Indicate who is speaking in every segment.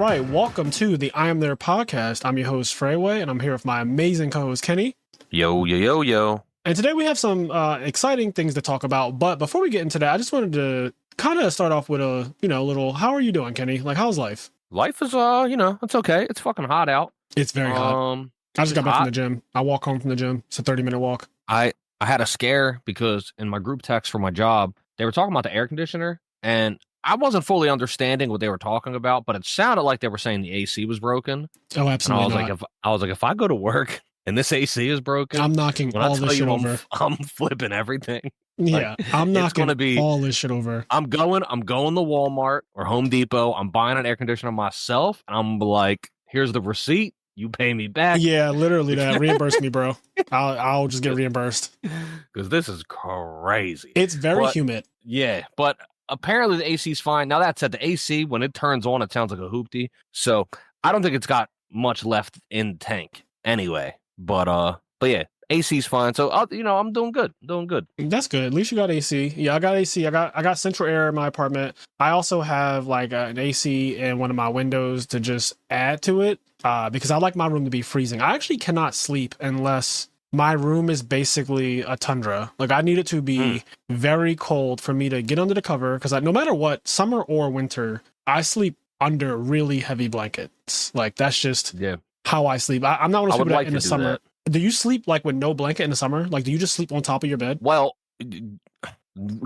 Speaker 1: right, welcome to the IMNerd podcast. I'm your host, Frazier, and I'm here with my amazing co-host, Kenny.
Speaker 2: Yo, yo, yo, yo.
Speaker 1: And today we have some exciting things to talk about, but before we get into that, I just wanted to kind of start off with a, little, how are you doing, Kenny? Like, how's life?
Speaker 2: Life is, it's okay. It's fucking hot out.
Speaker 1: It's very hot. I just got back from the gym. I walk home from the gym. It's a 30-minute walk.
Speaker 2: I had a scare because in my group text for my job, they were talking about the air conditioner, and I wasn't fully understanding what they were talking about, but it sounded like they were saying the AC was broken.
Speaker 1: Oh, absolutely
Speaker 2: and I was like, if I go to work and this AC is broken,
Speaker 1: I'm knocking all this shit over.
Speaker 2: I'm flipping everything.
Speaker 1: Yeah,
Speaker 2: like,
Speaker 1: I'm knocking all this shit over.
Speaker 2: I'm going to Walmart or Home Depot. I'm buying an air conditioner myself. And I'm like, here's the receipt. You pay me back.
Speaker 1: Yeah, literally that. Reimburse me, bro. I'll just get reimbursed.
Speaker 2: Because this is crazy.
Speaker 1: It's very humid.
Speaker 2: Yeah, but apparently the AC's fine. Now that said, the AC, when it turns on, it sounds like a hoopty. So I don't think it's got much left in the tank anyway. But yeah, AC's fine. So I'm doing good.
Speaker 1: That's good. At least you got AC. Yeah, I got AC. I got central air in my apartment. I also have like an AC in one of my windows to just add to it because I like my room to be freezing. I actually cannot sleep unless my room is basically a tundra. Like I need it to be very cold for me to get under the cover because no matter what, summer or winter, I sleep under really heavy blankets. Like that's just how I sleep. I'm not one of those people that in the summer. That. Do you sleep like with no blanket in the summer? Like, do you just sleep on top of your bed?
Speaker 2: Well,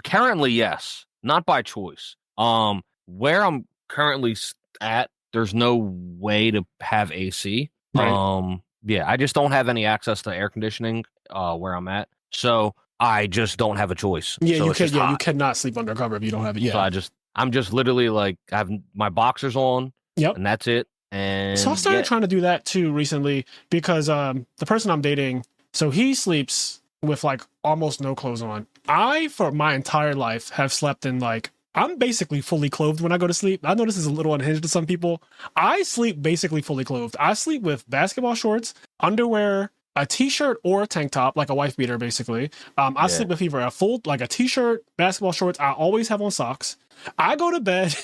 Speaker 2: currently, yes, not by choice. Where I'm currently at, there's no way to have AC. Right. Yeah, I just don't have any access to air conditioning where I'm at, so I just don't have a choice.
Speaker 1: Yeah,
Speaker 2: so
Speaker 1: you cannot sleep undercover if you don't have it. Yeah,
Speaker 2: so I'm just literally like I have my boxers on.
Speaker 1: Yep,
Speaker 2: and that's it. And
Speaker 1: so I started trying to do that too recently because the person I'm dating, so he sleeps with like almost no clothes on. I, for my entire life, have slept in like, I'm basically fully clothed when I go to sleep. I know this is a little unhinged to some people. I sleep basically fully clothed. I sleep with basketball shorts, underwear, a t-shirt or a tank top, like a wife beater, basically. I sleep with either a t-shirt, basketball shorts. I always have on socks. I go to bed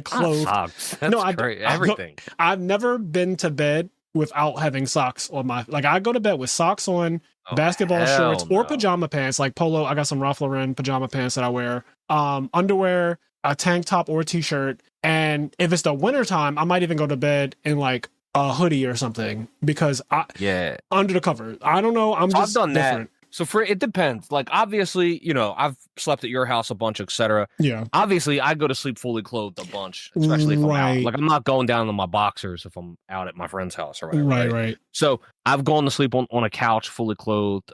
Speaker 1: clothed.
Speaker 2: Socks. That's great. Everything.
Speaker 1: I've never been to bed without having socks on my. Like I go to bed with socks on, basketball shorts or pajama pants, like polo. I got some Ralph Lauren pajama pants that I wear. Underwear, a tank top or a t-shirt, and if it's the winter time, I might even go to bed in like a hoodie or something because under the cover. I don't know. I've done different.
Speaker 2: That. So it depends. Like, obviously, I've slept at your house a bunch, etc.
Speaker 1: Yeah.
Speaker 2: Obviously, I go to sleep fully clothed a bunch, especially if I'm out. Like, I'm not going down to my boxers if I'm out at my friend's house or whatever.
Speaker 1: Right.
Speaker 2: So I've gone to sleep on a couch fully clothed,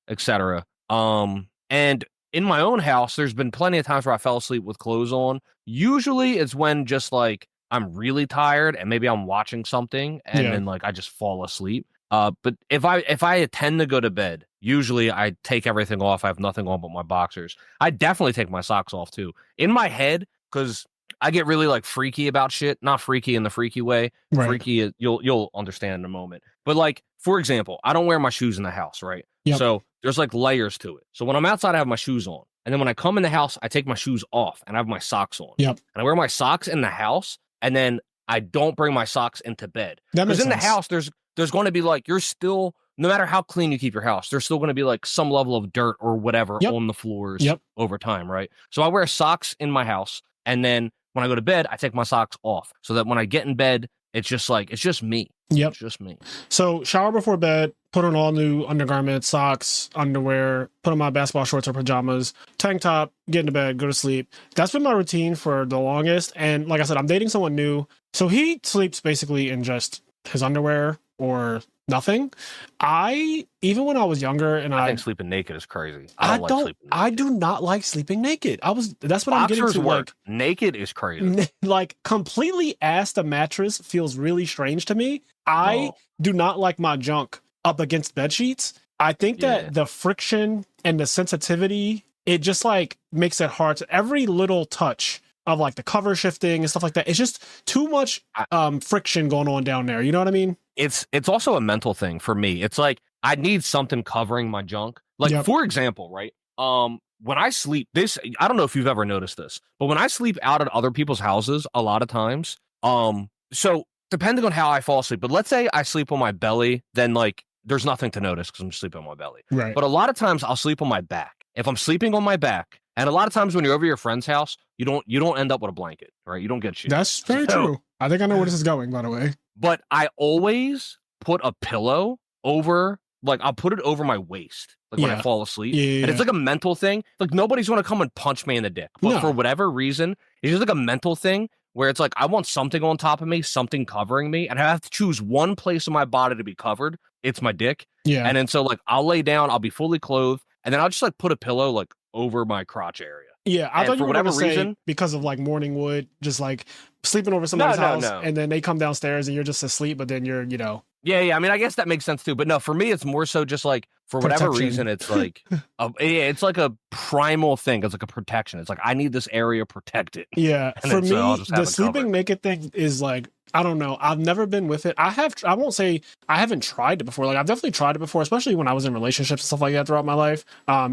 Speaker 2: etc. And in my own house, there's been plenty of times where I fell asleep with clothes on. Usually, it's when just like I'm really tired and maybe I'm watching something and then like I just fall asleep. But if I intend to go to bed, usually I take everything off. I have nothing on but my boxers. I definitely take my socks off too. In my head, because I get really like freaky about shit. Not freaky in the freaky way.
Speaker 1: Right.
Speaker 2: Freaky, you'll understand in a moment. But like, for example, I don't wear my shoes in the house, right?
Speaker 1: Yep.
Speaker 2: So there's like layers to it. So when I'm outside, I have my shoes on. And then when I come in the house, I take my shoes off and I have my socks on.
Speaker 1: Yep.
Speaker 2: And I wear my socks in the house. And then I don't bring my socks into bed.
Speaker 1: Because
Speaker 2: in the house, there's going to be like, you're still, no matter how clean you keep your house, there's still going to be like some level of dirt or whatever on the floors over time, right? So I wear socks in my house. And then when I go to bed, I take my socks off so that when I get in bed, it's just me.
Speaker 1: Yep.
Speaker 2: It's just me.
Speaker 1: So shower before bed, put on all new undergarments, socks, underwear, put on my basketball shorts or pajamas, tank top, get into bed, go to sleep. That's been my routine for the longest. And like I said, I'm dating someone new. So he sleeps basically in just his underwear or nothing. Even when I was younger and
Speaker 2: I think sleeping naked is crazy.
Speaker 1: I do not like sleeping naked. That's what I'm getting to.
Speaker 2: Like, naked is crazy.
Speaker 1: Like completely ass to mattress feels really strange to me. I do not like my junk up against bed sheets. I think that the friction and the sensitivity, it just like makes it hard to every little touch of like the cover shifting and stuff like that. It's just too much friction going on down there. You know what I mean?
Speaker 2: It's also a mental thing for me. It's like I need something covering my junk. Like for example, right? When I sleep, I don't know if you've ever noticed this, but when I sleep out at other people's houses, a lot of times, So depending on how I fall asleep, but let's say I sleep on my belly, then like there's nothing to notice because I'm sleeping on my belly.
Speaker 1: Right.
Speaker 2: But a lot of times I'll sleep on my back. If I'm sleeping on my back, and a lot of times when you're over your friend's house, you don't end up with a blanket, right? You don't get shit.
Speaker 1: That's very true. I think I know where this is going, by the way.
Speaker 2: But I always put a pillow over, like I'll put it over my waist, like when I fall asleep. And it's like a mental thing. Like nobody's going to come and punch me in the dick. But for whatever reason, it's just like a mental thing where it's like I want something on top of me, something covering me, and I have to choose one place of my body to be covered. It's my dick.
Speaker 1: Yeah.
Speaker 2: And then so like I'll lay down, I'll be fully clothed, and then I'll just like put a pillow like over my crotch area.
Speaker 1: Yeah, I thought you were going to say
Speaker 2: reason,
Speaker 1: because of like morning wood, just like sleeping over somebody's house, and then they come downstairs and you're just asleep, but then you're, you know.
Speaker 2: Yeah. I mean, I guess that makes sense too. But no, for me, it's more so just like for whatever reason, it's like, it's like a primal thing. It's like a protection. It's like I need this area protected.
Speaker 1: Yeah, for me, the sleeping naked thing is like, I don't know. I've never been with it. I won't say I haven't tried it before. Like I've definitely tried it before, especially when I was in relationships and stuff like that throughout my life.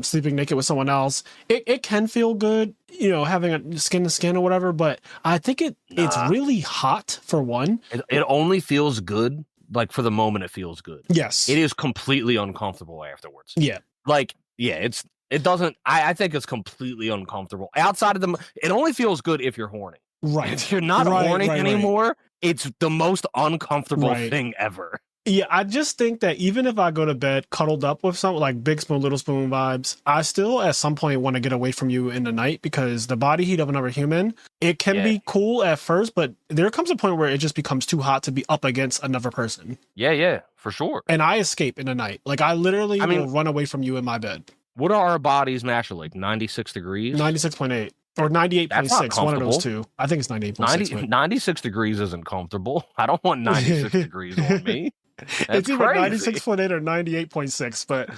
Speaker 1: Sleeping naked with someone else, it can feel good, you know, having a skin to skin or whatever. But I think it's really hot for one.
Speaker 2: It only feels good. Like for the moment, it feels good.
Speaker 1: Yes,
Speaker 2: it is completely uncomfortable afterwards.
Speaker 1: Yeah,
Speaker 2: like it doesn't. I think it's completely uncomfortable. Outside of it only feels good if you're horny.
Speaker 1: Right.
Speaker 2: If you're not horny anymore, it's the most uncomfortable thing ever.
Speaker 1: Yeah, I just think that even if I go to bed cuddled up with someone, like big spoon, little spoon vibes, I still at some point want to get away from you in the night because the body heat of another human, it can be cool at first, but there comes a point where it just becomes too hot to be up against another person.
Speaker 2: Yeah, for sure.
Speaker 1: And I escape in the night. Like I literally will run away from you in my bed.
Speaker 2: What are our bodies naturally? Like 96 degrees?
Speaker 1: 96.8. Or 98.6, one of those two. I think it's 98.6.
Speaker 2: 96 degrees isn't comfortable. I don't want 96 degrees on me.
Speaker 1: It's either 96.8 or 98.6, but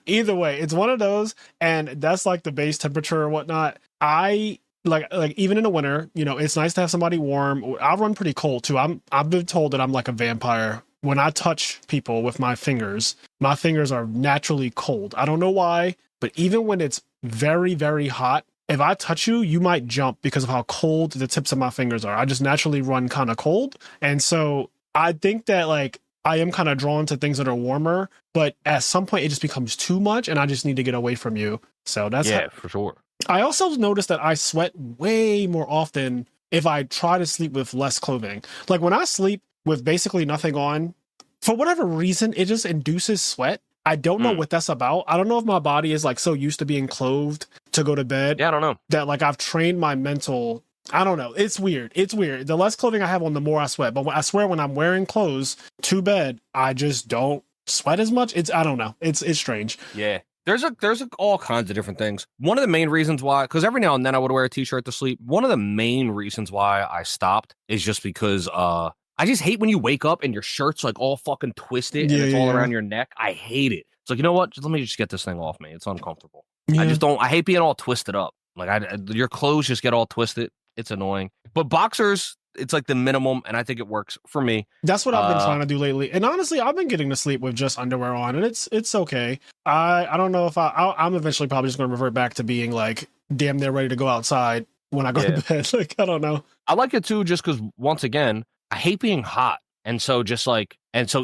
Speaker 1: either way, it's one of those, and that's like the base temperature or whatnot. I like even in the winter, you know, it's nice to have somebody warm. I run pretty cold too. I've been told that I'm like a vampire. When I touch people with my fingers are naturally cold. I don't know why, but even when it's very, very hot, if I touch you, you might jump because of how cold the tips of my fingers are. I just naturally run kind of cold. And so I think that like I am kind of drawn to things that are warmer, but at some point it just becomes too much and I just need to get away from you. So that's
Speaker 2: for sure.
Speaker 1: I also noticed that I sweat way more often if I try to sleep with less clothing. Like when I sleep with basically nothing on, for whatever reason, it just induces sweat. I don't know what that's about. I don't know if my body is like so used to being clothed to go to bed.
Speaker 2: Yeah, I don't know.
Speaker 1: That like I've trained my mental. I don't know. It's weird. The less clothing I have on, the more I sweat. But I swear when I'm wearing clothes to bed, I just don't sweat as much. I don't know. It's strange.
Speaker 2: Yeah. There's all kinds of different things. One of the main reasons why, because every now and then I would wear a t-shirt to sleep. One of the main reasons why I stopped is just because I just hate when you wake up and your shirt's like all fucking twisted and it's all around your neck. I hate it. It's like, you know what? Let me just get this thing off me. It's uncomfortable. Yeah. I hate being all twisted up. Like your clothes just get all twisted. It's annoying. But boxers, it's like the minimum, and I think it works for me.
Speaker 1: That's what I've been trying to do lately. And honestly, I've been getting to sleep with just underwear on, and it's okay. I don't know if I'm eventually probably just going to revert back to being like damn near ready to go outside when I go to bed. Like, I don't know.
Speaker 2: I like it too, just because once again, I hate being hot. And so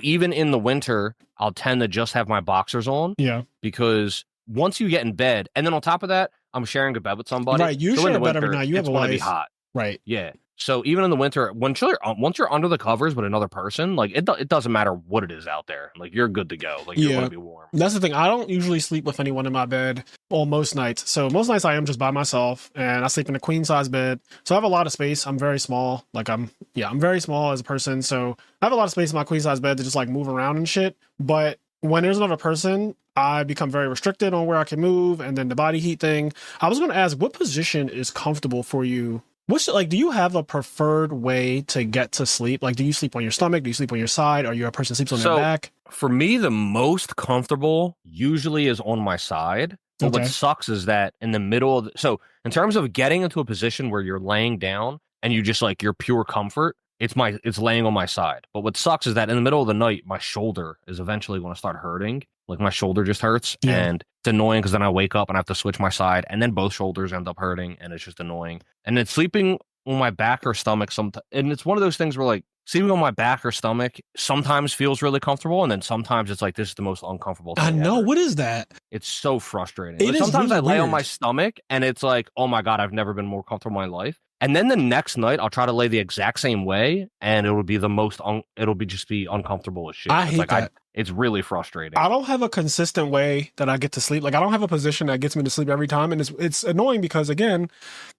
Speaker 2: even in the winter, I'll tend to just have my boxers on.
Speaker 1: Yeah.
Speaker 2: Because once you get in bed, and then on top of that, I'm sharing a bed with somebody.
Speaker 1: Right. You share a bed every night. You have a wife.
Speaker 2: Be hot.
Speaker 1: Right.
Speaker 2: Yeah. So even in the winter, once you're under the covers with another person, like it doesn't matter what it is out there. Like you're good to go. Like you're going to be warm.
Speaker 1: That's the thing. I don't usually sleep with anyone in my bed on most nights. So most nights I am just by myself, and I sleep in a queen size bed. So I have a lot of space. I'm very small. Like I'm very small as a person. So I have a lot of space in my queen size bed to just like move around and shit. But when there's another person, I become very restricted on where I can move. And then the body heat thing. I was going to ask, what position is comfortable for you? Do you have a preferred way to get to sleep? Like, do you sleep on your stomach? Do you sleep on your side? Are you a person who sleeps on their back?
Speaker 2: For me, the most comfortable usually is on my side. But what sucks is that in the middle so in terms of getting into a position where you're laying down and you just like your pure comfort, it's laying on my side. But what sucks is that in the middle of the night, my shoulder is eventually going to start hurting. Like my shoulder just hurts and it's annoying because then I wake up and I have to switch my side and then both shoulders end up hurting and it's just annoying. And then sleeping on my back or stomach sometimes, and it's one of those things where like sleeping on my back or stomach sometimes feels really comfortable, and then sometimes it's like this is the most uncomfortable thing
Speaker 1: I know.
Speaker 2: ever.
Speaker 1: What is that?
Speaker 2: It's so frustrating.
Speaker 1: It
Speaker 2: Like,
Speaker 1: is
Speaker 2: sometimes
Speaker 1: really
Speaker 2: I lay on my
Speaker 1: weird.
Speaker 2: stomach and it's like, oh my God, I've never been more comfortable in my life. And then the next night I'll try to lay the exact same way and it'll be the most it'll be just be uncomfortable as shit.
Speaker 1: I
Speaker 2: It's
Speaker 1: hate
Speaker 2: like
Speaker 1: that.
Speaker 2: it's really frustrating.
Speaker 1: I don't have a consistent way that I get to sleep. Like I don't have a position that gets me to sleep every time, and it's annoying because again,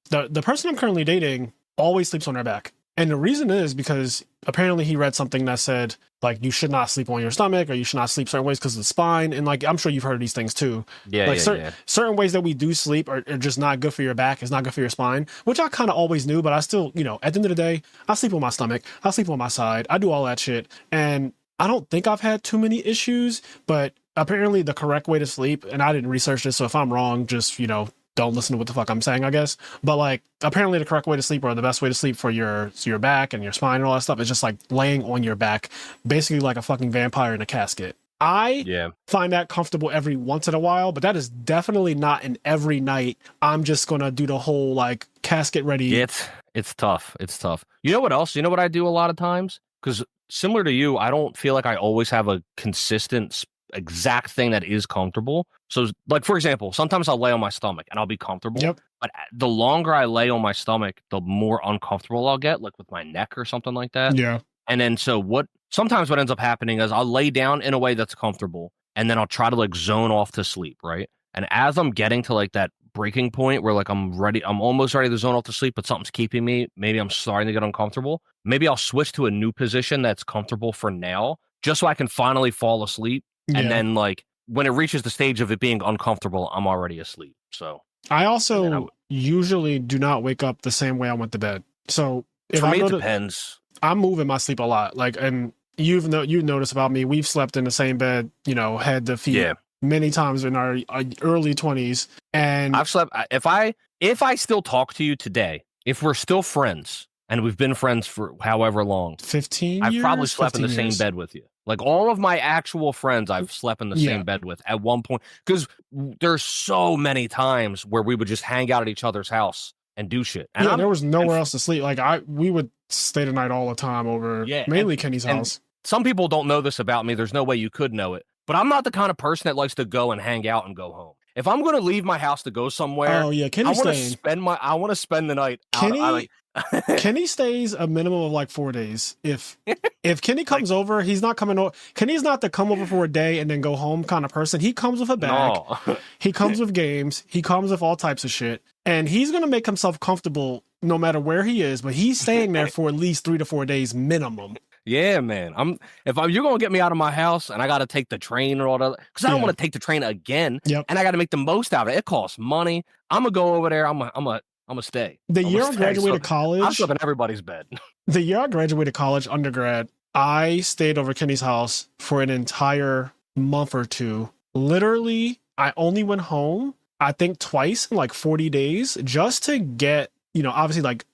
Speaker 1: the person I'm currently dating always sleeps on their back, and the reason is because apparently he read something that said like you should not sleep on your stomach or you should not sleep certain ways because of the spine, and like I'm sure you've heard these things too.
Speaker 2: Yeah,
Speaker 1: Like
Speaker 2: yeah.
Speaker 1: certain ways that we do sleep are just not good for your back. It's not good for your spine, which I kind of always knew, but I still, you know, at the end of the day, I sleep on my stomach, I sleep on my side, I do all that shit, and I don't think I've had too many issues, but apparently the correct way to sleep, and I didn't research this, so if I'm wrong, just, you know, don't listen to what the fuck I'm saying, I guess. But like apparently the correct way to sleep or the best way to sleep for your back and your spine and all that stuff is just like laying on your back, basically like a fucking vampire in a casket. I find that comfortable every once in a while, but that is definitely not an every night. I'm just gonna do the whole like casket ready.
Speaker 2: It's tough. It's tough. You know what else? You know what I do a lot of times? Because similar to you, I don't feel like I always have a consistent exact thing that is comfortable. So like, for example, sometimes I'll lay on my stomach and I'll be comfortable.
Speaker 1: Yep.
Speaker 2: But the longer I lay on my stomach, the more uncomfortable I'll get, like with my neck or something like that.
Speaker 1: Yeah.
Speaker 2: And then sometimes what ends up happening is I'll lay down in a way that's comfortable and then I'll try to like zone off to sleep, right? And as I'm getting to like that breaking point where like I'm almost ready to zone off to sleep, but something's keeping me, maybe I'm starting to get uncomfortable. Maybe I'll switch to a new position that's comfortable for now, just so I can finally fall asleep.
Speaker 1: Yeah.
Speaker 2: And then like when it reaches the stage of it being uncomfortable, I'm already asleep. So
Speaker 1: I also usually do not wake up the same way I went to bed. So if
Speaker 2: for me, it depends.
Speaker 1: I'm moving my sleep a lot. Like, and you've noticed about me, we've slept in the same bed, you know, head to feet many times in our early 20s. And
Speaker 2: I've slept, if I still talk to you today, if we're still friends and we've been friends for however long,
Speaker 1: 15
Speaker 2: I've
Speaker 1: years,
Speaker 2: probably slept in the same bed with you. Like all of my actual friends I've slept in the same bed with at one point, because there's so many times where we would just hang out at each other's house and do shit. And
Speaker 1: there was nowhere else to sleep. Like we would stay the night all the time over mainly Kenny's house.
Speaker 2: Some people don't know this about me. There's no way you could know it, but I'm not the kind of person that likes to go and hang out and go home. If I'm going to leave my house to go somewhere,
Speaker 1: Kenny
Speaker 2: I want to spend the night.
Speaker 1: Kenny stays a minimum of like 4 days. If Kenny comes over, he's not coming over. Kenny's not the come over for a day and then go home kind of person. He comes with a bag. No. He comes with games. He comes with all types of shit. And he's going to make himself comfortable no matter where he is, but he's staying there for at least 3 to 4 days minimum.
Speaker 2: Yeah, man. You're gonna get me out of my house and I gotta take the train or all that, because I don't want to take the train again.
Speaker 1: Yep.
Speaker 2: And I gotta make the most out of it. It costs money. I'm gonna go over there. I'm gonna stay.
Speaker 1: The year I graduated college,
Speaker 2: I slept in everybody's bed.
Speaker 1: The year I graduated college, undergrad, I stayed over Kenny's house for an entire month or two. Literally, I only went home, I think twice in like 40 days just to get, you know, obviously like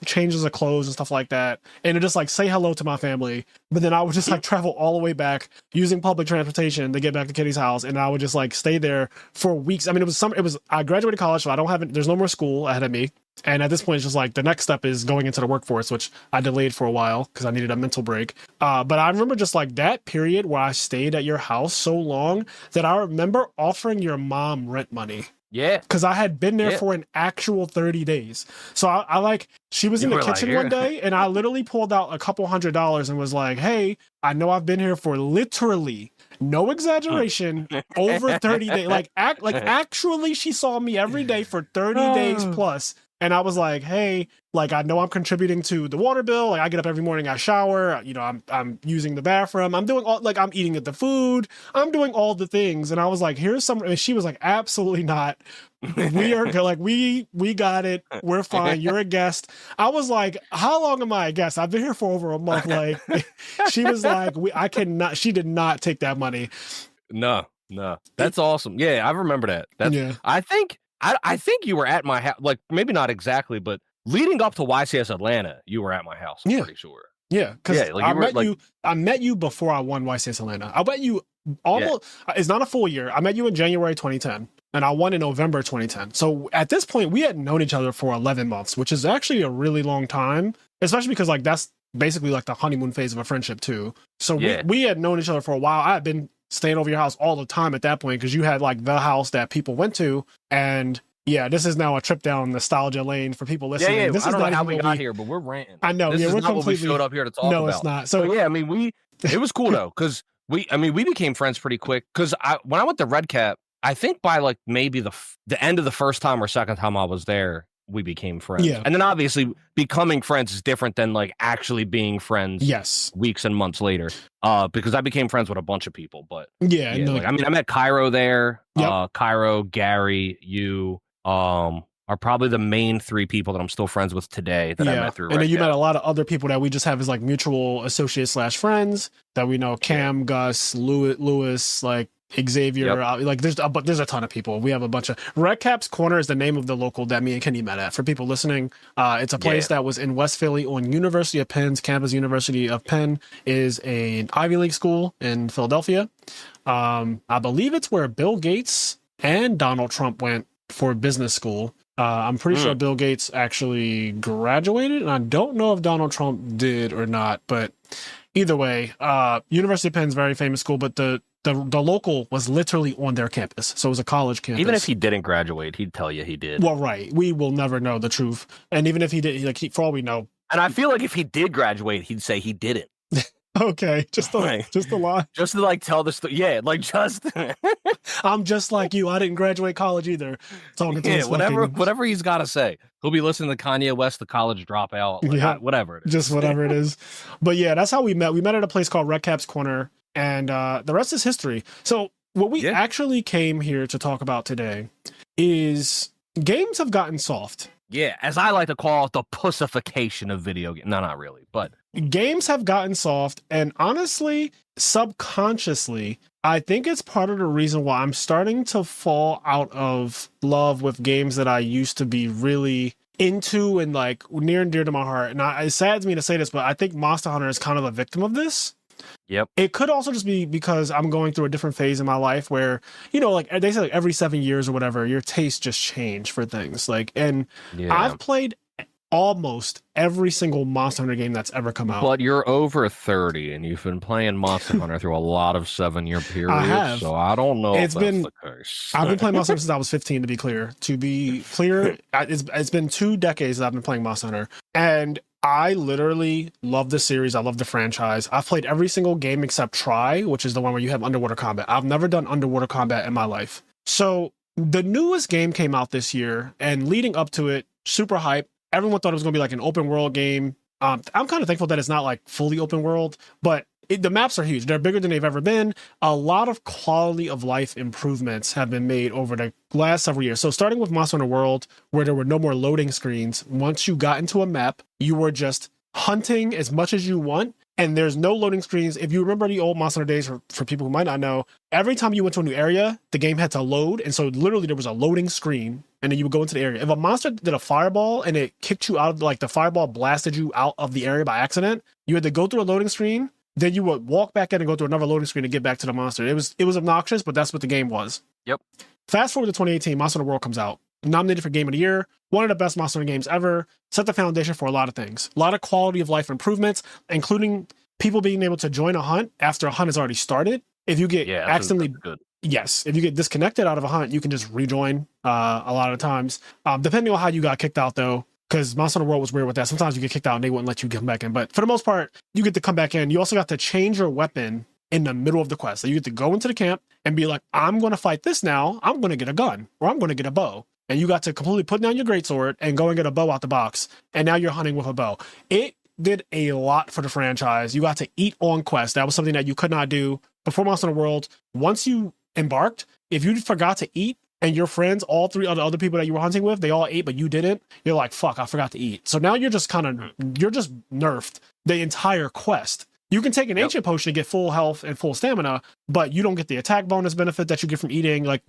Speaker 1: changes of clothes and stuff like that, and to just like say hello to my family. But then I would just like travel all the way back using public transportation to get back to Kenny's house, and I would just like stay there for weeks. I mean, I graduated college, so there's no more school ahead of me, and at this point it's just like the next step is going into the workforce, which I delayed for a while because I needed a mental break. But I remember just like that period where I stayed at your house so long that I remember offering your mom rent money.
Speaker 2: Yeah.
Speaker 1: Because I had been there for an actual 30 days. So I like, she was in the kitchen one day and I literally pulled out a couple $100 and was like, hey, I know I've been here for literally, no exaggeration, over 30 days. Actually, she saw me every day for 30 days plus. And I was like, hey, like, I know I'm contributing to the water bill. Like, I get up every morning, I shower, you know, I'm using the bathroom. I'm doing all, like, I'm eating the food. I'm doing all the things. And I was like, here's some, and she was like, absolutely not. We are like, we got it. We're fine. You're a guest. I was like, how long am I a guest? I've been here for over a month. Like, she was like, she did not take that money.
Speaker 2: No. That's awesome. Yeah, I remember that. I think you were at my house, like maybe not exactly, but leading up to YCS Atlanta, you were at my house. I'm pretty sure.
Speaker 1: Yeah, because I met you before I won YCS Atlanta. I met you almost. It's not a full year. I met you in January 2010. and I won in November 2010. So at this point, we had known each other for 11 months, which is actually a really long time, especially because like that's basically like the honeymoon phase of a friendship too. So we had known each other for a while. I had been staying over your house all the time at that point because you had like the house that people went to. And yeah, this is now a trip down nostalgia lane for people listening.
Speaker 2: Yeah,
Speaker 1: this
Speaker 2: I
Speaker 1: is
Speaker 2: don't know
Speaker 1: not
Speaker 2: how we got here, but we're ranting.
Speaker 1: I know.
Speaker 2: This
Speaker 1: Yeah,
Speaker 2: is
Speaker 1: we're
Speaker 2: not what we
Speaker 1: completely
Speaker 2: showed up here to talk about.
Speaker 1: No, it's not. So
Speaker 2: but yeah, I mean, it was cool though, because we became friends pretty quick. Because when I went to Red Cap, I think by like maybe the end of the first time or second time I was there, we became friends.
Speaker 1: Yeah.
Speaker 2: And then obviously becoming friends is different than like actually being friends.
Speaker 1: Yes.
Speaker 2: Weeks and months later. Because I became friends with a bunch of people. But
Speaker 1: yeah no,
Speaker 2: like, I mean, I met Cairo there.
Speaker 1: Yep.
Speaker 2: Cairo, Gary, you, are probably the main three people that I'm still friends with today that I met through Red
Speaker 1: And then you
Speaker 2: Cap.
Speaker 1: met a lot of other people that we just have as like mutual associates / friends that we know. Cam, Gus, Lewis, like Xavier. Like there's a ton of people. We have a bunch of Red Cap's Corner is the name of the local that me and Kenny met at. For people listening, it's a place that was in West Philly on University of Penn's campus. University of Penn is an Ivy League school in Philadelphia. I believe it's where Bill Gates and Donald Trump went for business school. I'm pretty sure Bill Gates actually graduated, and I don't know if Donald Trump did or not. But either way, University of Penn is a very famous school, but the local was literally on their campus, so it was a college campus.
Speaker 2: Even if he didn't graduate, he'd tell you he did.
Speaker 1: Well, right, we will never know the truth, and even if he did, like for all we know,
Speaker 2: and I feel like if he did graduate, he'd say he didn't.
Speaker 1: Okay, just a lie. Just to
Speaker 2: like tell the story. Yeah, like just.
Speaker 1: I'm just like you. I didn't graduate college either. Talking to
Speaker 2: whatever he's got to say. He'll be listening to Kanye West, the college dropout. Like, whatever it is.
Speaker 1: Just whatever it is. But yeah, that's how we met. We met at a place called Red Cap's Corner, and the rest is history. So what we actually came here to talk about today is games have gotten soft.
Speaker 2: Yeah, as I like to call it, the pussification of video games. No, not really, but
Speaker 1: games have gotten soft, and honestly, subconsciously, I think it's part of the reason why I'm starting to fall out of love with games that I used to be really into and like near and dear to my heart. And it saddens me to say this, but I think Monster Hunter is kind of a victim of this.
Speaker 2: Yep.
Speaker 1: It could also just be because I'm going through a different phase in my life where, like they say like every 7 years or whatever, your tastes just change for things. Like, and I've played almost every single Monster Hunter game that's ever come out.
Speaker 2: But you're over 30 and you've been playing Monster Hunter through a lot of 7-year periods. I have. So I don't know if that's the case.
Speaker 1: I've been playing Monster Hunter since I was 15, to be clear. It's been 2 decades that I've been playing Monster Hunter. And I literally love the series. I love the franchise. I've played every single game except Try, which is the one where you have underwater combat. I've never done underwater combat in my life. So the newest game came out this year, and leading up to it, super hype. Everyone thought it was going to be like an open world game. I'm kind of thankful that it's not like fully open world, but the maps are huge. They're bigger than they've ever been. A lot of quality of life improvements have been made over the last several years. So starting with Monster Hunter World, where there were no more loading screens. Once you got into a map, you were just hunting as much as you want. And there's no loading screens. If you remember the old Monster Hunter days, for people who might not know, every time you went to a new area, the game had to load. And so literally there was a loading screen, and then you would go into the area. If a monster did a fireball and it kicked you out of, like the fireball blasted you out of the area by accident, you had to go through a loading screen. Then you would walk back in and go through another loading screen to get back to the monster. It was obnoxious, but that's what the game was.
Speaker 2: Yep.
Speaker 1: Fast forward to 2018, Monster Hunter World comes out. Nominated for Game of the Year. One of the best Monster Hunter games ever. Set the foundation for a lot of things. A lot of quality of life improvements, including people being able to join a hunt after a hunt has already started. If you get accidentally... Yes, if you get disconnected out of a hunt, you can just rejoin a lot of times. Depending on how you got kicked out, though, because Monster Hunter World was weird with that. Sometimes you get kicked out and they wouldn't let you come back in. But for the most part, you get to come back in. You also got to change your weapon in the middle of the quest. So you get to go into the camp and be like, I'm going to fight this now. I'm going to get a gun or I'm going to get a bow. And you got to completely put down your greatsword and go and get a bow out the box. And now you're hunting with a bow. It did a lot for the franchise. You got to eat on quest. That was something that you could not do before Monster Hunter World. Once you embarked, if you forgot to eat and your friends, all 3 other people that you were hunting with, they all ate, but you didn't, you're like, fuck, I forgot to eat. So now you're just nerfed the entire quest. You can take an
Speaker 2: Yep.
Speaker 1: ancient potion to get full health and full stamina, but you don't get the attack bonus benefit that you get from eating, like,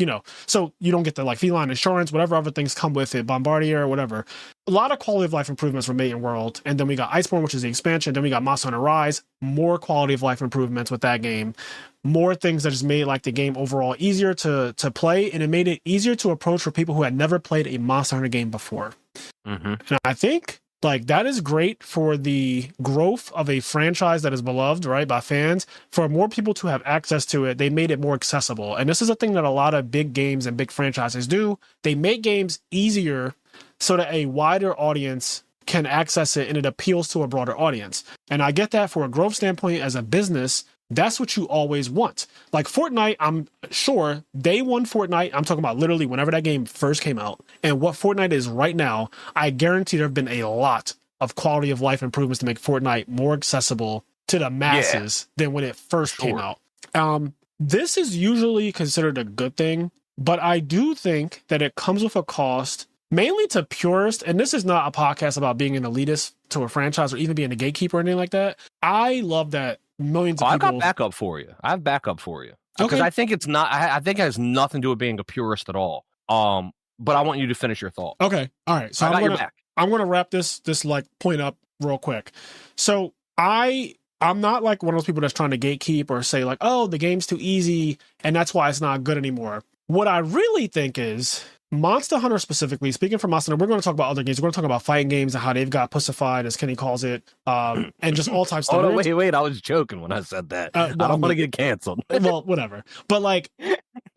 Speaker 1: so you don't get the like feline insurance, whatever other things come with it, Bombardier or whatever. A lot of quality of life improvements were made in World, and then we got Iceborne, which is the expansion. Then we got Monster Hunter Rise, more quality of life improvements with that game, more things that just made like the game overall easier to play, and it made it easier to approach for people who had never played a Monster Hunter game before. And I think like that is great for the growth of a franchise that is beloved, right, by fans. For more people to have access to it, they made it more accessible. And this is a thing that a lot of big games and big franchises do. They make games easier so that a wider audience can access it and it appeals to a broader audience. And I get that for a growth standpoint as a business. That's what you always want. Like Fortnite, I'm sure day one Fortnite, I'm talking about literally whenever that game first came out, and what Fortnite is right now, I guarantee there have been a lot of quality of life improvements to make Fortnite more accessible to the masses than when it first came out. This is usually considered a good thing, but I do think that it comes with a cost, mainly to purists. And this is not a podcast about being an elitist to a franchise or even being a gatekeeper or anything like that. I love that millions of people.
Speaker 2: I've got backup for you. I have backup for you. Because I think it's not, I think it has nothing to do with being a purist at all. But I want you to finish your thought.
Speaker 1: Okay. All right. So I'm gonna wrap this like point up real quick. So I'm not like one of those people that's trying to gatekeep or say like, oh, the game's too easy and that's why it's not good anymore. What I really think is Monster Hunter specifically, speaking for Monster Hunter, we're going to talk about other games. We're going to talk about fighting games and how they've got pussified, as Kenny calls it, and just all types of
Speaker 2: stuff. Oh, wait, I was joking when I said that. I don't want to get canceled.
Speaker 1: Well, whatever. But like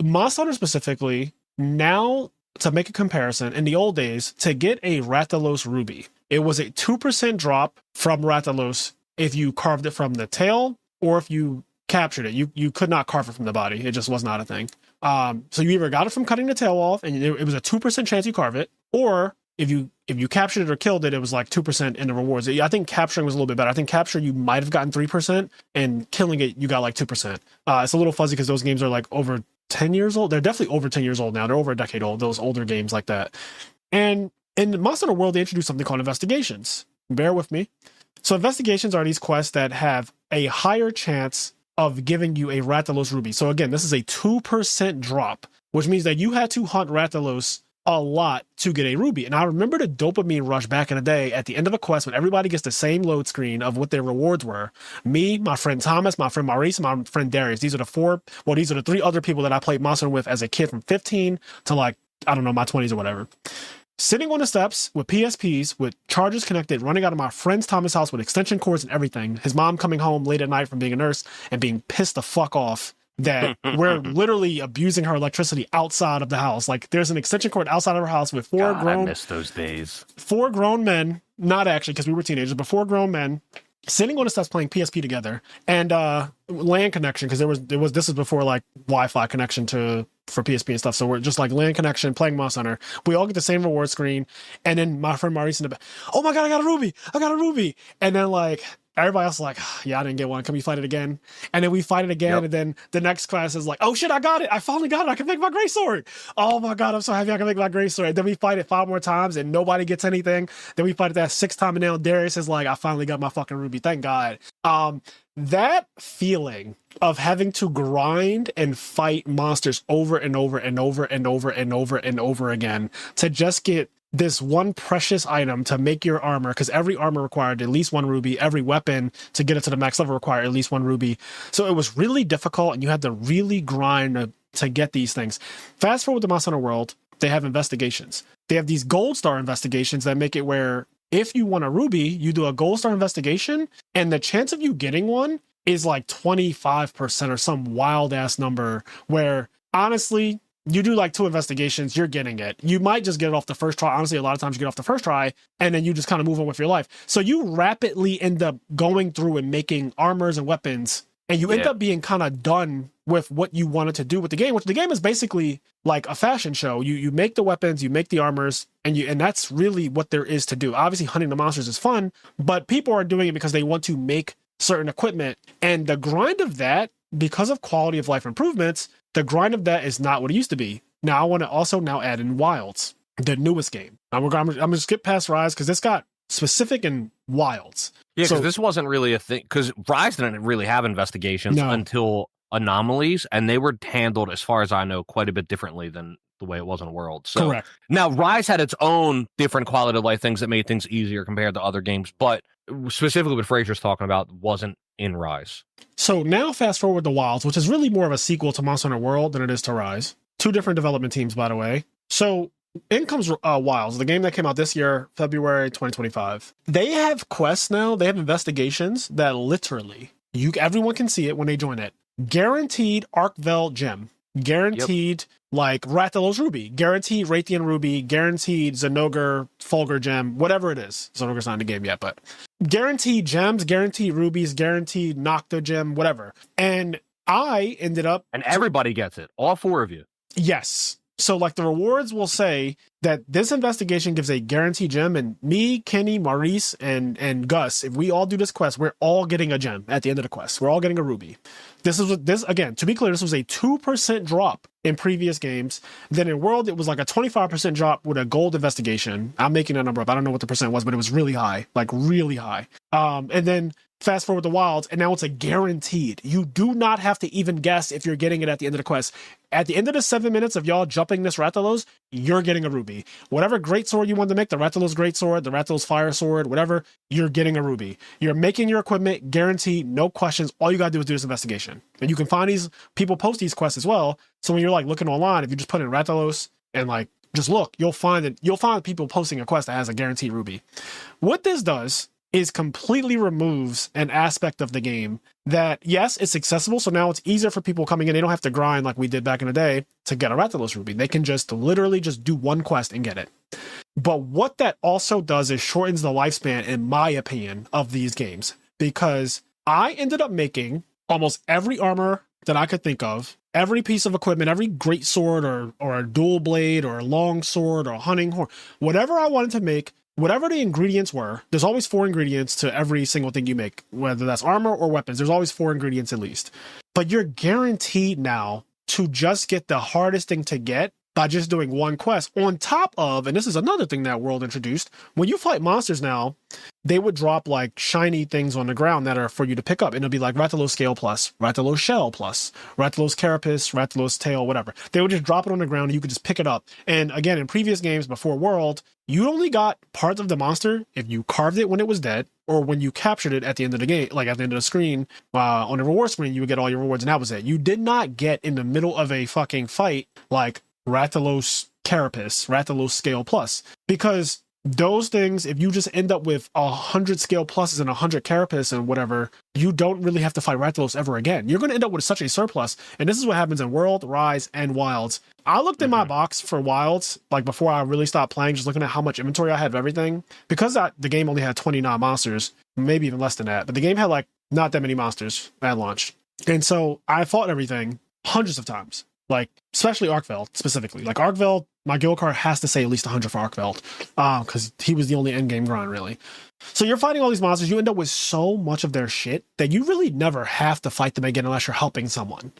Speaker 1: Monster Hunter specifically, now to make a comparison, in the old days, to get a Rathalos Ruby, it was a 2% drop from Rathalos if you carved it from the tail or if you captured it. You could not carve it from the body. It just was not a thing. So you either got it from cutting the tail off and it was a 2% chance you carve it, or if you captured it or killed it, it was like 2% in the rewards. I think capturing was a little bit better. I think capture you might have gotten 3%, and killing it you got like 2%. It's a little fuzzy because those games are like over 10 years old. They're definitely over 10 years old now. They're over a decade old, those older games like that. And in Monster Hunter World, they introduced something called investigations. Bear with me. So investigations are these quests that have a higher chance of giving you a Rathalos Ruby. So again, this is a 2% drop, which means that you had to hunt Rathalos a lot to get a ruby. And I remember the dopamine rush back in the day at the end of a quest when everybody gets the same load screen of what their rewards were. Me, my friend Thomas, my friend Maurice, and my friend Darius. These are the three other people that I played Monster with as a kid from 15 to like, I don't know, my 20s or whatever. Sitting on the steps with PSPs, with chargers connected, running out of my friend's Thomas' house with extension cords and everything. His mom coming home late at night from being a nurse and being pissed the fuck off that we're literally abusing her electricity outside of the house. Like there's an extension cord outside of her house with
Speaker 2: I miss those days.
Speaker 1: 4 grown men, not actually because we were teenagers, but 4 grown men sitting on the steps playing PSP together, and LAN connection, because this is before like Wi-Fi connection for PSP and stuff. So we're just like LAN connection playing Monster Hunter. We all get the same reward screen, and then my friend Maurice in the back, oh my god, I got a ruby, and then like everybody else is like, yeah, I didn't get one. Can we fight it again? And then we fight it again, and then the next class is like, oh shit, I got it. I finally got it. I can make my great sword. Oh my god, I'm so happy I can make my great sword. And then we fight it 5 more times, and nobody gets anything. Then we fight it that 6th time, and now Darius is like, I finally got my fucking ruby. Thank God. That feeling of having to grind and fight monsters over and over and over and over and over and over again to just get this one precious item to make your armor, because every armor required at least 1 ruby, every weapon to get it to the max level required at least 1 ruby. So it was really difficult, and you had to really grind to get these things. Fast forward to Monster Hunter World, they have investigations. They have these gold star investigations that make it where if you want a ruby, you do a gold star investigation, and the chance of you getting one is like 25% or some wild ass number, where honestly, you do like 2 investigations, you're getting it. You might just get it off the first try. Honestly, a lot of times you get off the first try, and then you just kind of move on with your life. So you rapidly end up going through and making armors and weapons, and you end up being kind of done with what you wanted to do with the game, which the game is basically like a fashion show. You make the weapons, you make the armors, and that's really what there is to do. Obviously, hunting the monsters is fun, but people are doing it because they want to make certain equipment. And the grind of that, because of quality of life improvements, the grind of that is not what it used to be. Now, I want to also now add in Wilds, the newest game. I'm going to skip past Rise because it's got specific and Wilds.
Speaker 2: Yeah, because
Speaker 1: So
Speaker 2: this wasn't really a thing. Because Rise didn't really have investigations
Speaker 1: no,
Speaker 2: until anomalies, and they were handled, as far as I know, quite a bit differently than the way it was in World. So
Speaker 1: correct.
Speaker 2: now Rise had its own different quality of life things that made things easier compared to other games, but specifically what Frazier's talking about wasn't in Rise.
Speaker 1: So now fast forward to Wilds, which is really more of a sequel to Monster Hunter World than it is to Rise. Two different development teams, by the way. So in comes Wilds, the game that came out this year, February 2025. They have quests now. They have investigations that literally everyone can see it when they join it. Guaranteed Arkvel gem. Guaranteed like Rathalos Ruby. Guaranteed Raytheon Ruby. Guaranteed Zenogre Fulgur gem. Whatever it is. Zenogre's not in the game yet, but guaranteed gems, guaranteed rubies, guaranteed Nocta gem, whatever. And I ended up...
Speaker 2: And everybody gets it. All four of you.
Speaker 1: Yes. So like the rewards will say that this investigation gives a guaranteed gem, and me, Kenny, Maurice, and Gus, if we all do this quest, we're all getting a gem at the end of the quest. We're all getting a ruby. This again, to be clear, this was a 2% drop in previous games. Then in World, it was like a 25% drop with a gold investigation. I'm making a number up. I don't know what the percent was, but it was really high, like really high. And then fast forward to Wilds, and now it's a guaranteed. You do not have to even guess if you're getting it at the end of the quest. At the end of the 7 minutes of y'all jumping this Rathalos, you're getting a ruby. Whatever great sword you want to make, the Rathalos great sword, the Rathalos fire sword, whatever, you're getting a ruby. You're making your equipment, guaranteed, no questions. All you gotta do is do this investigation. And you can find these people post these quests as well. So when you're like looking online, if you just put in Rathalos and like just look, you'll find people posting a quest that has a guaranteed ruby. What this does is completely removes an aspect of the game that, yes, it's accessible. So now it's easier for people coming in. They don't have to grind like we did back in the day to get a Rathalos ruby. They can just literally just do one quest and get it. But what that also does is shortens the lifespan, in my opinion, of these games, because I ended up making almost every armor that I could think of, every piece of equipment, every great sword or a dual blade or a long sword or a hunting horn, whatever I wanted to make. Whatever the ingredients were, there's always 4 ingredients to every single thing you make, whether that's armor or weapons. There's always 4 ingredients at least. But you're guaranteed now to just get the hardest thing to get by just doing one quest on top of, and this is another thing that World introduced, when you fight monsters now, they would drop like shiny things on the ground that are for you to pick up. And it'll be like Rathalos Scale Plus, Rathalos Shell Plus, Rathalos Carapace, Rathalos Tail, whatever. They would just drop it on the ground and you could just pick it up. And again, in previous games before World, you only got parts of the monster if you carved it when it was dead, or when you captured it at the end of the game, like at the end of the screen, on the reward screen, you would get all your rewards and that was it. You did not get in the middle of a fucking fight like Rathalos Carapace, Rathalos Scale Plus, because those things, if you just end up with 100 Scale Pluses and 100 Carapace and whatever, you don't really have to fight Rathalos ever again. You're going to end up with such a surplus, and this is what happens in World, Rise, and Wilds. I looked in my box for Wilds, like before I really stopped playing, just looking at how much inventory I had of everything, because the game only had 29 monsters, maybe even less than that, but the game had like not that many monsters at launch. And so I fought everything hundreds of times. Like, especially Arkveld, specifically. Like, Arkveld, my guild card has to say at least 100 for Arkveld, because he was the only endgame grind, really. So you're fighting all these monsters, you end up with so much of their shit that you really never have to fight them again unless you're helping someone.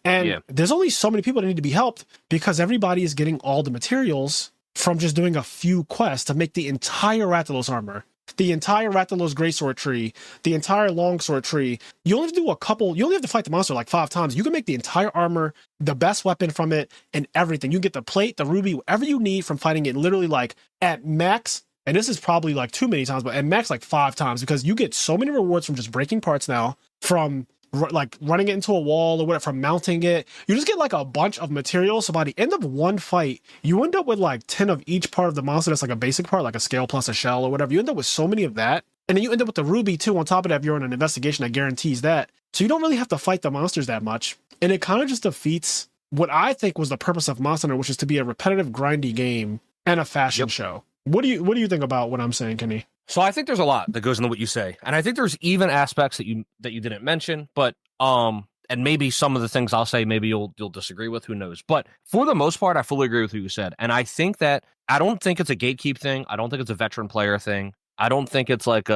Speaker 1: And there's only so many people that need to be helped, because everybody is getting all the materials from just doing a few quests to make the entire Rathalos armor, the entire Rathalos Greatsword tree, the entire Longsword tree. You only have to do you only have to fight the monster like 5 times. You can make the entire armor, the best weapon from it, and everything. You get the plate, the ruby, whatever you need from fighting it literally like at max, and this is probably like too many times, but at max like 5 times, because you get so many rewards from just breaking parts now, from like running it into a wall or whatever, from mounting it. You just get like a bunch of materials. So by the end of one fight, you end up with like 10 of each part of the monster that's like a basic part, like a scale plus a shell or whatever. You end up with so many of that. And then you end up with the ruby too. On top of that, if you're in an investigation that guarantees that. So you don't really have to fight the monsters that much. And it kind of just defeats what I think was the purpose of Monster Hunter, which is to be a repetitive, grindy game and a fashion show. What do you think about what I'm saying, Kenny?
Speaker 2: So I think there's a lot that goes into what you say, and I think there's even aspects that you didn't mention, but and maybe some of the things I'll say, maybe you'll disagree with. Who knows? But for the most part, I fully agree with what you said, and I think that I don't think it's a gatekeep thing. I don't think it's a veteran player thing. I don't think it's like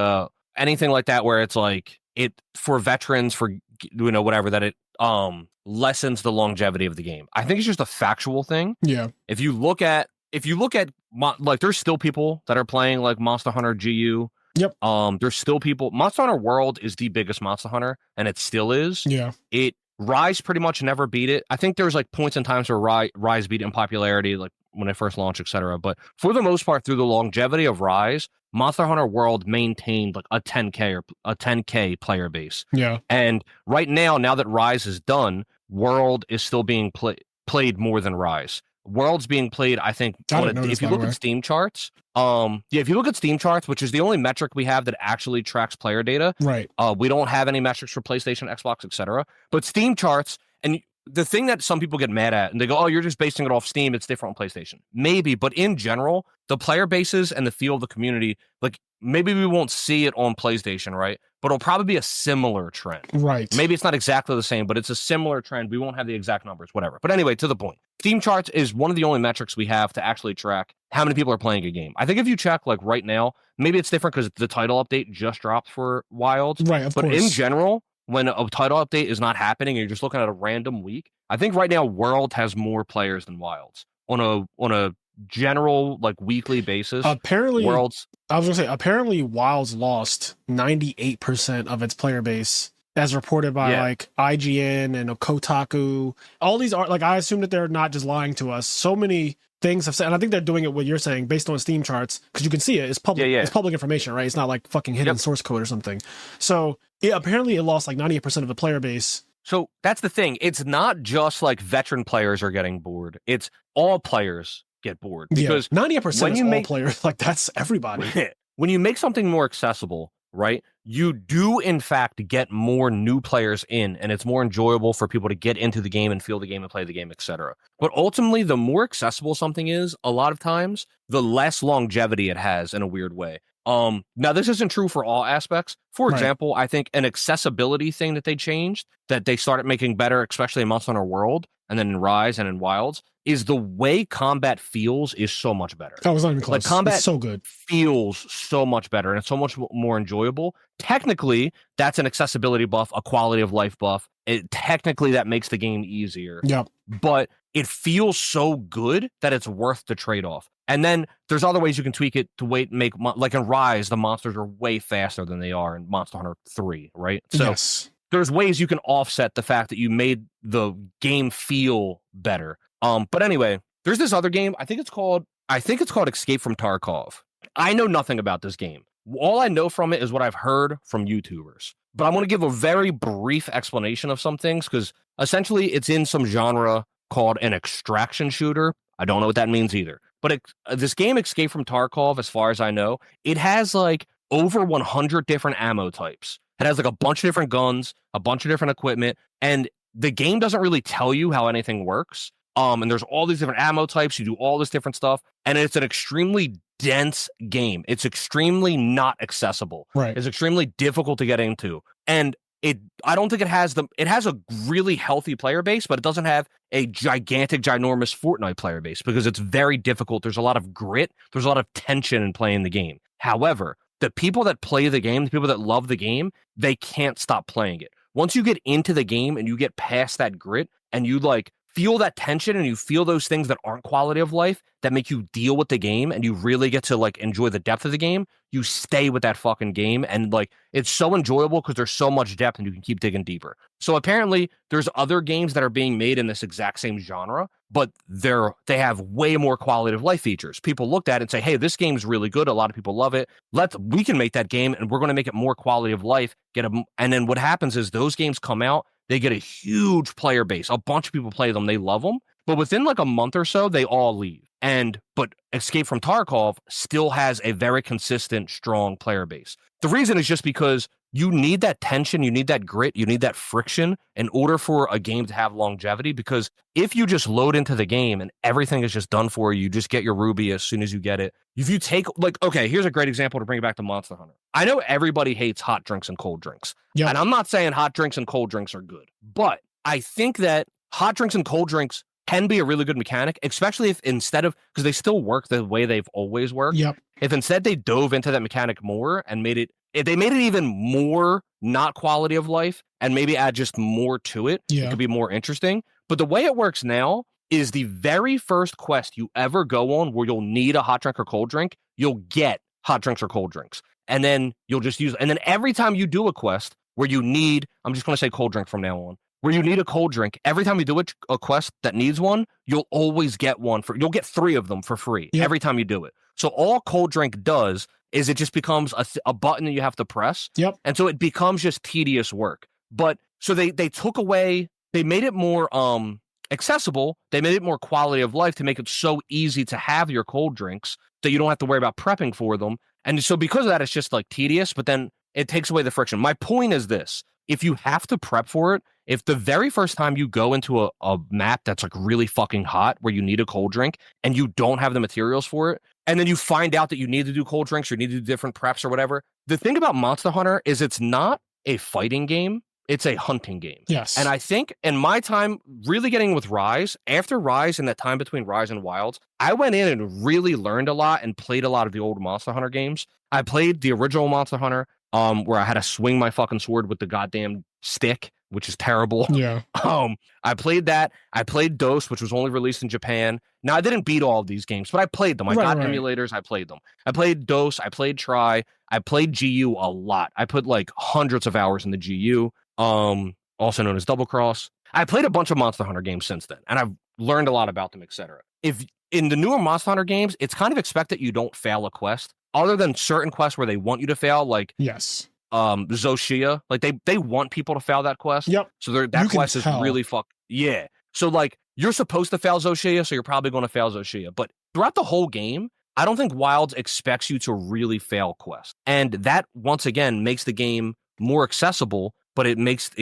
Speaker 2: anything like that where it's like it for veterans for whatever that it lessens the longevity of the game. I think it's just a factual thing.
Speaker 1: Yeah.
Speaker 2: If you look at like there's still people that are playing like Monster Hunter GU
Speaker 1: Yep.
Speaker 2: There's still people. Monster Hunter World is the biggest Monster Hunter, and it still is.
Speaker 1: Yeah.
Speaker 2: Rise pretty much never beat it. I think there's like points in times where Rise beat it in popularity, like when it first launched, etc. But for the most part, through the longevity of Rise, Monster Hunter World maintained like a 10K player base.
Speaker 1: Yeah.
Speaker 2: And right now that Rise is done, World is still being played more than Rise. World's being played, I think, if you look at Steam charts, if you look at Steam charts, which is the only metric we have that actually tracks player data,
Speaker 1: right?
Speaker 2: We don't have any metrics for PlayStation, Xbox, etc. But Steam charts, and the thing that some people get mad at, and they go, "Oh, you're just basing it off Steam. It's different on PlayStation." Maybe, but in general, the player bases and the feel of the community, like maybe we won't see it on PlayStation, right? But it'll probably be a similar trend,
Speaker 1: right?
Speaker 2: Maybe it's not exactly the same, but it's a similar trend. We won't have the exact numbers, whatever. But anyway, to the point. Steam charts is one of the only metrics we have to actually track how many people are playing a game. I think if you check like right now, maybe it's different because the title update just dropped for Wilds.
Speaker 1: Right, of
Speaker 2: course.
Speaker 1: But
Speaker 2: in general, when a title update is not happening and you're just looking at a random week, I think right now World has more players than Wilds on a general like weekly basis.
Speaker 1: Apparently,
Speaker 2: Worlds.
Speaker 1: I was gonna say apparently Wilds lost 98% of its player base, as reported by like IGN and Kotaku. All these are like, I assume that they're not just lying to us. So many things have said, and I think they're doing it what you're saying based on Steam charts, because you can see it. It's public. It's public information, right? It's not like fucking hidden source code or something. So apparently it lost like 98% of the player base.
Speaker 2: So that's the thing. It's not just like veteran players are getting bored. It's all players get bored, because
Speaker 1: 90% is all players. Like that's everybody.
Speaker 2: When you make something more accessible, right, you do in fact get more new players in, and it's more enjoyable for people to get into the game and feel the game and play the game, etc. But ultimately, the more accessible something is, a lot of times, the less longevity it has in a weird way. Now this isn't true for all aspects. For example, I think an accessibility thing that they changed, that they started making better, especially in Monster Hunter World and then in Rise and in Wilds, is the way combat feels is so much better.
Speaker 1: That was not even close.
Speaker 2: Like combat
Speaker 1: it's so good.
Speaker 2: Feels so much better, and it's so much more enjoyable. Technically, that's an accessibility buff, a quality of life buff. Technically, that makes the game easier.
Speaker 1: Yep.
Speaker 2: But it feels so good that it's worth the trade-off. And then there's other ways you can tweak it to make like in Rise, the monsters are way faster than they are in Monster Hunter 3, right? So there's ways you can offset the fact that you made the game feel better. But anyway, there's this other game. I think it's called Escape from Tarkov. I know nothing about this game. All I know from it is what I've heard from YouTubers. But I'm going to give a very brief explanation of some things, because essentially it's in some genre called an extraction shooter. I don't know what that means either. But this game, Escape from Tarkov, as far as I know, it has like over 100 different ammo types. It has like a bunch of different guns, a bunch of different equipment, and the game doesn't really tell you how anything works. And there's all these different ammo types. You do all this different stuff, and it's an extremely dense game. It's extremely not accessible.
Speaker 1: Right.
Speaker 2: It's extremely difficult to get into, and I don't think it has a really healthy player base, but it doesn't have a ginormous Fortnite player base, because it's very difficult. There's a lot of grit. There's a lot of tension in playing the game. However, the people that play the game, the people that love the game, they can't stop playing it. Once you get into the game and you get past that grit and you like feel that tension and you feel those things that aren't quality of life that make you deal with the game, and you really get to like enjoy the depth of the game, you stay with that fucking game. And like, it's so enjoyable because there's so much depth and you can keep digging deeper. So apparently there's other games that are being made in this exact same genre, but they have way more quality of life features. People looked at it and say, hey, this game's really good. A lot of people love it. We can make that game, and we're going to make it more quality of life. And then what happens is those games come out, they get a huge player base. A bunch of people play them. They love them. But within like a month or so, they all leave. But Escape from Tarkov still has a very consistent, strong player base. The reason is just because you need that tension, you need that grit, you need that friction in order for a game to have longevity. Because if you just load into the game and everything is just done for you, you just get your ruby as soon as you get it. If you take, like, okay, here's a great example to bring it back to Monster Hunter. I know everybody hates hot drinks and cold drinks. Yep. And I'm not saying hot drinks and cold drinks are good, but I think that hot drinks and cold drinks can be a really good mechanic, especially if instead of, because they still work the way they've always worked.
Speaker 1: Yep.
Speaker 2: If instead they dove into that mechanic more and if they made it even more not quality of life and maybe add just more to it, it could be more interesting. But the way it works now is the very first quest you ever go on where you'll need a hot drink or cold drink, you'll get hot drinks or cold drinks. and then you'll just use it. And then every time you do a quest where you need, I'm just going to say cold drink from now on, where you need a cold drink, every time you do a quest that needs one, you'll always get one you'll get 3 of them for free every time you do it. So all cold drink does is it just becomes a button that you have to press.
Speaker 1: Yep.
Speaker 2: And so it becomes just tedious work. But so they took away, they made it more accessible. They made it more quality of life to make it so easy to have your cold drinks that you don't have to worry about prepping for them. And so because of that, it's just like tedious, but then it takes away the friction. My point is this: if you have to prep for it, if the very first time you go into a map that's like really fucking hot where you need a cold drink and you don't have the materials for it, and then you find out that you need to do cold drinks or you need to do different preps or whatever, the thing about Monster Hunter is it's not a fighting game. It's a hunting game.
Speaker 1: Yes.
Speaker 2: And I think in my time really getting with Rise, after Rise and that time between Rise and Wilds, I went in and really learned a lot and played a lot of the old Monster Hunter games. I played the original Monster Hunter, where I had to swing my fucking sword with the goddamn stick, which is terrible.
Speaker 1: Yeah.
Speaker 2: I played that. I played DOS, which was only released in Japan. Now, I didn't beat all of these games, but I played them. I got emulators. I played them. I played DOS. I played Try. I played GU a lot. I put like hundreds of hours in the GU, also known as Double Cross. I played a bunch of Monster Hunter games since then, and I've learned a lot about them, etc. If in the newer Monster Hunter games, it's kind of expected you don't fail a quest, other than certain quests where they want you to fail, like Zoshia. Like they want people to fail that quest.
Speaker 1: Yep.
Speaker 2: So that quest is really yeah. So like you're supposed to fail Zoshia, so you're probably going to fail Zoshia. But throughout the whole game, I don't think Wilds expects you to really fail quests, and that once again makes the game more accessible. But it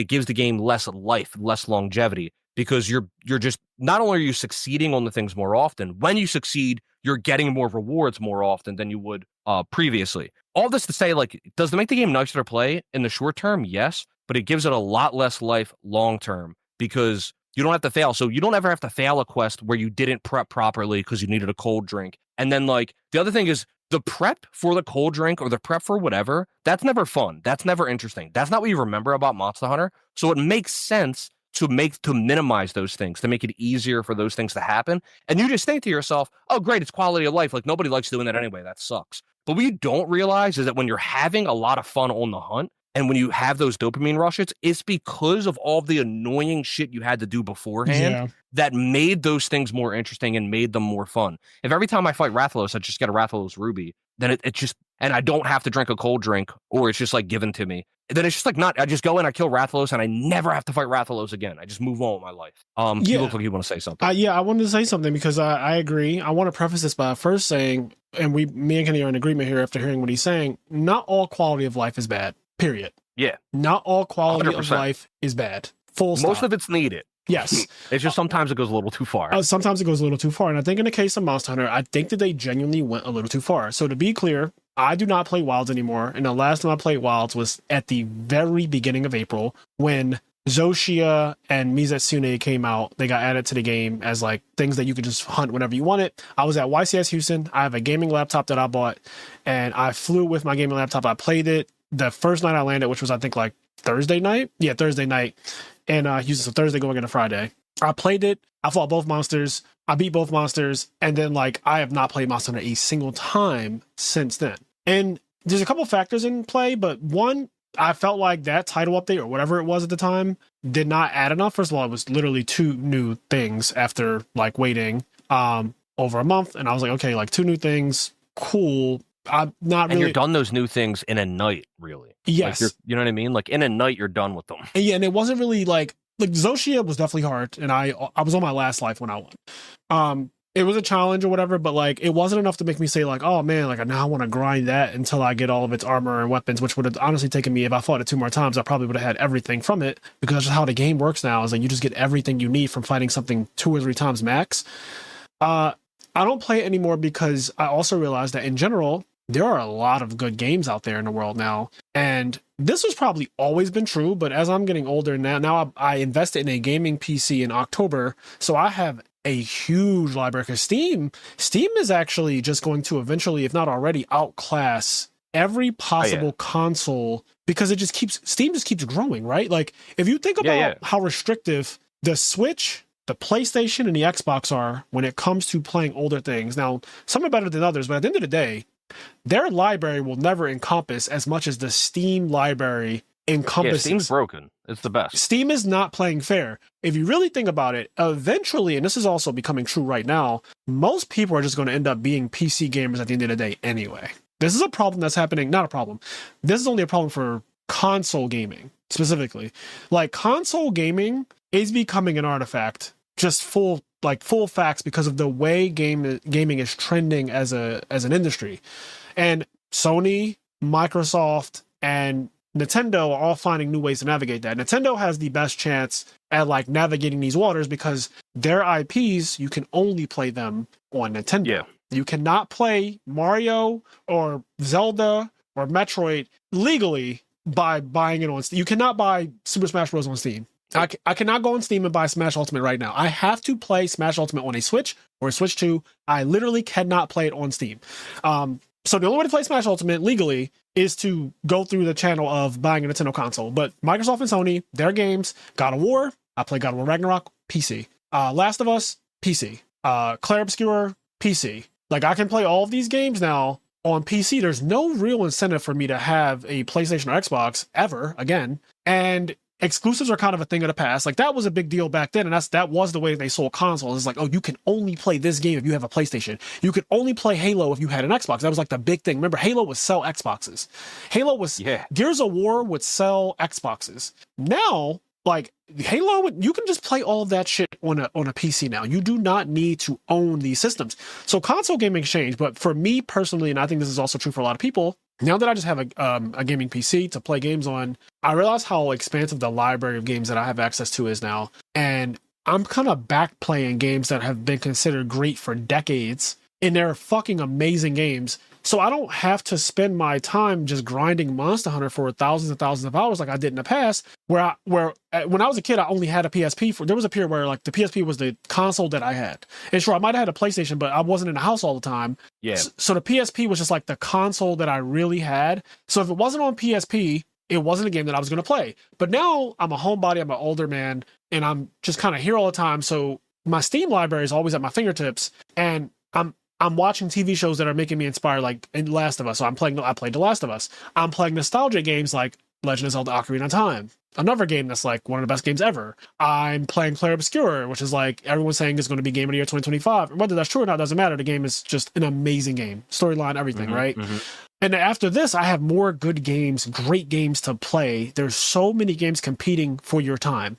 Speaker 2: gives the game less life, less longevity, because you're just, not only are you succeeding on the things more often, when you succeed, you're getting more rewards more often than you would previously. All this to say, like, does it make the game nicer to play in the short term? Yes, but it gives it a lot less life long term because you don't have to fail. So you don't ever have to fail a quest where you didn't prep properly because you needed a cold drink. And then like the other thing is, the prep for the cold drink or the prep for whatever, that's never fun. That's never interesting. That's not what you remember about Monster Hunter. So it makes sense to minimize those things, to make it easier for those things to happen. And you just think to yourself, oh, great, it's quality of life. Like nobody likes doing that anyway. That sucks. But what you don't realize is that when you're having a lot of fun on the hunt, and when you have those dopamine rushes, it's because of all the annoying shit you had to do beforehand that made those things more interesting and made them more fun. If every time I fight Rathalos, I just get a Rathalos Ruby, then it just, and I don't have to drink a cold drink, or it's just like given to me, then it's just like I just go in, I kill Rathalos, and I never have to fight Rathalos again. I just move on with my life. You look like you want to say something.
Speaker 1: I wanted to say something because I agree. I want to preface this by first saying, and me and Kenny are in agreement here after hearing what he's saying, not all quality of life is bad. Period.
Speaker 2: Yeah.
Speaker 1: Not all quality 100%. Of life is bad. Full stop.
Speaker 2: Most of it's needed.
Speaker 1: Yes.
Speaker 2: It's just sometimes it goes a little too far.
Speaker 1: Sometimes it goes a little too far. And I think in the case of Monster Hunter, I think that they genuinely went a little too far. So to be clear, I do not play Wilds anymore. And the last time I played Wilds was at the very beginning of April when Zoshia and Mizetsune came out. They got added to the game as like things that you could just hunt whenever you want it. I was at YCS Houston. I have a gaming laptop that I bought, and I flew with my gaming laptop. I played it the first night I landed, which was I think like Thursday night. Yeah, Thursday night. And Houston, so Thursday going into Friday. I played it. I fought both monsters. I beat both monsters. And then like I have not played Monster Hunter a single time since then. And there's a couple factors in play, but one, I felt like that title update or whatever it was at the time did not add enough. First of all, it was literally 2 new things after like waiting over a month. And I was like, okay, like 2 new things. Cool. I'm not really.
Speaker 2: And you're done those new things in a night, really.
Speaker 1: Yes.
Speaker 2: Like you know what I mean? Like in a night, you're done with them.
Speaker 1: And yeah, and it wasn't really like Zoshia was definitely hard, and I was on my last life when I won. It was a challenge or whatever, but like it wasn't enough to make me say like, oh man, like now I want to grind that until I get all of its armor and weapons, which would have honestly taken me, if I fought it 2 more times, I probably would have had everything from it, because that's just how the game works now, is like you just get everything you need from fighting something 2 or 3 times max. I don't play it anymore because I also realized that in general, there are a lot of good games out there in the world now. And this has probably always been true, but as I'm getting older now I invested in a gaming PC in October. So I have a huge library, because Steam is actually just going to eventually, if not already, outclass every possible console, because Steam just keeps growing, right? Like if you think about how restrictive the Switch, the PlayStation, and the Xbox are when it comes to playing older things. Now, some are better than others, but at the end of the day, their library will never encompass as much as the Steam library encompasses.
Speaker 2: Steam's broken. It's the best.
Speaker 1: Steam is not playing fair. If you really think about it, eventually, and this is also becoming true right now, most people are just going to end up being PC gamers at the end of the day anyway. This is a problem that's happening. Not a problem. This is only a problem for console gaming specifically. Like, console gaming is becoming an artifact, just full facts, because of the way gaming is trending as an industry. And Sony, Microsoft, and Nintendo are all finding new ways to navigate that. Nintendo has the best chance at like navigating these waters because their IPs, you can only play them on Nintendo.
Speaker 2: Yeah. You
Speaker 1: cannot play Mario or Zelda or Metroid legally by buying it on Steam. You cannot buy Super Smash Bros. On Steam. I cannot go on Steam and buy Smash Ultimate right now. I have to play Smash Ultimate on a Switch or a Switch 2. I literally cannot play it on Steam. So the only way to play Smash Ultimate legally is to go through the channel of buying a Nintendo console. But Microsoft and Sony, their games, God of War, I play God of War Ragnarok, PC. Last of Us, PC. Clair Obscur, PC. Like, I can play all of these games now on PC. There's no real incentive for me to have a PlayStation or Xbox ever again. And exclusives are kind of a thing of the past. Like, that was a big deal back then, and that was the way they sold consoles. It's like, oh, you can only play this game if you have a PlayStation. You could only play Halo if you had an Xbox. That was like the big thing. Remember, Halo would sell Xboxes. Gears of War would sell Xboxes. Now, like, Halo, you can just play all of that shit on a PC now. You do not need to own these systems. So console gaming changed, but for me personally, and I think this is also true for a lot of people, now that I just have a gaming PC to play games on, I realize how expansive the library of games that I have access to is now. And I'm kind of back playing games that have been considered great for decades, and they're fucking amazing games. So I don't have to spend my time just grinding Monster Hunter for thousands and thousands of hours like I did in the past, where when I was a kid, I only had a PSP. There was a period where like the PSP was the console that I had. And sure, I might have had a PlayStation, but I wasn't in the house all the time.
Speaker 2: Yeah.
Speaker 1: So the PSP was just like the console that I really had. So if it wasn't on PSP, it wasn't a game that I was going to play. But now I'm a homebody, I'm an older man, and I'm just kind of here all the time. So my Steam library is always at my fingertips, and I'm watching TV shows that are making me inspired, like in Last of Us. So I played The Last of Us. I'm playing nostalgia games like Legend of Zelda: Ocarina of Time, another game that's like one of the best games ever. I'm playing Clair Obscur, which is like everyone's saying is going to be Game of the Year 2025. Whether that's true or not doesn't matter. The game is just an amazing game, storyline, everything, right? Mm-hmm. And after this, I have more good games, great games to play. There's so many games competing for your time.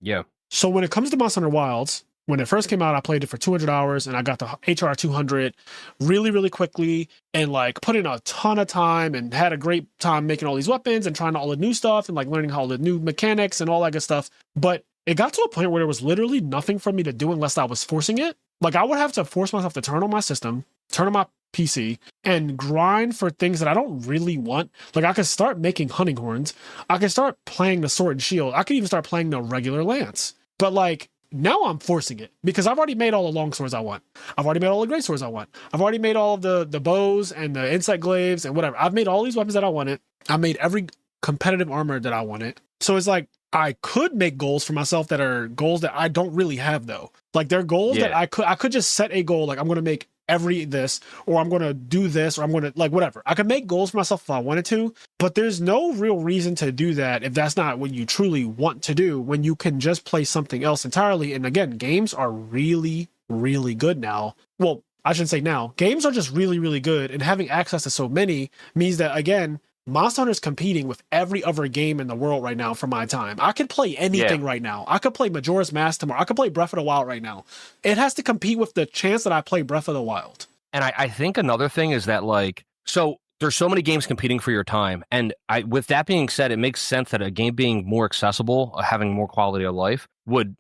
Speaker 2: Yeah.
Speaker 1: So when it comes to Monster Hunter Wilds, when it first came out, I played it for 200 hours and I got the HR 200 really, really quickly and like put in a ton of time and had a great time making all these weapons and trying all the new stuff and like learning all the new mechanics and all that good stuff. But it got to a point where there was literally nothing for me to do unless I was forcing it. Like, I would have to force myself to turn on my system, turn on my PC, and grind for things that I don't really want. Like, I could start making hunting horns. I could start playing the sword and shield. I could even start playing the regular lance. But like, now I'm forcing it because I've already made all the long swords I want. I've already made all the great swords I want. I've already made all of the bows and the insect glaives and whatever. I've made all these weapons that I wanted. I made every competitive armor that I wanted. So it's like, I could make goals for myself that are goals that I don't really have though. Like, they're goals that I could just set a goal. Like, I'm going to make every this, or I'm going to do this, or I'm going to like whatever. I could make goals for myself if I wanted to, but there's no real reason to do that if that's not what you truly want to do, when you can just play something else entirely. And again, games are really, really good now. Well, I shouldn't say now. Games are just really, really good, and having access to so many means that, again, Monster Hunter is competing with every other game in the world right now for my time. I could play anything right now. I could play Majora's Mask tomorrow. I could play Breath of the Wild right now. It has to compete with the chance that I play Breath of the Wild.
Speaker 2: And I think another thing is that, like, so there's so many games competing for your time. And with that being said, it makes sense that a game being more accessible, having more quality of life, would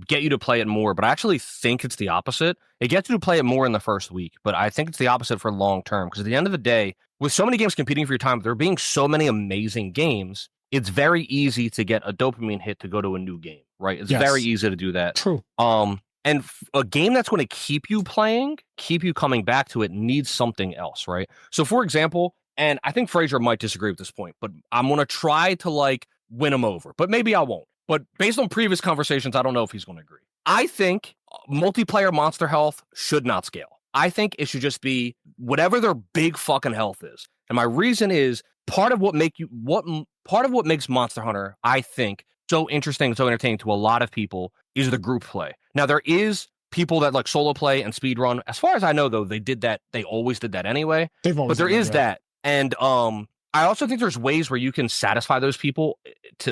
Speaker 2: get you to play it more. But I actually think it's the opposite. It gets you to play it more in the first week, but I think it's the opposite for long term. Because at the end of the day, with so many games competing for your time, there being so many amazing games, it's very easy to get a dopamine hit to go to a new game, right? It's very easy to do that.
Speaker 1: True.
Speaker 2: And a game that's going to keep you playing, keep you coming back to it, needs something else, right? So, for example, and I think Frazier might disagree with this point, but I'm going to try to like win him over, but maybe I won't. But based on previous conversations, I don't know if he's going to agree. I think multiplayer Monster Health should not scale. I think it should just be whatever their big fucking health is. And my reason is part of what makes Monster Hunter, I think, so interesting and so entertaining to a lot of people is the group play. Now there is people that like solo play and speed run. As far as I know, though, they did that. They always did that anyway. But there is that. And I also think there's ways where you can satisfy those people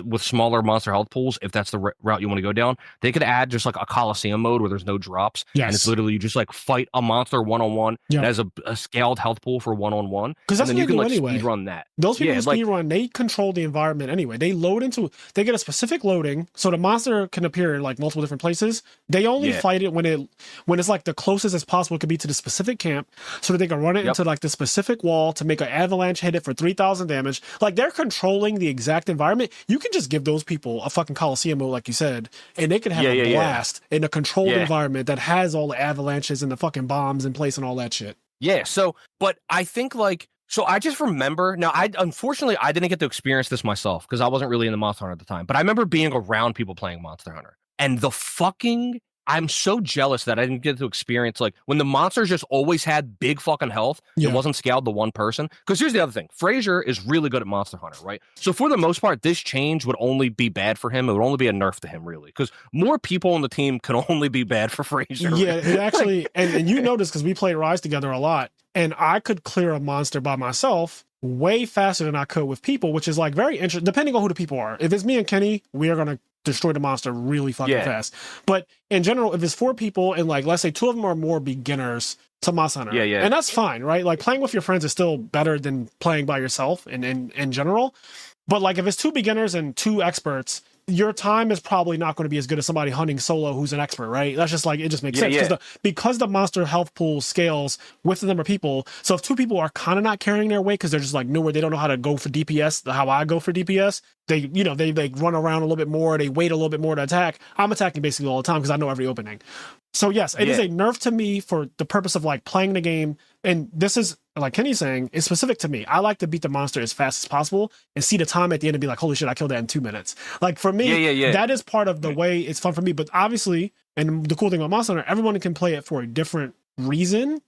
Speaker 2: with smaller monster health pools if that's the route you want to go down. They could add just like a Coliseum mode where there's no drops.
Speaker 1: Yes.
Speaker 2: And it's literally you just like fight a monster one-on-one. Yep. It has a scaled health pool for one-on-one.
Speaker 1: Because that's
Speaker 2: and then
Speaker 1: what
Speaker 2: you can
Speaker 1: they do
Speaker 2: like
Speaker 1: anyway.
Speaker 2: speed run that.
Speaker 1: Those people who speed run, they control the environment anyway. They get a specific loading, so the monster can appear in like multiple different places. They only fight it when it's like the closest as possible it could be to the specific camp, so that they can run it into like the specific wall to make an avalanche hit it for 3,000 damage. Like they're controlling the exact environment. You can just give those people a fucking Coliseum mode, like you said, and they can have a blast in a controlled environment that has all the avalanches and the fucking bombs in place and all that shit.
Speaker 2: Yeah, so, but I think like, so I just remember, now unfortunately I didn't get to experience this myself because I wasn't really in the Monster Hunter at the time, but I remember being around people playing Monster Hunter and I'm so jealous that I didn't get to experience like when the monsters just always had big fucking health. It wasn't scaled to one person. Because here's the other thing. Frazier is really good at Monster Hunter, right? So for the most part, this change would only be bad for him. It would only be a nerf to him, really. Because more people on the team can only be bad for Frazier.
Speaker 1: Yeah, it actually, and you know this because we played Rise together a lot. And I could clear a monster by myself way faster than I could with people, which is like very interesting, depending on who the people are. If it's me and Kenny, we are going to destroy the monster really fucking fast. But in general, if it's 4 people and like, let's say 2 of them are more beginners to Monster Hunter. And that's fine, right? Like playing with your friends is still better than playing by yourself in general. But like if it's 2 beginners and 2 experts, your time is probably not going to be as good as somebody hunting solo who's an expert, right? That's just like, it just makes sense. Because the monster health pool scales with the number of people. So if 2 people are kind of not carrying their weight because they're just like nowhere, they don't know how to go for DPS, how I go for DPS. They run around a little bit more. They wait a little bit more to attack. I'm attacking basically all the time because I know every opening. So yes, it is a nerf to me for the purpose of like playing the game. And this is, like Kenny's saying, it's specific to me. I like to beat the monster as fast as possible and see the time at the end and be like, holy shit, I killed that in 2 minutes. Like for me, that is part of the way it's fun for me. But obviously, and the cool thing about Monster Hunter, everyone can play it for a different reason.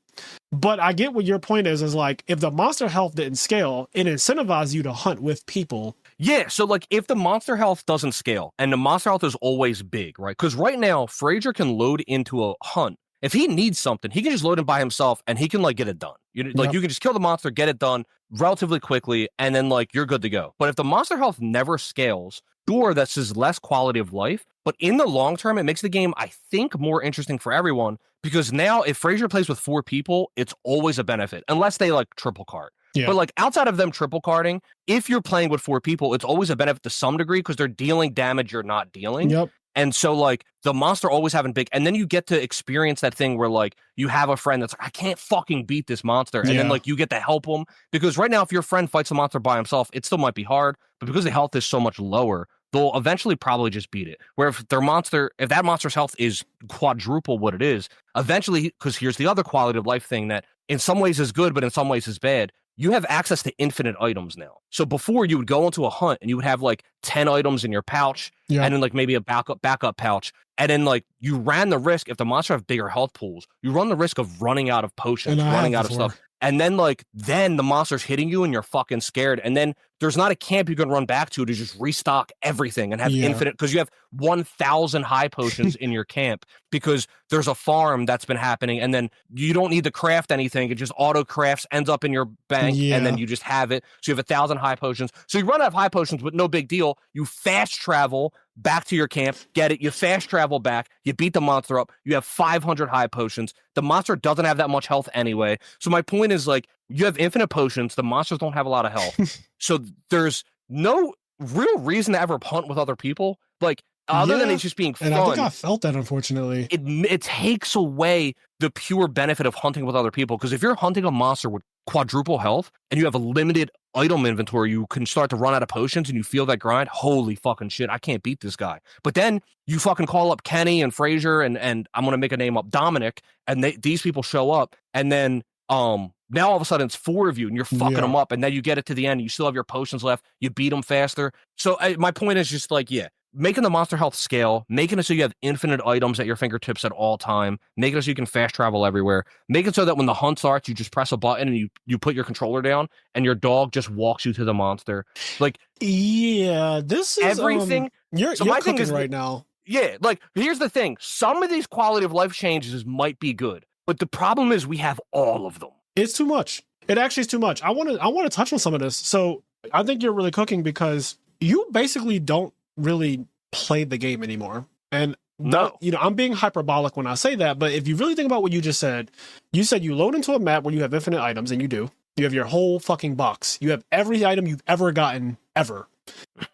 Speaker 1: But I get what your point is like, if the monster health didn't scale, it incentivizes you to hunt with people.
Speaker 2: Yeah, so like if the monster health doesn't scale and the monster health is always big, right? Because right now, Frazier can load into a hunt. If he needs something, he can just load in by himself and he can like get it done. You can just kill the monster, get it done relatively quickly, and then like you're good to go. But if the monster health never scales, sure, that's just less quality of life. But in the long term, it makes the game, I think, more interesting for everyone because now if Frazier plays with 4 people, it's always a benefit unless they like triple cart. Yeah. But like outside of them triple carding, if you're playing with 4 people, it's always a benefit to some degree because they're dealing damage you're not dealing.
Speaker 1: Yep.
Speaker 2: And so like the monster always having big, and then you get to experience that thing where like you have a friend that's like, I can't fucking beat this monster. And then like you get to help him because right now, if your friend fights a monster by himself, it still might be hard, but because the health is so much lower, they'll eventually probably just beat it. Where if that monster's health is quadruple what it is, eventually, because here's the other quality of life thing that in some ways is good, but in some ways is bad. You have access to infinite items now. So before you would go into a hunt and you would have like 10 items in your pouch and then like maybe a backup pouch. And then like you ran the risk, if the monster have bigger health pools, you run the risk of running out of potions, running out of stuff. And then then the monster's hitting you and you're fucking scared. And then there's not a camp you can run back to just restock everything and have infinite, because you have 1,000 high potions in your camp because there's a farm that's been happening. And then you don't need to craft anything. It just auto crafts, ends up in your bank, and then you just have it. So you have 1,000 high potions. So you run out of high potions, but no big deal. You fast travel back to your camp, get it, you fast travel back, you beat the monster up, you have 500 high potions. The monster doesn't have that much health anyway. So my point is like, you have infinite potions, the monsters don't have a lot of health. So there's no real reason to ever hunt with other people, like other than it's just being fun.
Speaker 1: And I think I felt that, unfortunately.
Speaker 2: It takes away the pure benefit of hunting with other people, because if you're hunting a monster with quadruple health and you have a limited item inventory, you can start to run out of potions and you feel that grind. Holy fucking shit, I can't beat this guy. But then you fucking call up Kenny and Frazier and I'm going to make a name up, Dominic, and these people show up, and then now all of a sudden it's 4 of you and you're fucking them up, and then you get it to the end, you still have your potions left, you beat them faster. So my point is just like, making the monster health scale, making it so you have infinite items at your fingertips at all time, making it so you can fast travel everywhere, make it so that when the hunt starts, you just press a button and you put your controller down and your dog just walks you to the monster. Like,
Speaker 1: yeah, this is
Speaker 2: everything.
Speaker 1: You're cooking right now.
Speaker 2: Yeah, like, here's the thing. Some of these quality of life changes might be good, but the problem is we have all of them.
Speaker 1: It's too much. It actually is too much. I want to touch on some of this. So I think you're really cooking because you basically don't really play the game anymore. And
Speaker 2: no,
Speaker 1: I'm being hyperbolic when I say that, but if you really think about what you said you load into a map where you have infinite items, and you do. You have your whole fucking box. You have every item you've ever gotten ever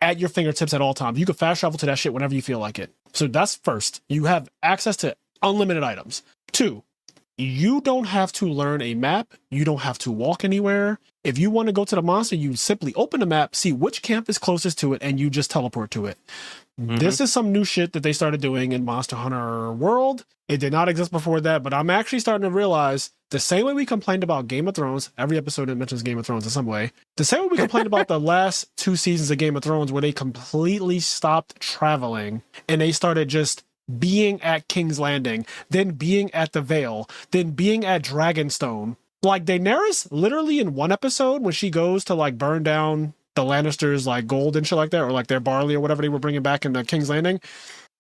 Speaker 1: at your fingertips at all times. You can fast travel to that shit whenever you feel like it. So that's first. You have access to unlimited items. 2, you don't have to learn a map. You don't have to walk anywhere. If you want to go to the monster, you simply open the map, see which camp is closest to it, and you just teleport to it. Mm-hmm. This is some new shit that they started doing in Monster Hunter World. It did not exist before that, but I'm actually starting to realize the same way we complained about Game of Thrones, every episode it mentions Game of Thrones in some way, the same way we complained about the last 2 seasons of Game of Thrones where they completely stopped traveling and they started just being at King's Landing, then being at the Vale, then being at Dragonstone. Like Daenerys, literally in one episode when she goes to like burn down the Lannisters like gold and shit like that, or like their barley or whatever they were bringing back in the King's Landing,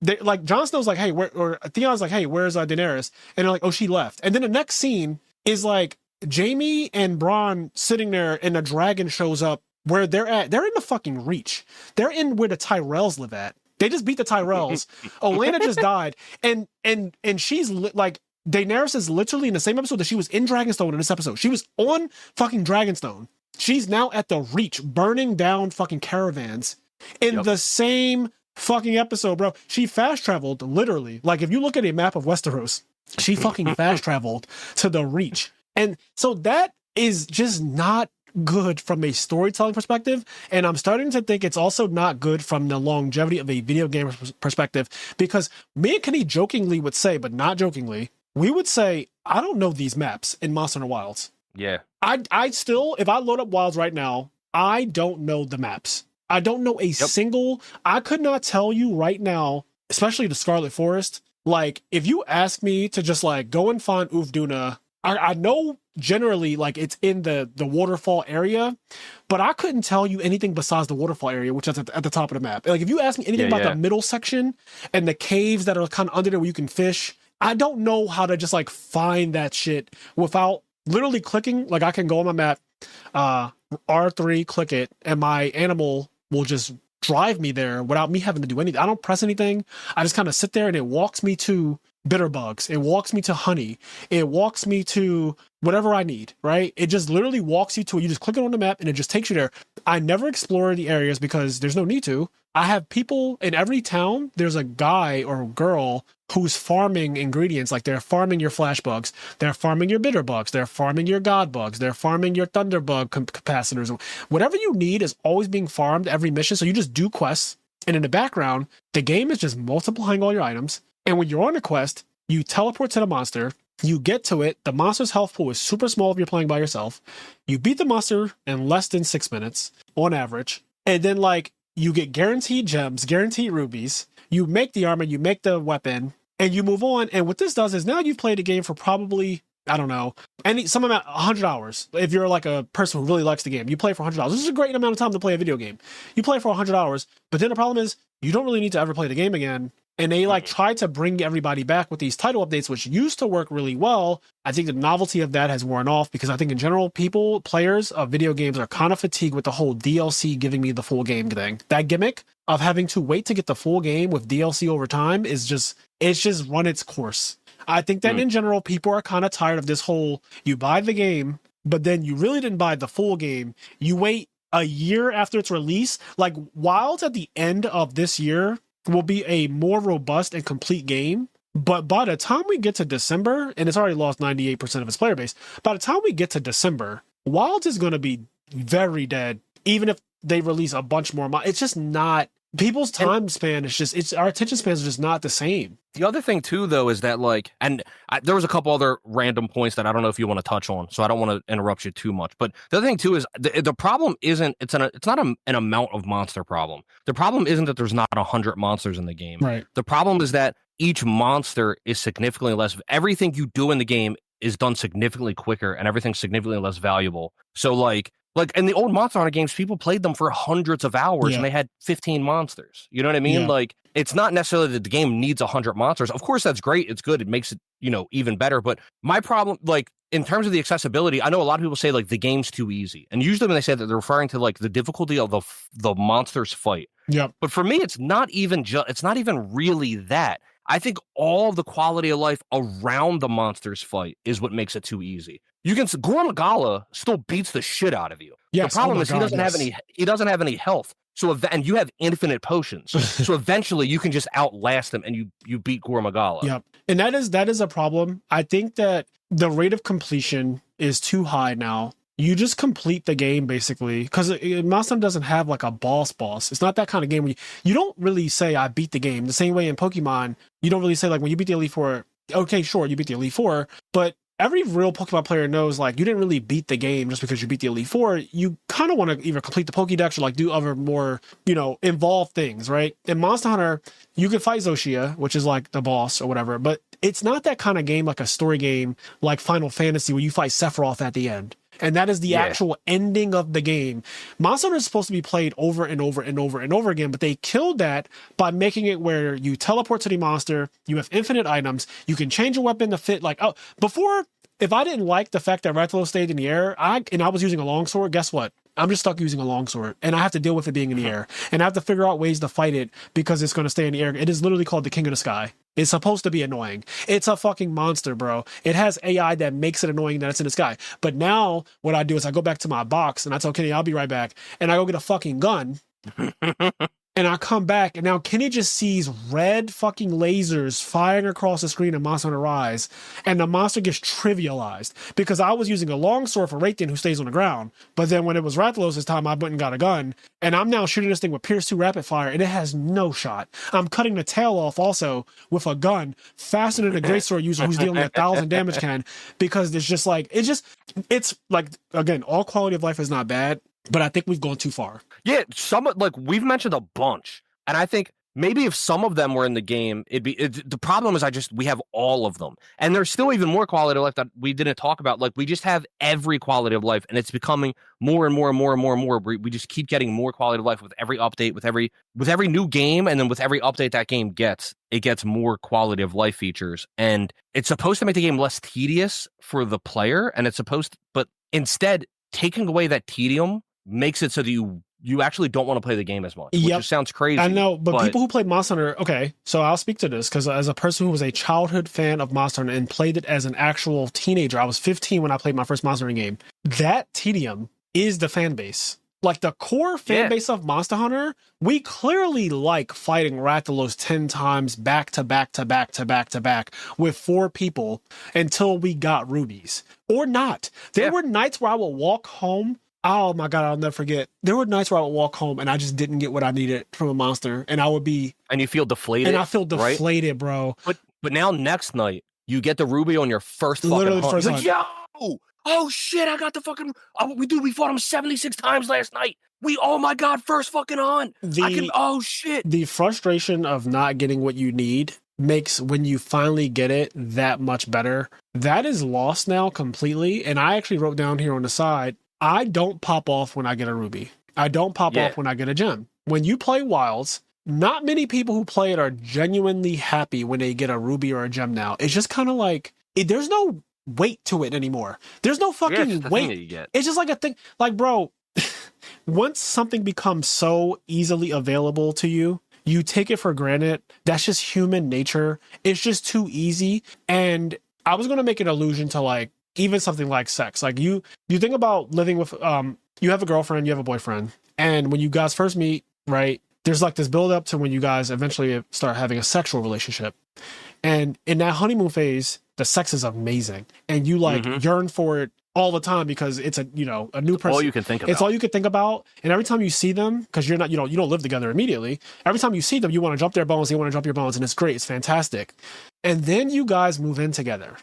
Speaker 1: they like Jon Snow's like, hey, where, or Theon's like, hey, where's Daenerys? And they're like, oh, she left. And then the next scene is like Jaime and Bronn sitting there and a dragon shows up where they're at. They're in the fucking Reach. They're in where the Tyrells live at. They just beat the Tyrells. Olenna just died. And she's like, Daenerys is literally in the same episode that she was in Dragonstone in this episode. She was on fucking Dragonstone. She's now at the Reach, burning down fucking caravans in the same fucking episode, bro. She fast traveled, literally. Like, if you look at a map of Westeros, she fucking fast traveled to the Reach. And so that is just not good from a storytelling perspective. And I'm starting to think it's also not good from the longevity of a video game perspective, because me and Kenny jokingly would say, but not jokingly, we would say, I don't know these maps in Monster Hunter Wilds.
Speaker 2: Yeah.
Speaker 1: I still, if I load up Wilds right now, I don't know the maps. I don't know a single, I could not tell you right now, especially the Scarlet Forest. Like, if you ask me to just like go and find Uvduna, I know generally like it's in the waterfall area, but I couldn't tell you anything besides the waterfall area, which is at the top of the map. Like, if you ask me anything about the middle section and the caves that are kind of under there where you can fish, I don't know how to just like find that shit without literally clicking. Like, I can go on my map, R3, click it, and my animal will just drive me there without me having to do anything. I don't press anything. I just kind of sit there and it walks me to bitter bugs. It walks me to honey. It walks me to whatever I need, right? It just literally walks you to it. You just click it on the map and it just takes you there. I never explore the areas because there's no need to. I have people in every town. There's a guy or girl who's farming ingredients. Like, they're farming your flash bugs. They're farming your bitter bugs. They're farming your god bugs. They're farming your thunder bug capacitors. Whatever you need is always being farmed every mission. So you just do quests. And in the background, the game is just multiplying all your items. And when you're on a quest, you teleport to the monster. You get to it. The monster's health pool is super small if you're playing by yourself. You beat the monster in less than 6 minutes on average. And then, like, you get guaranteed gems, guaranteed rubies. You make the armor, you make the weapon, and you move on. And what this does is now you've played the game for probably, I don't know, some amount, 100 hours. If you're like a person who really likes the game, you play for 100 hours. This is a great amount of time to play a video game. You play for 100 hours, but then the problem is you don't really need to ever play the game again. And they like try to bring everybody back with these title updates, which used to work really well. I think the novelty of that has worn off because I think in general, players of video games are kind of fatigued with the whole DLC giving me the full game thing. That gimmick of having to wait to get the full game with DLC over time it's just run its course. I think that in general, people are kind of tired of this whole, you buy the game, but then you really didn't buy the full game. You wait a year after its release. Like, Wilds at the end of this year will be a more robust and complete game. But by the time we get to December, and it's already lost 98% of its player base, by the time we get to December, Wilds is going to be very dead, even if they release a bunch more. It's just not people's time span is just our attention spans are just not the same.
Speaker 2: The other thing too, though, is that there was a couple other random points that I don't know if you want to touch on, so I don't want to interrupt you too much. But the other thing too is the problem isn't it's not an amount of monster problem. The problem isn't that there's not 100 monsters in the game.
Speaker 1: Right.
Speaker 2: The problem is that each monster is significantly less. Everything you do in the game is done significantly quicker, and everything's significantly less valuable. So like in the old Monster Hunter games, people played them for hundreds of hours and they had 15 monsters. You know what I mean?
Speaker 1: Yeah.
Speaker 2: Like, it's not necessarily that the game needs 100 monsters. Of course, that's great. It's good. It makes it, even better. But my problem, like, in terms of the accessibility, I know a lot of people say, like, the game's too easy. And usually when they say that, they're referring to, like, the difficulty of the monsters fight.
Speaker 1: Yep.
Speaker 2: But for me, it's not even really that. I think all of the quality of life around the monsters fight is what makes it too easy. Gore Magala still beats the shit out of you.
Speaker 1: Yes.
Speaker 2: The problem is he doesn't have any health. So and you have infinite potions. So eventually you can just outlast him and you beat Gore Magala.
Speaker 1: Yep. And that is a problem. I think that the rate of completion is too high now. You just complete the game basically because Monster Hunter doesn't have like a boss. It's not that kind of game where you don't really say I beat the game. The same way in Pokemon, you don't really say like when you beat the Elite Four, okay, sure, you beat the Elite Four, but every real Pokemon player knows like you didn't really beat the game just because you beat the Elite Four. You kind of want to either complete the Pokédex or like do other more, involved things, right? In Monster Hunter, you can fight Zoshia, which is like the boss or whatever, but it's not that kind of game like a story game like Final Fantasy where you fight Sephiroth at the end. And that is the actual ending of the game. Monster Hunter is supposed to be played over and over and over and over again, but they killed that by making it where you teleport to the monster, you have infinite items, you can change your weapon to fit before, if I didn't like the fact that Rathalos stayed in the air, I was using a longsword, guess what? I'm just stuck using a longsword, and I have to deal with it being in the air, and I have to figure out ways to fight it because it's going to stay in the air. It is literally called the King of the Sky. It's supposed to be annoying. It's a fucking monster, bro. It has AI that makes it annoying that it's in the sky. But now what I do is I go back to my box and I tell Kenny, I'll be right back. And I go get a fucking gun. And I come back, and now Kenny just sees red fucking lasers firing across the screen of Monster Hunter Rise, and the monster gets trivialized because I was using a longsword for Raytheon who stays on the ground. But then when it was Rathalos' time, I went and got a gun, and I'm now shooting this thing with Pierce 2 rapid fire, and it has no shot. I'm cutting the tail off also with a gun faster than a greatsword user who's dealing 1,000 damage can, because it's like, again, all quality of life is not bad, but I think we've gone too far.
Speaker 2: Yeah, we've mentioned a bunch, and I think maybe if some of them were in the game, the problem is we have all of them, and there's still even more quality of life that we didn't talk about. Like, we just have every quality of life, and it's becoming more and more and more and more and more. We just keep getting more quality of life with every update, with every new game, and then with every update that game gets, it gets more quality of life features, and it's supposed to make the game less tedious for the player, and but instead taking away that tedium makes it so that you actually don't want to play the game as much, which just sounds crazy.
Speaker 1: I know, but people who play Monster Hunter, okay, so I'll speak to this because as a person who was a childhood fan of Monster Hunter and played it as an actual teenager, I was 15 when I played my first Monster Hunter game. That tedium is the fan base. Like the core fan base of Monster Hunter, we clearly like fighting Rathalos 10 times back to back to back to back to back with 4 people until we got rubies. Or not. There were nights where I would walk home. Oh my God, I'll never forget. There were nights where I would walk home and I just didn't get what I needed from a monster. And I would be...
Speaker 2: And you feel deflated.
Speaker 1: And I feel deflated, right? Bro.
Speaker 2: But now next night, you get the ruby on your first fucking hunt. First hunt. Like, yo! Oh shit, I got the fucking... we fought him 76 times last night. Oh my God, first fucking hunt. Oh shit. The frustration of not getting what you need makes when you finally get it that much better. That is lost now completely. And I actually wrote down here on the side, I don't pop off when I get a ruby. I don't pop off when I get a gem. When you play Wilds, not many people who play it are genuinely happy when they get a ruby or a gem now. It's just kind of like, there's no weight to it anymore. There's no fucking weight. It's just like a thing. Like, bro, once something becomes so easily available to you, you take it for granted. That's just human nature. It's just too easy. And I was going to make an allusion to like, even something like sex. Like you think about living with, you have a girlfriend, you have a boyfriend. And when you guys first meet, right, there's like this build up to when you guys eventually start having a sexual relationship. And in that honeymoon phase, the sex is amazing. And you like yearn for it
Speaker 1: all the time because it's a new person.
Speaker 2: All you can think about.
Speaker 1: It's all you can think about. And every time you see them, because you don't live together immediately. Every time you see them, you want to jump their bones. They want to jump your bones, and it's great. It's fantastic. And then you guys move in together,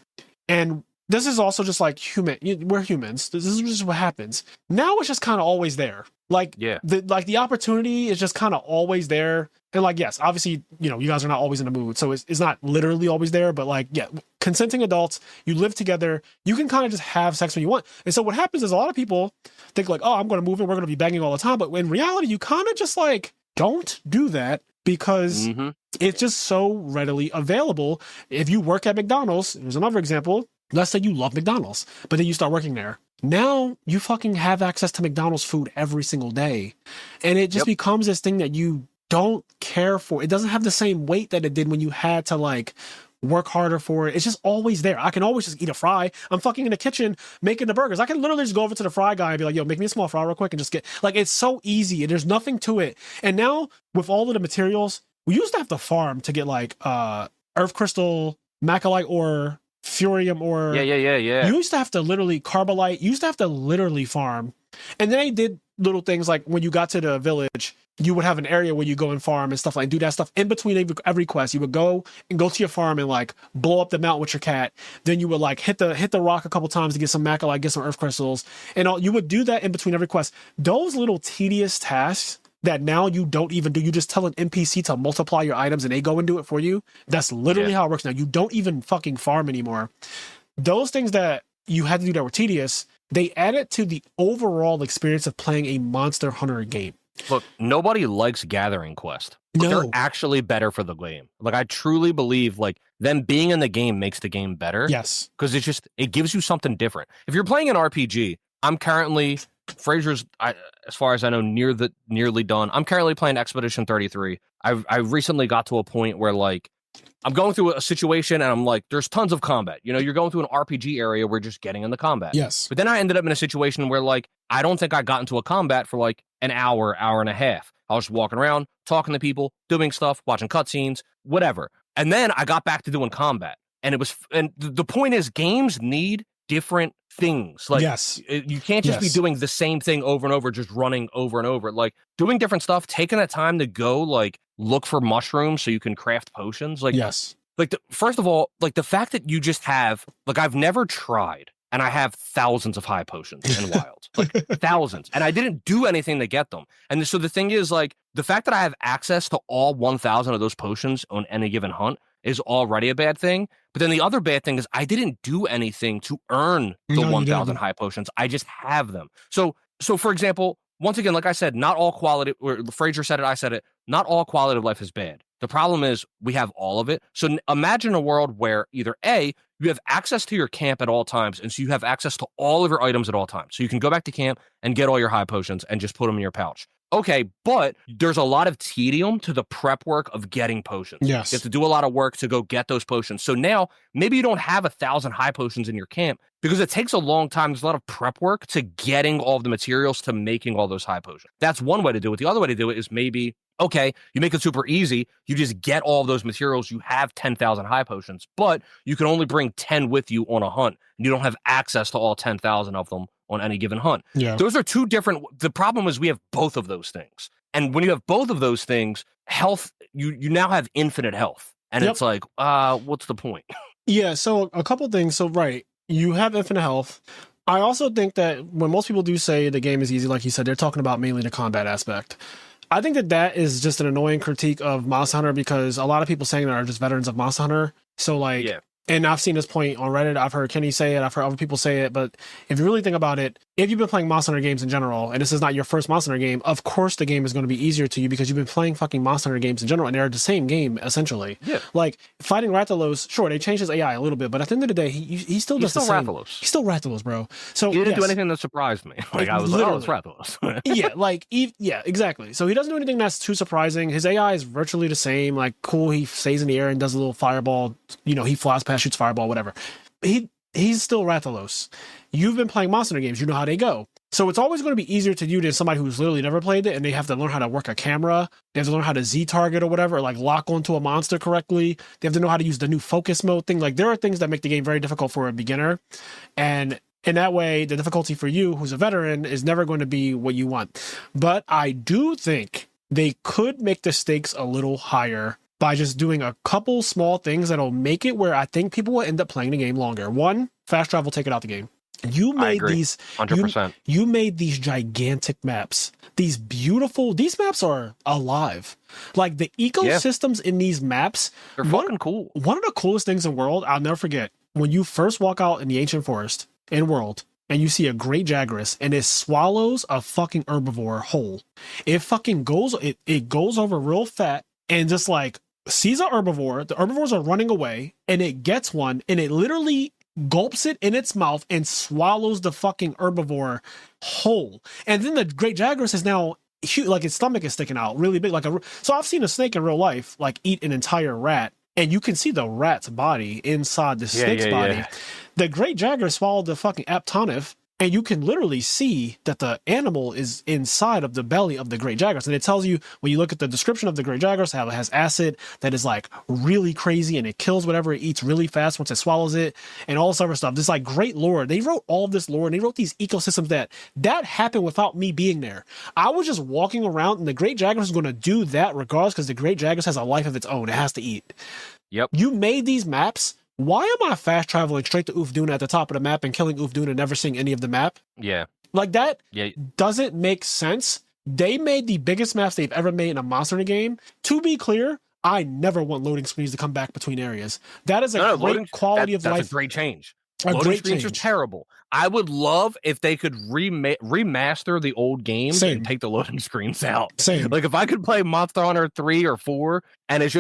Speaker 1: and this is also just like we're humans. This is just what happens. Now it's just kind of always there. Like the opportunity is just kind of always there. And like, yes, obviously, you guys are not always in the mood. So it's not literally always there, but like, yeah, consenting adults, you live together, you can kind of just have sex when you want. And so what happens is a lot of people think like, oh, I'm going to move in, we're going to be banging all the time. But in reality, you kind of just like, don't do that because it's just so readily available. If you work at McDonald's, here's another example. Let's say you love McDonald's, but then you start working there. Now you fucking have access to McDonald's food every single day. And it just becomes this thing that you don't care for. It doesn't have the same weight that it did when you had to like work harder for it. It's just always there. I can always just eat a fry. I'm fucking in the kitchen making the burgers. I can literally just go over to the fry guy and be like, yo, make me a small fry real quick and just get like, it's so easy and there's nothing to it. And now with all of the materials, we used to have to farm to get like earth crystal, macalite ore, furium ore.
Speaker 2: Yeah.
Speaker 1: You used to have to literally carbolite. You used to have to literally farm. And then they did little things like when you got to the village, you would have an area where you go and farm and stuff like do that stuff in between every quest. You would go to your farm and like blow up the mountain with your cat. Then you would like hit the rock a couple times to get some macalite, get some earth crystals, and all. You would do that in between every quest. Those little tedious tasks that now you don't even do. You just tell an NPC to multiply your items and they go and do it for you. That's literally how it works now. You don't even fucking farm anymore. Those things that you had to do that were tedious, they added to the overall experience of playing a Monster Hunter game.
Speaker 2: Look, nobody likes gathering quest. But they're actually better for the game. Like, I truly believe, like, them being in the game makes the game better.
Speaker 1: Yes.
Speaker 2: Because it gives you something different. If you're playing an RPG, I'm currently, Frazier's, as far as I know, nearly done. I'm currently playing Expedition 33. I recently got to a point where, like, I'm going through a situation and I'm like, there's tons of combat. You're going through an RPG area where you're just getting in the combat.
Speaker 1: Yes.
Speaker 2: But then I ended up in a situation where, like, I don't think I got into a combat for like an hour and a half. I was just walking around, talking to people, doing stuff, watching cutscenes, whatever. And then I got back to doing combat. And the point is, games need different things. Like,
Speaker 1: yes.
Speaker 2: You can't just be doing the same thing over and over, just running over and over. Like, doing different stuff, taking that time to go, like, look for mushrooms so you can craft potions. Like,
Speaker 1: yes.
Speaker 2: Like, first of all, like, the fact that you just have, like, I've never tried, and I have thousands of high potions in wild, like thousands, and I didn't do anything to get them. And so the thing is, like, the fact that I have access to all 1,000 of those potions on any given hunt is already a bad thing. But then the other bad thing is I didn't do anything to earn the 1,000 high potions. I just have them. So for example, once again, like I said, not all quality, or Frazier said it, I said it, not all quality of life is bad. The problem is we have all of it. So imagine a world where either A, you have access to your camp at all times, and so you have access to all of your items at all times. So you can go back to camp and get all your high potions and just put them in your pouch. Okay, but there's a lot of tedium to the prep work of getting potions.
Speaker 1: Yes.
Speaker 2: You have to do a lot of work to go get those potions. So now maybe you don't have 1,000 high potions in your camp because it takes a long time. There's a lot of prep work to getting all of the materials to making all those high potions. That's one way to do it. The other way to do it is maybe, okay, you make it super easy. You just get all of those materials. You have 10,000 high potions, but you can only bring 10 with you on a hunt. And you don't have access to all 10,000 of them on any given hunt.
Speaker 1: Yeah.
Speaker 2: Those are two different. The problem is we have both of those things. And when you have both of those things, health, you now have infinite health. And it's like, what's the point?
Speaker 1: Yeah. So a couple things. So, right. You have infinite health. I also think that when most people do say the game is easy, like you said, they're talking about mainly the combat aspect. I think that is just an annoying critique of Monster Hunter because a lot of people saying that are just veterans of Monster Hunter. So like, and I've seen this point on Reddit. I've heard Kenny say it. I've heard other people say it. But if you really think about it, if you've been playing Monster Hunter games in general, and this is not your first Monster Hunter game, of course the game is going to be easier to you because you've been playing fucking Monster Hunter games in general, and they're the same game, essentially. Yeah. Like, fighting Rathalos, sure, they changed his AI a little bit, but at the end of the day, he's still just the same.
Speaker 2: Rathalos.
Speaker 1: He's still Rathalos, bro. So
Speaker 2: he didn't do anything that surprised me. Like, I was like, oh, it's Rathalos.
Speaker 1: Yeah, exactly. So he doesn't do anything that's too surprising. His AI is virtually the same. Like, cool, he stays in the air and does a little fireball. He flies past, shoots fireball, whatever. He's still Rathalos. You've been playing Monster Hunter games. You know how they go. So it's always going to be easier to you than somebody who's literally never played it, and they have to learn how to work a camera. They have to learn how to Z-target or whatever, or like lock onto a monster correctly. They have to know how to use the new focus mode thing. Like, there are things that make the game very difficult for a beginner. And And that way, the difficulty for you, who's a veteran, is never going to be what you want. But I do think they could make the stakes a little higher by just doing a couple small things that'll make it where I think people will end up playing the game longer. One, fast travel, take it out the game. You made these
Speaker 2: 100%.
Speaker 1: You made these gigantic maps. These maps are alive. Like the ecosystems in these maps,
Speaker 2: they're fucking cool.
Speaker 1: One of the coolest things in the world, I'll never forget, when you first walk out in the ancient forest in world and you see a great jaguarus and it swallows a fucking herbivore whole. It fucking goes over real fat and just like sees a herbivore. The herbivores are running away and it gets one and it literally gulps it in its mouth and swallows the fucking herbivore whole. And then the great jaguarus is now huge, like its stomach is sticking out really big. So I've seen a snake in real life like eat an entire rat, and you can see the rat's body inside the snake's body. Yeah. The great jaguarus swallowed the fucking aptonif, and you can literally see that the animal is inside of the belly of the great jaguarus. And it tells you, when you look at the description of the great jaguarus, how it has acid that is like really crazy and it kills whatever it eats really fast once it swallows it and all this other stuff. This like great lore. They wrote all of this lore and they wrote these ecosystems that happened without me being there. I was just walking around and the great jaguarus is going to do that regardless because the great jaguarus has a life of its own. It has to eat.
Speaker 2: Yep.
Speaker 1: You made these maps. Why am I fast traveling straight to Ufduna at the top of the map and killing Ufduna and never seeing any of the map?
Speaker 2: Yeah.
Speaker 1: Like that
Speaker 2: yeah.
Speaker 1: doesn't make sense. They made the biggest maps they've ever made in a monster game. To be clear, I never want loading screens to come back between areas. That is a great quality of life.
Speaker 2: That's a great change. Loading screens are terrible. I would love if they could remaster the old games and take the loading screens out.
Speaker 1: Same.
Speaker 2: Like if I could play Monster Hunter 3 or 4 and it's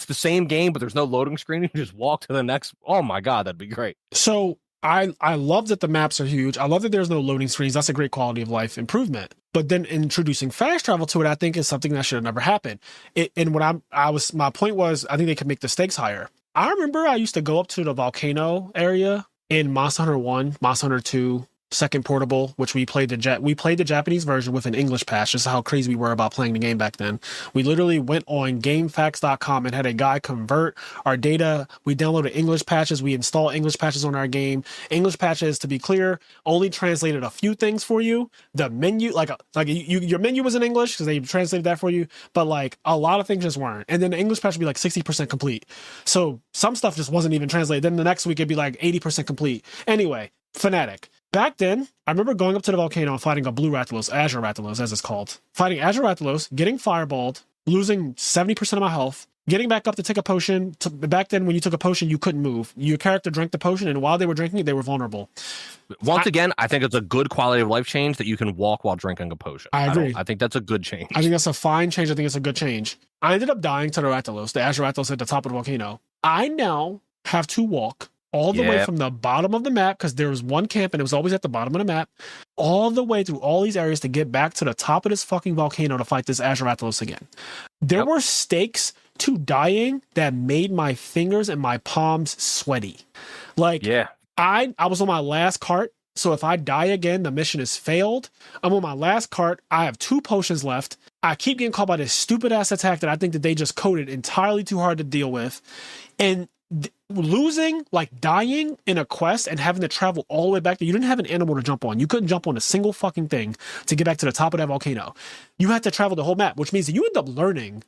Speaker 2: the same game, but there's no loading screen, you just walk to the next. Oh my God, that'd be great.
Speaker 1: So I love that the maps are huge. I love that there's no loading screens. That's a great quality of life improvement. But then introducing fast travel to it, I think is something that should have never happened. My point was, I think they could make the stakes higher. I remember I used to go up to the volcano area in Monster Hunter 1, Monster Hunter 2, Second Portable, which we played the Japanese version with an English patch. Just how crazy we were about playing the game back then. We literally went on GameFAQs.com and had a guy convert our data. We downloaded English patches. We installed English patches on our game. English patches, to be clear, only translated a few things for you. The menu, your menu was in English because they translated that for you, but like a lot of things just weren't. And then the English patch would be like 60% complete. So some stuff just wasn't even translated. Then the next week it'd be like 80% complete. Anyway, Fanatic. Back then, I remember going up to the volcano and fighting a blue Rathalos, Azure Rathalos, as it's called. Fighting Azure Rathalos, getting fireballed, losing 70% of my health, getting back up to take a potion. Back then, when you took a potion, you couldn't move. Your character drank the potion, and while they were drinking it, they were vulnerable.
Speaker 2: Once again, I think it's a good quality of life change that you can walk while drinking a potion.
Speaker 1: I agree.
Speaker 2: I think that's a good change.
Speaker 1: I think that's a fine change. I think it's a good change. I ended up dying to the Rathalos, the Azure Rathalos at the top of the volcano. I now have to walk all the way from the bottom of the map, because there was one camp and it was always at the bottom of the map, all the way through all these areas to get back to the top of this fucking volcano to fight this Azure Rathalos again. There were stakes to dying that made my fingers and my palms sweaty. I was on my last cart, so if I die again, the mission is failed. I'm on my last cart. I have 2 potions left. I keep getting caught by this stupid ass attack that I think that they just coded entirely too hard to deal with. And losing, like dying in a quest and having to travel all the way back there, you didn't have an animal to jump on. You couldn't jump on a single fucking thing to get back to the top of that volcano. You had to travel the whole map, which means that you end up learning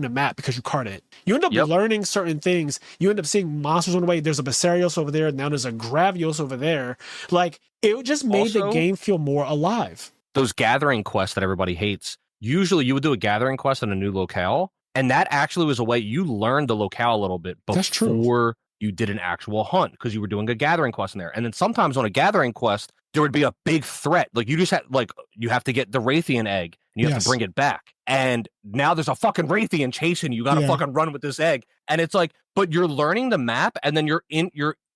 Speaker 1: the map because you cart it. You end up learning certain things. You end up seeing monsters on the way. There's a Basarios over there. Now there's a Gravios over there. Like, it just made the game feel more alive.
Speaker 2: Those gathering quests that everybody hates, usually you would do a gathering quest in a new locale. And that actually was a way you learned the locale a little bit before you did an actual hunt, because you were doing a gathering quest in there. And then sometimes on a gathering quest, there would be a big threat. Like you have to get the Raytheon egg and you have to bring it back. And now there's a fucking Raytheon chasing you. You got to fucking run with this egg. And it's like, but you're learning the map and then you're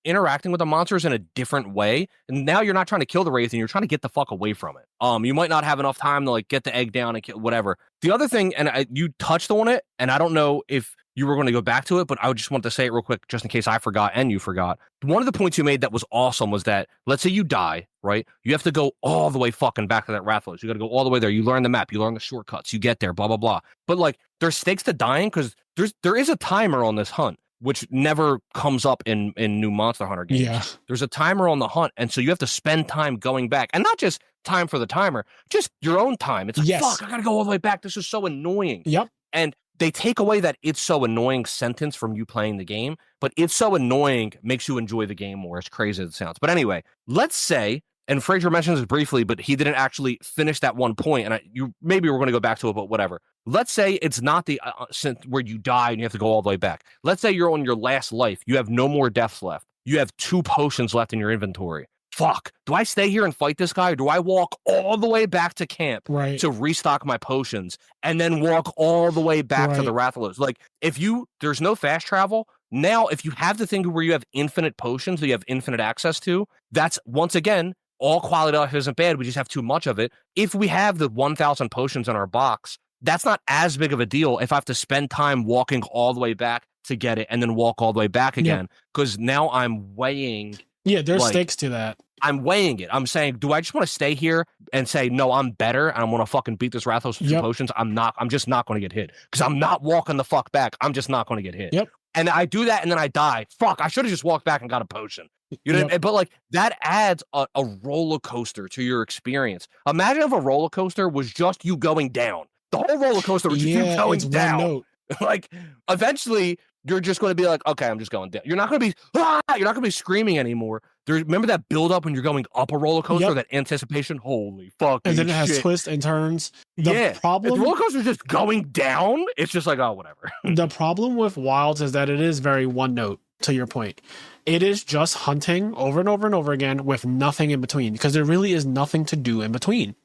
Speaker 2: interacting with the monsters in a different way. And now you're not trying to kill the Raytheon, you're trying to get the fuck away from it. You might not have enough time to like get the egg down and kill whatever. The other thing, and you touched on it, and I don't know if you were going to go back to it, but I just want to say it real quick, just in case I forgot and you forgot. One of the points you made that was awesome was that, let's say you die, right? You have to go all the way fucking back to that Rathalos. You got to go all the way there. You learn the map, you learn the shortcuts, you get there, blah, blah, blah. But like, there's stakes to dying because there is a timer on this hunt. which never comes up in new Monster Hunter games.
Speaker 1: Yeah.
Speaker 2: There's a timer on the hunt, and so you have to spend time going back, and not just time for the timer, just your own time. It's like, fuck, I gotta go all the way back. This is so annoying.
Speaker 1: Yep.
Speaker 2: And they take away that "it's so annoying" sentence from you playing the game, but "it's so annoying" makes you enjoy the game more, as crazy as it sounds. But anyway, let's say, and Frazier mentions this briefly, but he didn't actually finish that one point, and maybe we're going to go back to it, but whatever. Let's say it's not the where you die and you have to go all the way back. Let's say you're on your last life. You have no more deaths left. You have 2 potions left in your inventory. Fuck, do I stay here and fight this guy, or do I walk all the way back to camp to restock my potions and then walk all the way back to the Rathalos? Like, there's no fast travel. Now, if you have the thing where you have infinite potions that you have infinite access to, that's, once again, all quality life isn't bad. We just have too much of it. If we have the 1,000 potions in our box, that's not as big of a deal if I have to spend time walking all the way back to get it and then walk all the way back again, because now I'm weighing...
Speaker 1: Yeah, there's stakes to that.
Speaker 2: I'm weighing it. I'm saying, do I just want to stay here and say, no, I'm better, and I'm going to fucking beat this Rathos with 2 potions? I'm just not going to get hit, because I'm not walking the fuck back. I'm just not going to get hit.
Speaker 1: Yep.
Speaker 2: And I do that, and then I die. Fuck, I should have just walked back and got a potion. You know, but like that adds a roller coaster to your experience. Imagine if a roller coaster was just you going down. The whole roller coaster was just you going down. Like, eventually, you're just going to be like, okay, I'm just going down. You're not going to be screaming anymore. Remember that build up when you're going up a roller coaster, that anticipation? Holy fuck.
Speaker 1: And then it has twists and turns.
Speaker 2: If the roller coaster is just going down, it's just like, oh, whatever.
Speaker 1: The problem with Wilds is that it is very one note, to your point. It is just hunting over and over and over again with nothing in between, because there really is nothing to do in between.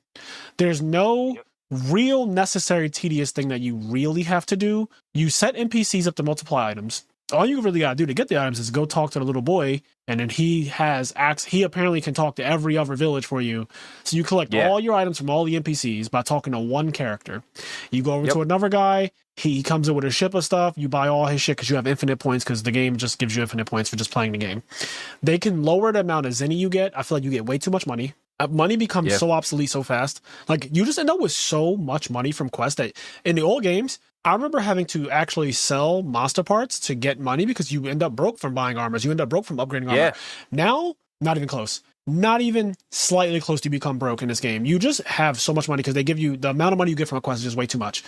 Speaker 1: There's no real necessary tedious thing that you really have to do. You set NPCs up to multiply items. All you really gotta do to get the items is go talk to the little boy, and then he apparently can talk to every other village for you. So you collect all your items from all the NPCs by talking to one character. You go over to another guy, he comes in with a ship of stuff, you buy all his shit because you have infinite points, because the game just gives you infinite points for just playing the game. They can lower the amount of zenny you get. I feel like you get way too much money. Money becomes so obsolete so fast. Like, you just end up with so much money from quests that in the old games, I remember having to actually sell monster parts to get money, because you end up broke from buying armors. You end up broke from upgrading armor. Now, not even close. Not even slightly close to become broke in this game. You just have so much money because they give you, the amount of money you get from a quest is just way too much.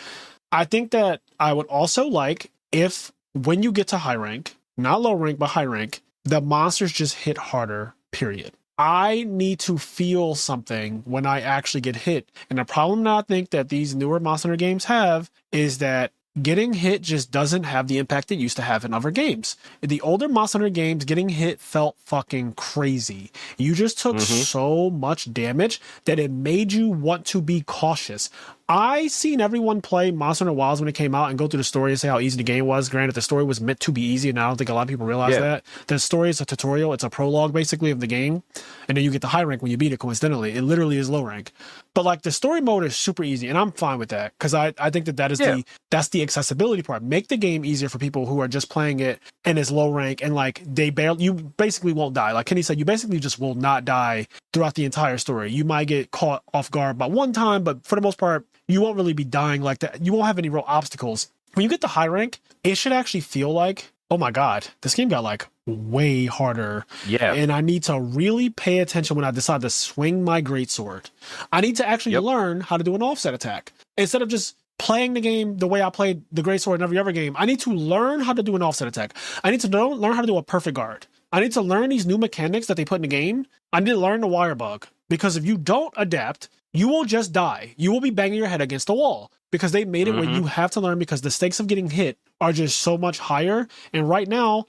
Speaker 1: I think that I would also like if, when you get to high rank, not low rank, but high rank, the monsters just hit harder, period. I need to feel something when I actually get hit. And the problem that I think that these newer Monster Hunter games have is that getting hit just doesn't have the impact it used to have in other games. The older Monster Hunter games, getting hit felt fucking crazy. You just took so much damage that it made you want to be cautious. I seen everyone play Monster Hunter Wilds when it came out and go through the story and say how easy the game was. Granted, the story was meant to be easy, and I don't think a lot of people realize that. The story is a tutorial. It's a prologue, basically, of the game. And then you get the high rank when you beat it, coincidentally. It literally is low rank. But, like, the story mode is super easy, and I'm fine with that, because I think that is that's the accessibility part. Make the game easier for people who are just playing it and it's low rank, and, like, you basically won't die. Like Kenny said, you basically just will not die throughout the entire story. You might get caught off guard by one time, but for the most part, you won't really be dying like that. You won't have any real obstacles. When you get to high rank, it should actually feel like, oh my God, this game got like way harder. Yeah. And I need to really pay attention when I decide to swing my greatsword. I need to actually learn how to do an offset attack. Instead of just playing the game the way I played the greatsword in every other game, I need to learn how to do an offset attack. I need to learn how to do a perfect guard. I need to learn these new mechanics that they put in the game. I need to learn the wire bug. Because if you don't adapt, you will just die. You will be banging your head against the wall, because they made it where you have to learn, because the stakes of getting hit are just so much higher. And right now,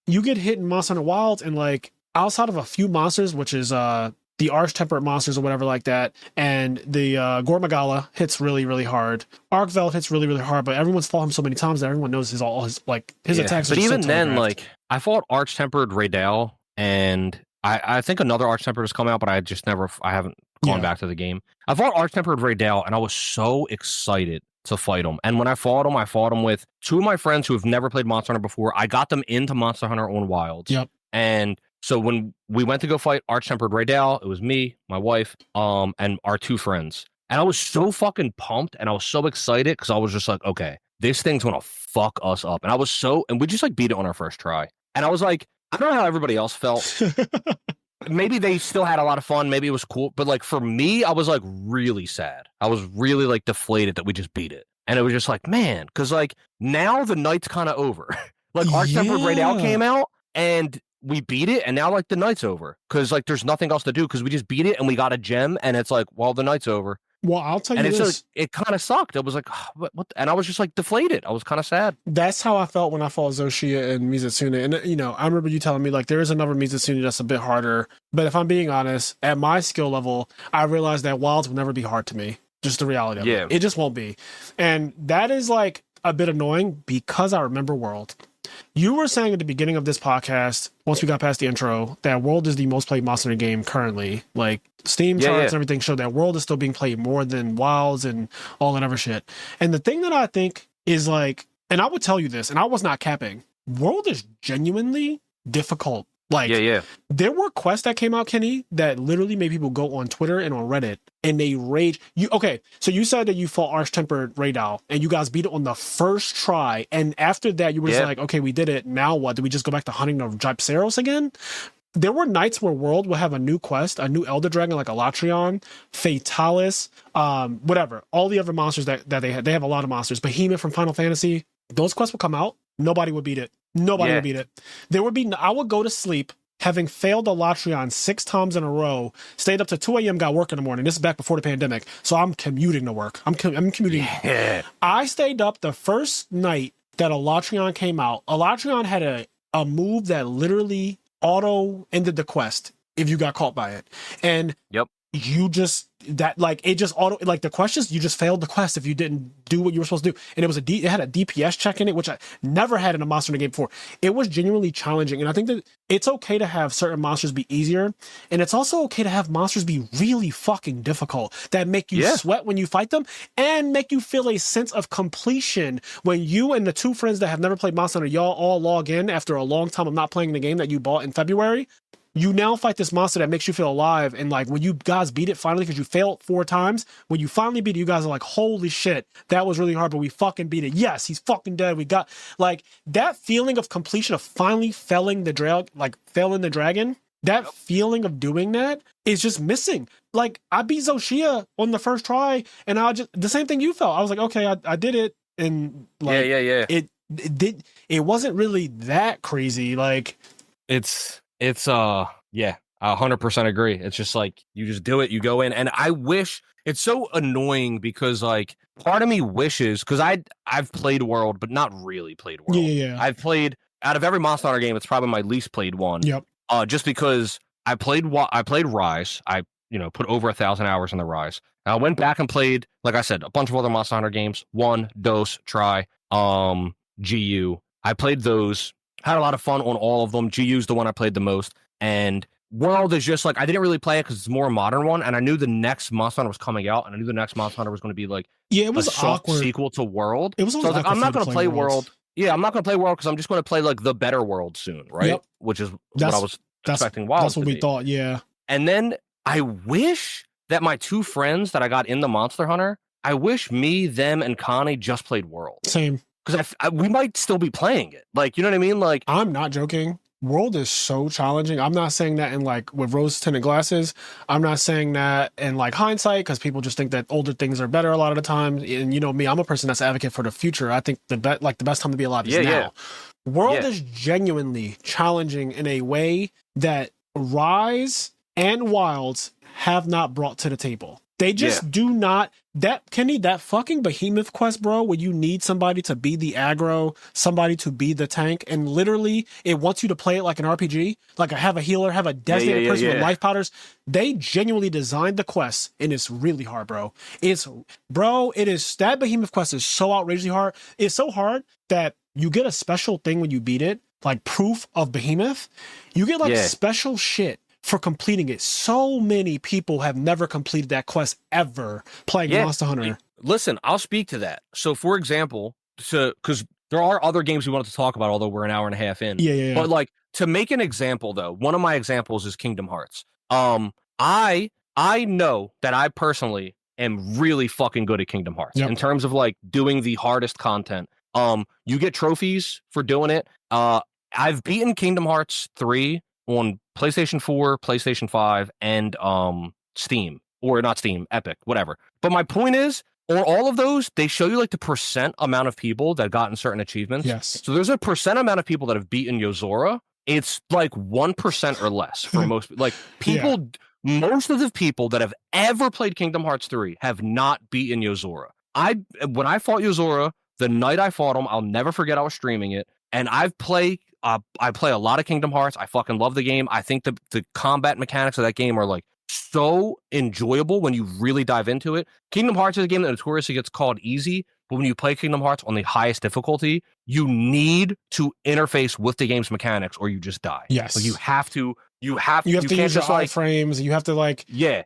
Speaker 1: you get hit in Monster Hunter Wilds, and like outside of a few monsters, which is the Arch-Temperate monsters or whatever like that, and the Gormagala hits really, really hard. Arkveld hits really, really hard, but everyone's fought him so many times that everyone knows his attacks.
Speaker 2: But
Speaker 1: are
Speaker 2: even
Speaker 1: so
Speaker 2: then,
Speaker 1: telegraphed.
Speaker 2: like, I fought Arch-Tempered Raydale, and I think another Arch-Tempered has come out, but I haven't gone back to the game. I fought Arch-Tempered Raydale, and I was so excited to fight him. And when I fought him with 2 of my friends who have never played Monster Hunter before. I got them into Monster Hunter on Wilds. Yep. And so when we went to go fight Arch-Tempered Raydale, it was me, my wife, and our 2 friends. And I was so fucking pumped, and I was so excited, because I was just like, okay, this thing's gonna fuck us up. And I was and we just like beat it on our first try. And I was like, I don't know how everybody else felt. Maybe they still had a lot of fun. Maybe it was cool. But like for me, I was like really sad. I was really like deflated that we just beat it. And it was just like, man, because like now the night's kind of over. Like Arch Tempered Raidal came out and we beat it. And now like the night's over because like there's nothing else to do because we just beat it and we got a gem. And it's like, well, the night's over.
Speaker 1: Well, I'll tell you
Speaker 2: and
Speaker 1: this.
Speaker 2: It's like, it kind of sucked. I was like, oh, what? And I was just like deflated. I was kind of sad.
Speaker 1: That's how I felt when I fought Zoshia and Mizutsune. And, you know, I remember you telling me, like, there is another Mizutsune that's a bit harder. But if I'm being honest, at my skill level, I realized that Wilds will never be hard to me. Just the reality of it. It just won't be. And that is, like, a bit annoying because I remember World. You were saying at the beginning of this podcast, once we got past the intro, that World is the most played Monster Hunter game currently. Like, Steam charts and everything show that World is still being played more than Wilds and all that other shit. And the thing that I think is like, and I would tell you this, and I was not capping, World is genuinely difficult. Like, there were quests that came out, Kenny, that literally made people go on Twitter and on Reddit and they rage. Okay, so you said that you fought Arch Tempered Raidal and you guys beat it on the first try. And after that, you were just like, okay, we did it. Now what? Do we just go back to hunting the Gypceros again? There were nights where World would have a new quest, a new Elder Dragon like Elatrion, Fatalis, whatever. All the other monsters that they had. They have a lot of monsters. Behemoth from Final Fantasy. Those quests would come out. Nobody would beat it. Nobody would beat it. There would be. I would go to sleep having failed Elatrion 6 times in a row, stayed up to 2 a.m., got work in the morning. This is back before the pandemic. So I'm commuting to work. I'm commuting. Yeah. I stayed up the first night that Elatrion came out. Elatrion had a move that literally auto ended the quest if you got caught by it. And you just, that like, it just auto, like the questions, you just failed the quest if you didn't do what you were supposed to do. And it was it had a DPS check in it, which I never had in a Monster Hunter game before. It was genuinely challenging. And I think that it's okay to have certain monsters be easier. And it's also okay to have monsters be really fucking difficult that make you sweat when you fight them and make you feel a sense of completion when you and the 2 friends that have never played Monster Hunter, y'all all log in after a long time of not playing the game that you bought in February. You now fight this monster that makes you feel alive. And like when you guys beat it finally, because you failed 4 times, when you finally beat it, you guys are like, holy shit, that was really hard, but we fucking beat it. Yes, he's fucking dead. We got like that feeling of completion of finally felling the dragon. That feeling of doing that is just missing. Like I beat Zoshia on the first try and the same thing you felt. I was like, okay, I did it. And like, it wasn't really that crazy. Like
Speaker 2: It's 100% agree. It's just like you just do it, you go in, and I wish it's so annoying because like part of me wishes because I've played World, but not really played World. I've played out of every Monster Hunter game, it's probably my least played one. Just because I played Rise, I put over 1,000 hours in the Rise. And I went back and played, like I said, a bunch of other Monster Hunter games. 1, Dos, Try, GU. I played those. Had a lot of fun on all of them. GU's the one I played the most. And World is just like, I didn't really play it because it's a more modern one. And I knew the next Monster Hunter was coming out. And I knew the next Monster Hunter was going to be like
Speaker 1: it was
Speaker 2: a soft sequel to World.
Speaker 1: It was
Speaker 2: so I was like, I'm not going to play World. Yeah, I'm not going to play World because I'm just going to play like the better World soon, right? Which is what I was expecting Wild.
Speaker 1: That's what we thought,
Speaker 2: And then I wish that my 2 friends that I got in the Monster Hunter, I wish me, them, and Connie just played World.
Speaker 1: Same.
Speaker 2: Because we might still be playing it. Like, you know what I mean? Like,
Speaker 1: I'm not joking. World is so challenging. I'm not saying that in like with rose-tinted glasses. I'm not saying that in like hindsight because people just think that older things are better a lot of the time. And you know me, I'm a person that's an advocate for the future. I think the best time to be alive is now. World is genuinely challenging in a way that Rise and Wilds have not brought to the table. They just do not. That fucking Behemoth quest, bro, where you need somebody to be the aggro, somebody to be the tank, and literally it wants you to play it like an RPG, like have a healer, have a designated person with life powders. They genuinely designed the quest, and it's really hard, bro. That Behemoth quest is so outrageously hard. It's so hard that you get a special thing when you beat it, like proof of Behemoth. You get like special shit for completing it. So many people have never completed that quest ever playing Monster Hunter.
Speaker 2: Listen, I'll speak to that. So, for example, because there are other games we wanted to talk about, although we're an hour and a half in. But like to make an example, though, one of my examples is Kingdom Hearts. I know that I personally am really fucking good at Kingdom Hearts
Speaker 1: Yep.
Speaker 2: in terms of like doing the hardest content. You get trophies for doing it. I've beaten Kingdom Hearts 3 on PlayStation 4, PlayStation 5, and Steam. Or not Steam, Epic, whatever. But my point is, on all of those, they show you like the percent amount of people that gotten certain achievements.
Speaker 1: Yes.
Speaker 2: So there's a percent amount of people that have beaten Yozora. It's like 1% or less for most. Like people, most of the people that have ever played Kingdom Hearts 3 have not beaten Yozora. When I fought Yozora, the night I fought him, I'll never forget I was streaming it. And I play a lot of Kingdom Hearts. I fucking love the game. I think the combat mechanics of that game are like so enjoyable when you really dive into it. Kingdom Hearts is a game that notoriously gets called easy, but when you play Kingdom Hearts on the highest difficulty, you need to interface with the game's mechanics or you just die.
Speaker 1: Yes.
Speaker 2: Like you have to
Speaker 1: you can't use your iframes. You have to like you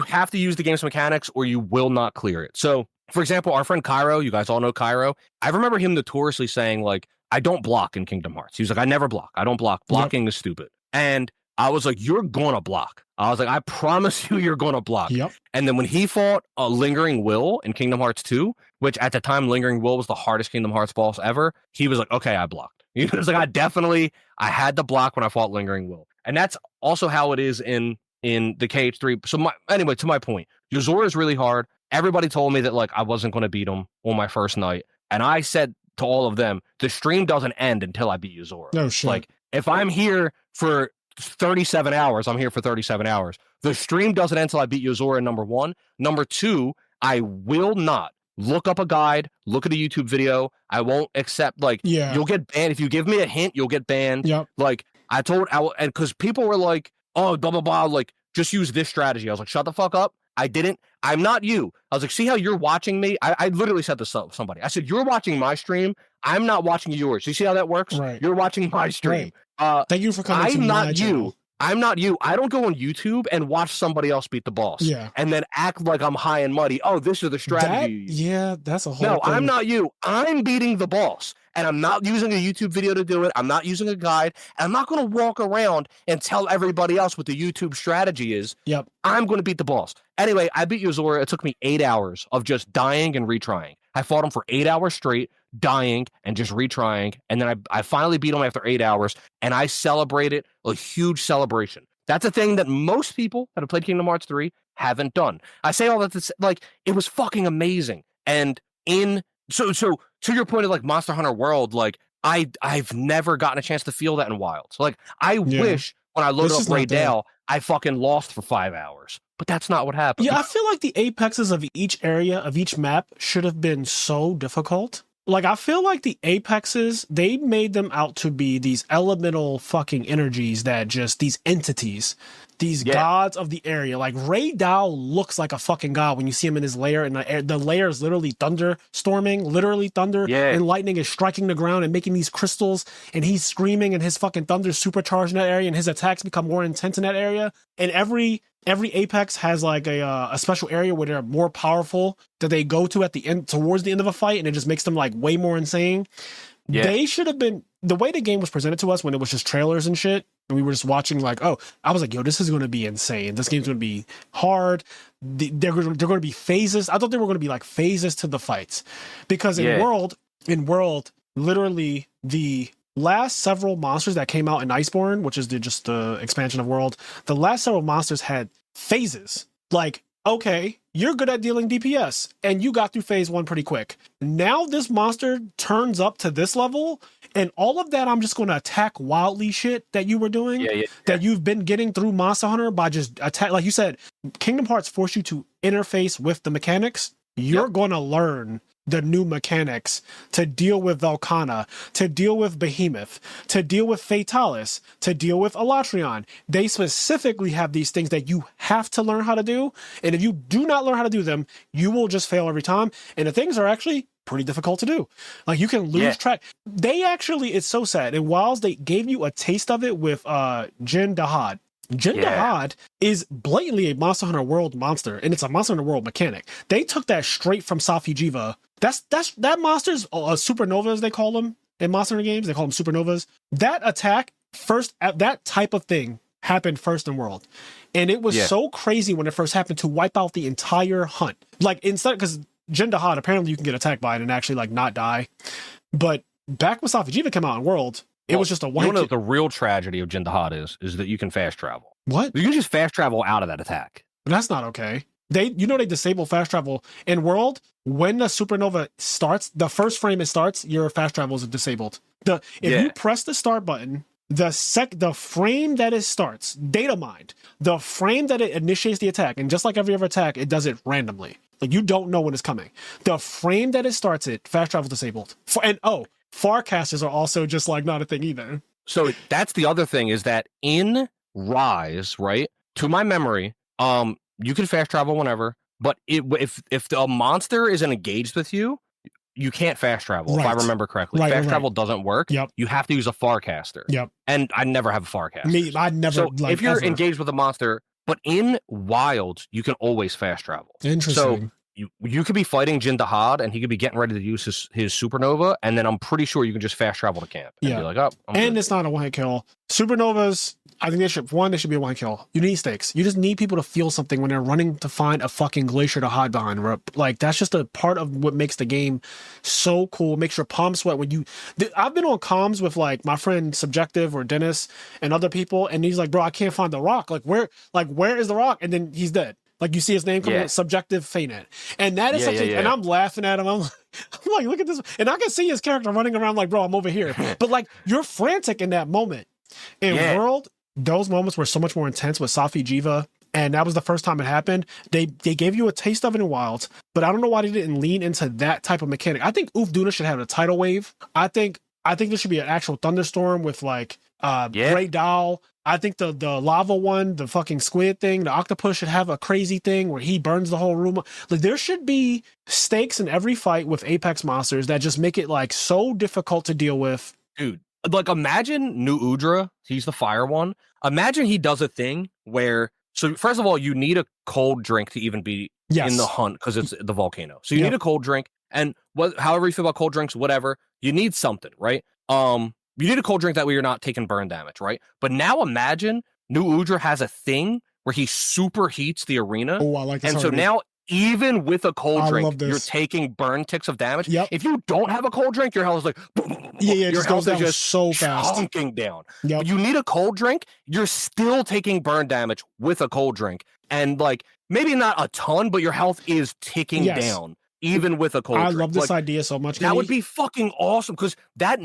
Speaker 2: have to use the game's mechanics or you will not clear it. So for example, our friend Cairo, you guys all know Cairo. I remember him notoriously saying like, I don't block in Kingdom Hearts. He was like, I never block. I don't block. Blocking is stupid. And I was like, you're gonna block. I was like, I promise you, you're gonna block.
Speaker 1: Yep.
Speaker 2: And then when he fought Lingering Will in Kingdom Hearts 2, which at the time Lingering Will was the hardest Kingdom Hearts boss ever, he was like, okay, I blocked. He was like, I had to block when I fought Lingering Will. And that's also how it is in the KH3. So anyway, to my point, Yozora is really hard. Everybody told me that like I wasn't gonna beat him on my first night. And I said to all of them, the stream doesn't end until I beat Yozora.
Speaker 1: No shit.
Speaker 2: Like if I'm here for 37 hours, I'm here for 37 hours. The stream doesn't end until I beat Yozora, number one. Number two, I will not look up a guide, look at a YouTube video. I won't accept, like, you'll get banned. If you give me a hint, you'll get banned.
Speaker 1: Yep.
Speaker 2: Like, and because people were like, oh, blah, blah, blah, like, just use this strategy. I was like, shut the fuck up. I didn't. I'm not you. I was like, see how you're watching me? I literally said this to somebody. I said, you're watching my stream. I'm not watching yours. You see how that works?
Speaker 1: Right.
Speaker 2: You're watching my stream.
Speaker 1: Right. Thank you for coming to my channel.
Speaker 2: I'm not you. I don't go on YouTube and watch somebody else beat the boss.
Speaker 1: Yeah.
Speaker 2: And then act like I'm high and muddy. Oh, this is the strategy.
Speaker 1: That's a whole
Speaker 2: No,
Speaker 1: thing.
Speaker 2: I'm not you. I'm beating the boss. And I'm not using a YouTube video to do it. I'm not using a guide. And I'm not going to walk around and tell everybody else what the YouTube strategy is.
Speaker 1: Yep.
Speaker 2: I'm going to beat the boss. Anyway, I beat Yozora. It took me 8 hours of just dying and retrying. I fought him for 8 hours straight, dying and just retrying. And then I finally beat him after 8 hours. And I celebrated a huge celebration. That's a thing that most people that have played Kingdom Hearts 3 haven't done. I say all that to say, like, it was fucking amazing. And so to your point of like Monster Hunter World, like I've never gotten a chance to feel that in Wilds. Like I wish when I loaded up Raydale, I fucking lost for 5 hours. But that's not what happened.
Speaker 1: Yeah, I feel like the apexes of each area of each map should have been so difficult. Like, I feel like the apexes, they made them out to be these elemental fucking energies that just, these entities, these gods of the area. Like, Ray Dow looks like a fucking god when you see him in his lair, and the lair is literally thunderstorming, literally thunder and lightning is striking the ground and making these crystals, and he's screaming, and his fucking thunder supercharged in that area, and his attacks become more intense in that area. And every apex has like a special area where they're more powerful that they go to at the end, towards the end of a fight, and it just makes them like way more insane. They should have been, the way the game was presented to us when it was just trailers and shit, and we were just watching like, oh, I was like, yo, this is going to be insane. This game's going to be hard. They're going to be phases. I thought there were going to be like phases to the fights, because in World, literally the last several monsters that came out in Iceborne, which is just the expansion of World, the last several monsters had phases. Like, okay, you're good at dealing DPS, and you got through phase 1 pretty quick. Now this monster turns up to this level, and all of that I'm just going to attack wildly shit that you were doing, that you've been getting through Monster Hunter by just attack. Like you said, Kingdom Hearts force you to interface with the mechanics. You're going to learn the new mechanics to deal with Volcana, to deal with Behemoth, to deal with Fatalis, to deal with Elatrion. They specifically have these things that you have to learn how to do. And if you do not learn how to do them, you will just fail every time. And the things are actually pretty difficult to do. Like, you can lose track. They actually, it's so sad. And whilst they gave you a taste of it with Jin Dahad, Dahad is blatantly a Monster Hunter World monster, and it's a Monster Hunter World mechanic. They took that straight from Safi'jiiva. That monster's supernova, as they call them in Monster Hunter games. They call them supernovas. That attack, that type of thing happened first in World. And it was so crazy when it first happened to wipe out the entire hunt. Like, instead, because Jin Dahad, apparently you can get attacked by it and actually, like, not die. But back when Safi'jiiva came out in World, it was just a one.
Speaker 2: You know what the real tragedy of Jin Dahad is that you can fast travel.
Speaker 1: What?
Speaker 2: You can just fast travel out of that attack.
Speaker 1: That's not okay. They disable fast travel in World when the supernova starts. The first frame it starts, your fast travel is disabled. If you press the start button, the frame that it starts, data mined, the frame that it initiates the attack, and just like every other attack, it does it randomly. Like, you don't know when it's coming. The frame that it starts it, fast travel disabled. Farcasters are also just like not a thing either.
Speaker 2: So that's the other thing, is that in Rise, right? To my memory, you can fast travel whenever, but if the monster isn't engaged with you, you can't fast travel. Right. If I remember correctly, fast travel doesn't work.
Speaker 1: Yep.
Speaker 2: You have to use a Farcaster.
Speaker 1: Yep.
Speaker 2: And I never have a Farcaster.
Speaker 1: I never.
Speaker 2: So if you're engaged with a monster, but in Wild, you can always fast travel.
Speaker 1: Interesting.
Speaker 2: So you could be fighting Jin Dahad, and he could be getting ready to use his supernova, and then I'm pretty sure you can just fast travel to camp. And be like, oh,
Speaker 1: and it's not a one-hit kill. Supernovas, I think they should be a one kill. You need stakes. You just need people to feel something when they're running to find a fucking glacier to hide behind. Like, that's just a part of what makes the game so cool. Makes your palms sweat when you. I've been on comms with like my friend Subjective or Dennis and other people, and he's like, bro, I can't find the rock. Where is the rock? And then he's dead. Like, you see his name coming, Subjective Fainted. And that is something, and I'm laughing at him. I'm like, look at this. And I can see his character running around like, bro, I'm over here. But like, you're frantic in that moment. In World, those moments were so much more intense with Safi'jiiva, and that was the first time it happened. They gave you a taste of it in Wilds, but I don't know why they didn't lean into that type of mechanic. I think Ufduna should have a tidal wave. I think there should be an actual thunderstorm with like Great Doll. I think the lava one, the fucking squid thing, the octopus should have a crazy thing where he burns the whole room. Like, there should be stakes in every fight with Apex monsters that just make it like so difficult to deal with.
Speaker 2: Dude, like, imagine New Udra, he's the fire one. Imagine he does a thing where, so first of all, you need a cold drink to even be in the hunt because it's the volcano. So you need a cold drink, and however you feel about cold drinks, whatever, you need something, right? You need a cold drink, that way you're not taking burn damage, right? But now imagine New Udra has a thing where he superheats the arena.
Speaker 1: Oh, I like this.
Speaker 2: And so now, even with a cold drink, you're taking burn ticks of damage.
Speaker 1: Yep.
Speaker 2: If you don't have a cold drink, your health is like,
Speaker 1: your health is just so fast,
Speaker 2: chunking down.
Speaker 1: Yep.
Speaker 2: You need a cold drink, you're still taking burn damage with a cold drink. And like, maybe not a ton, but your health is ticking down. Even with a cold drink.
Speaker 1: I love this idea so much.
Speaker 2: That would be fucking awesome, because that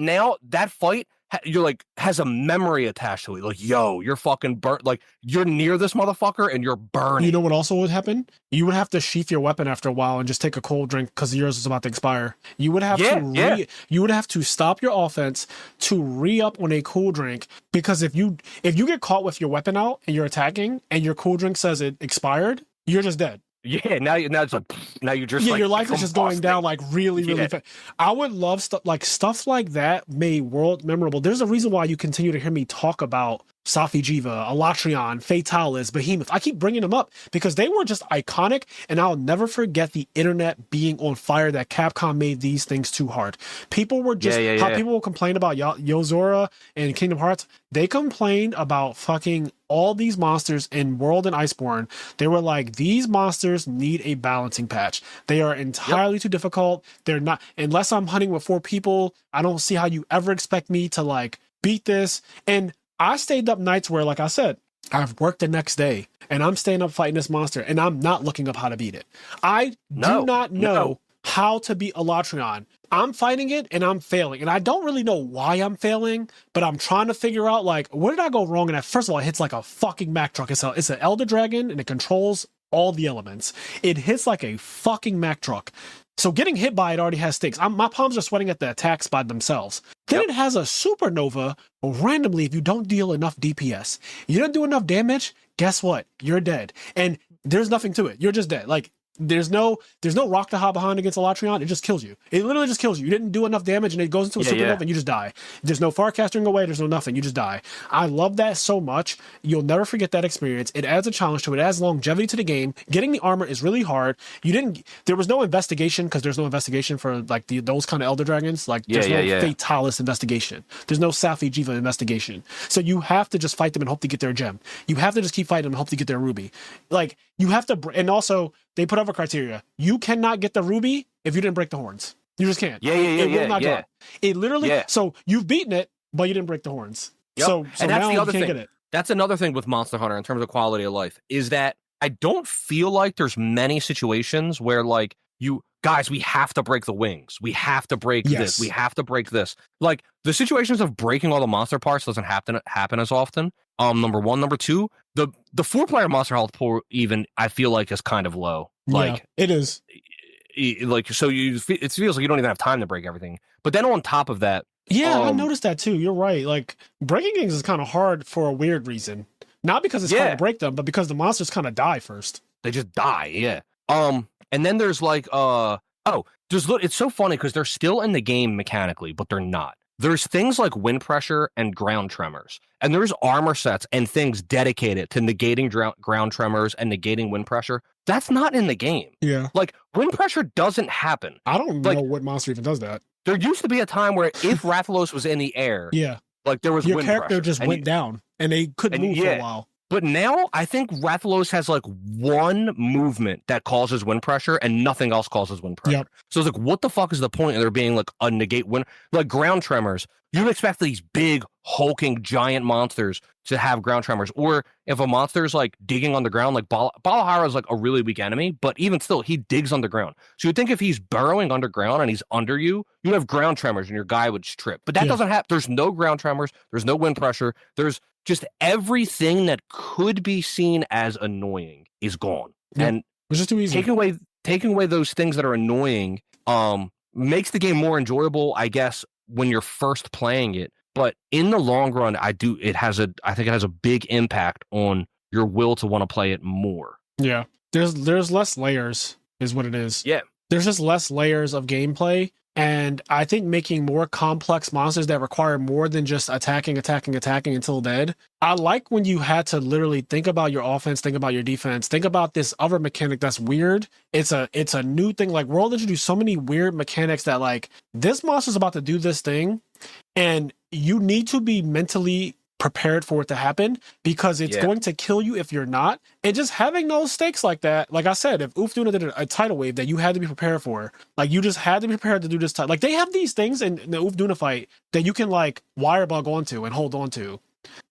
Speaker 2: fight, you're like, has a memory attached to it. Like, yo, you're fucking burnt. Like, you're near this motherfucker and you're burning.
Speaker 1: You know what also would happen? You would have to sheath your weapon after a while and just take a cold drink because yours is about to expire. You would have you would have to stop your offense to re-up on a cool drink, because if you get caught with your weapon out and you're attacking and your cool drink says it expired, you're just dead.
Speaker 2: Yeah, now it's like, now you're just like,
Speaker 1: your life is just going down like really fast. I would love stuff like that made World memorable. There's a reason why you continue to hear me talk about Safi'jiiva, Alatrion, Fatalis, Behemoth. I keep bringing them up because they were just iconic, and I'll never forget the internet being on fire that Capcom made these things too hard. People were just people will complain about Yozora and Kingdom Hearts. They complained about fucking all these monsters in World and Iceborne. They were like, these monsters need a balancing patch. They are entirely too difficult. They're not, unless I'm hunting with 4 people, I don't see how you ever expect me to like beat this. And I stayed up nights where, like I said, I've worked the next day and I'm staying up fighting this monster and I'm not looking up how to beat it. I do not know how to beat Alatrion. I'm fighting it and I'm failing. And I don't really know why I'm failing, but I'm trying to figure out, like, where did I go wrong? And first of all, it hits like a fucking Mack truck. It's an Elder Dragon and it controls all the elements. It hits like a fucking Mack truck. So getting hit by it already has stakes. My palms are sweating at the attacks by themselves. Then it has a supernova randomly if you don't deal enough DPS. You don't do enough damage, guess what? You're dead. And there's nothing to it. You're just dead. Like, there's no rock to hide behind against Elatreon. It just kills you. It literally just kills you. You didn't do enough damage, and it goes into a supernova, and you just die. There's no Farcastering away. There's no nothing. You just die. I love that so much. You'll never forget that experience. It adds a challenge to it. It adds longevity to the game. Getting the armor is really hard. There was no investigation, because there's no investigation for like those kind of Elder Dragons. Like there's no Fatalis investigation. There's no Safi Jiva investigation. So you have to just fight them and hope to get their gem. You have to just keep fighting them and hope to get their ruby. Like you have to, and also they put up a criteria. You cannot get the ruby if you didn't break the horns. You just can't. It will not drop. It literally. So you've beaten it, but you didn't break the horns.
Speaker 2: Yep.
Speaker 1: So
Speaker 2: and that's
Speaker 1: now
Speaker 2: the other
Speaker 1: you can't
Speaker 2: thing.
Speaker 1: Get it.
Speaker 2: That's another thing with Monster Hunter in terms of quality of life is that I don't feel like there's many situations where like guys, we have to break the wings. We have to break this. We have to break this. Like the situations of breaking all the monster parts doesn't happen as often. Number one, number two, the 4-player monster health pool even I feel like is kind of low. Like
Speaker 1: it is.
Speaker 2: Like so it feels like you don't even have time to break everything. But then on top of that,
Speaker 1: I noticed that too. You're right. Like breaking things is kind of hard for a weird reason. Not because it's hard to break them, but because the monsters kind of die first.
Speaker 2: They just die. And then there's like it's so funny because they're still in the game mechanically, but they're not. There's things like wind pressure and ground tremors, and there's armor sets and things dedicated to negating ground tremors and negating wind pressure. That's not in the game.
Speaker 1: Yeah.
Speaker 2: Like wind pressure doesn't happen.
Speaker 1: I don't know what monster even does that.
Speaker 2: There used to be a time where if Rathalos was in the air, like there was
Speaker 1: your
Speaker 2: wind
Speaker 1: character
Speaker 2: pressure,
Speaker 1: just went down and they couldn't move for a while.
Speaker 2: But now I think Rathalos has like one movement that causes wind pressure and nothing else causes wind pressure.
Speaker 1: Yep.
Speaker 2: So it's like, what the fuck is the point of there being like a negate wind, like ground tremors? You'd expect these big hulking giant monsters to have ground tremors, or if a monster's like digging on the ground, like Balahara is like a really weak enemy, but even still, he digs underground. So you'd think if he's burrowing underground and he's under you, you'd have ground tremors and your guy would trip. But that doesn't happen. There's no ground tremors. There's no wind pressure. There's just everything that could be seen as annoying is gone. And
Speaker 1: it's just too easy.
Speaker 2: Taking away those things that are annoying makes the game more enjoyable, I guess, when you're first playing it. But in the long run, I think it has a big impact on your will to want to play it more.
Speaker 1: Yeah. There's less layers is what it is.
Speaker 2: Yeah.
Speaker 1: There's just less layers of gameplay. And I think making more complex monsters that require more than just attacking until dead. I like when you had to literally think about your offense, think about your defense, think about this other mechanic that's weird. It's a new thing. Like World introduced so many weird mechanics that like this monster's about to do this thing, and you need to be mentally prepared for it to happen because it's going to kill you if you're not. And just having those stakes like that, like I said, if Ufduna did a tidal wave that you had to be prepared for, like you just had to be prepared to do this. Like they have these things in the Ufduna fight that you can like wire bug onto and hold on to.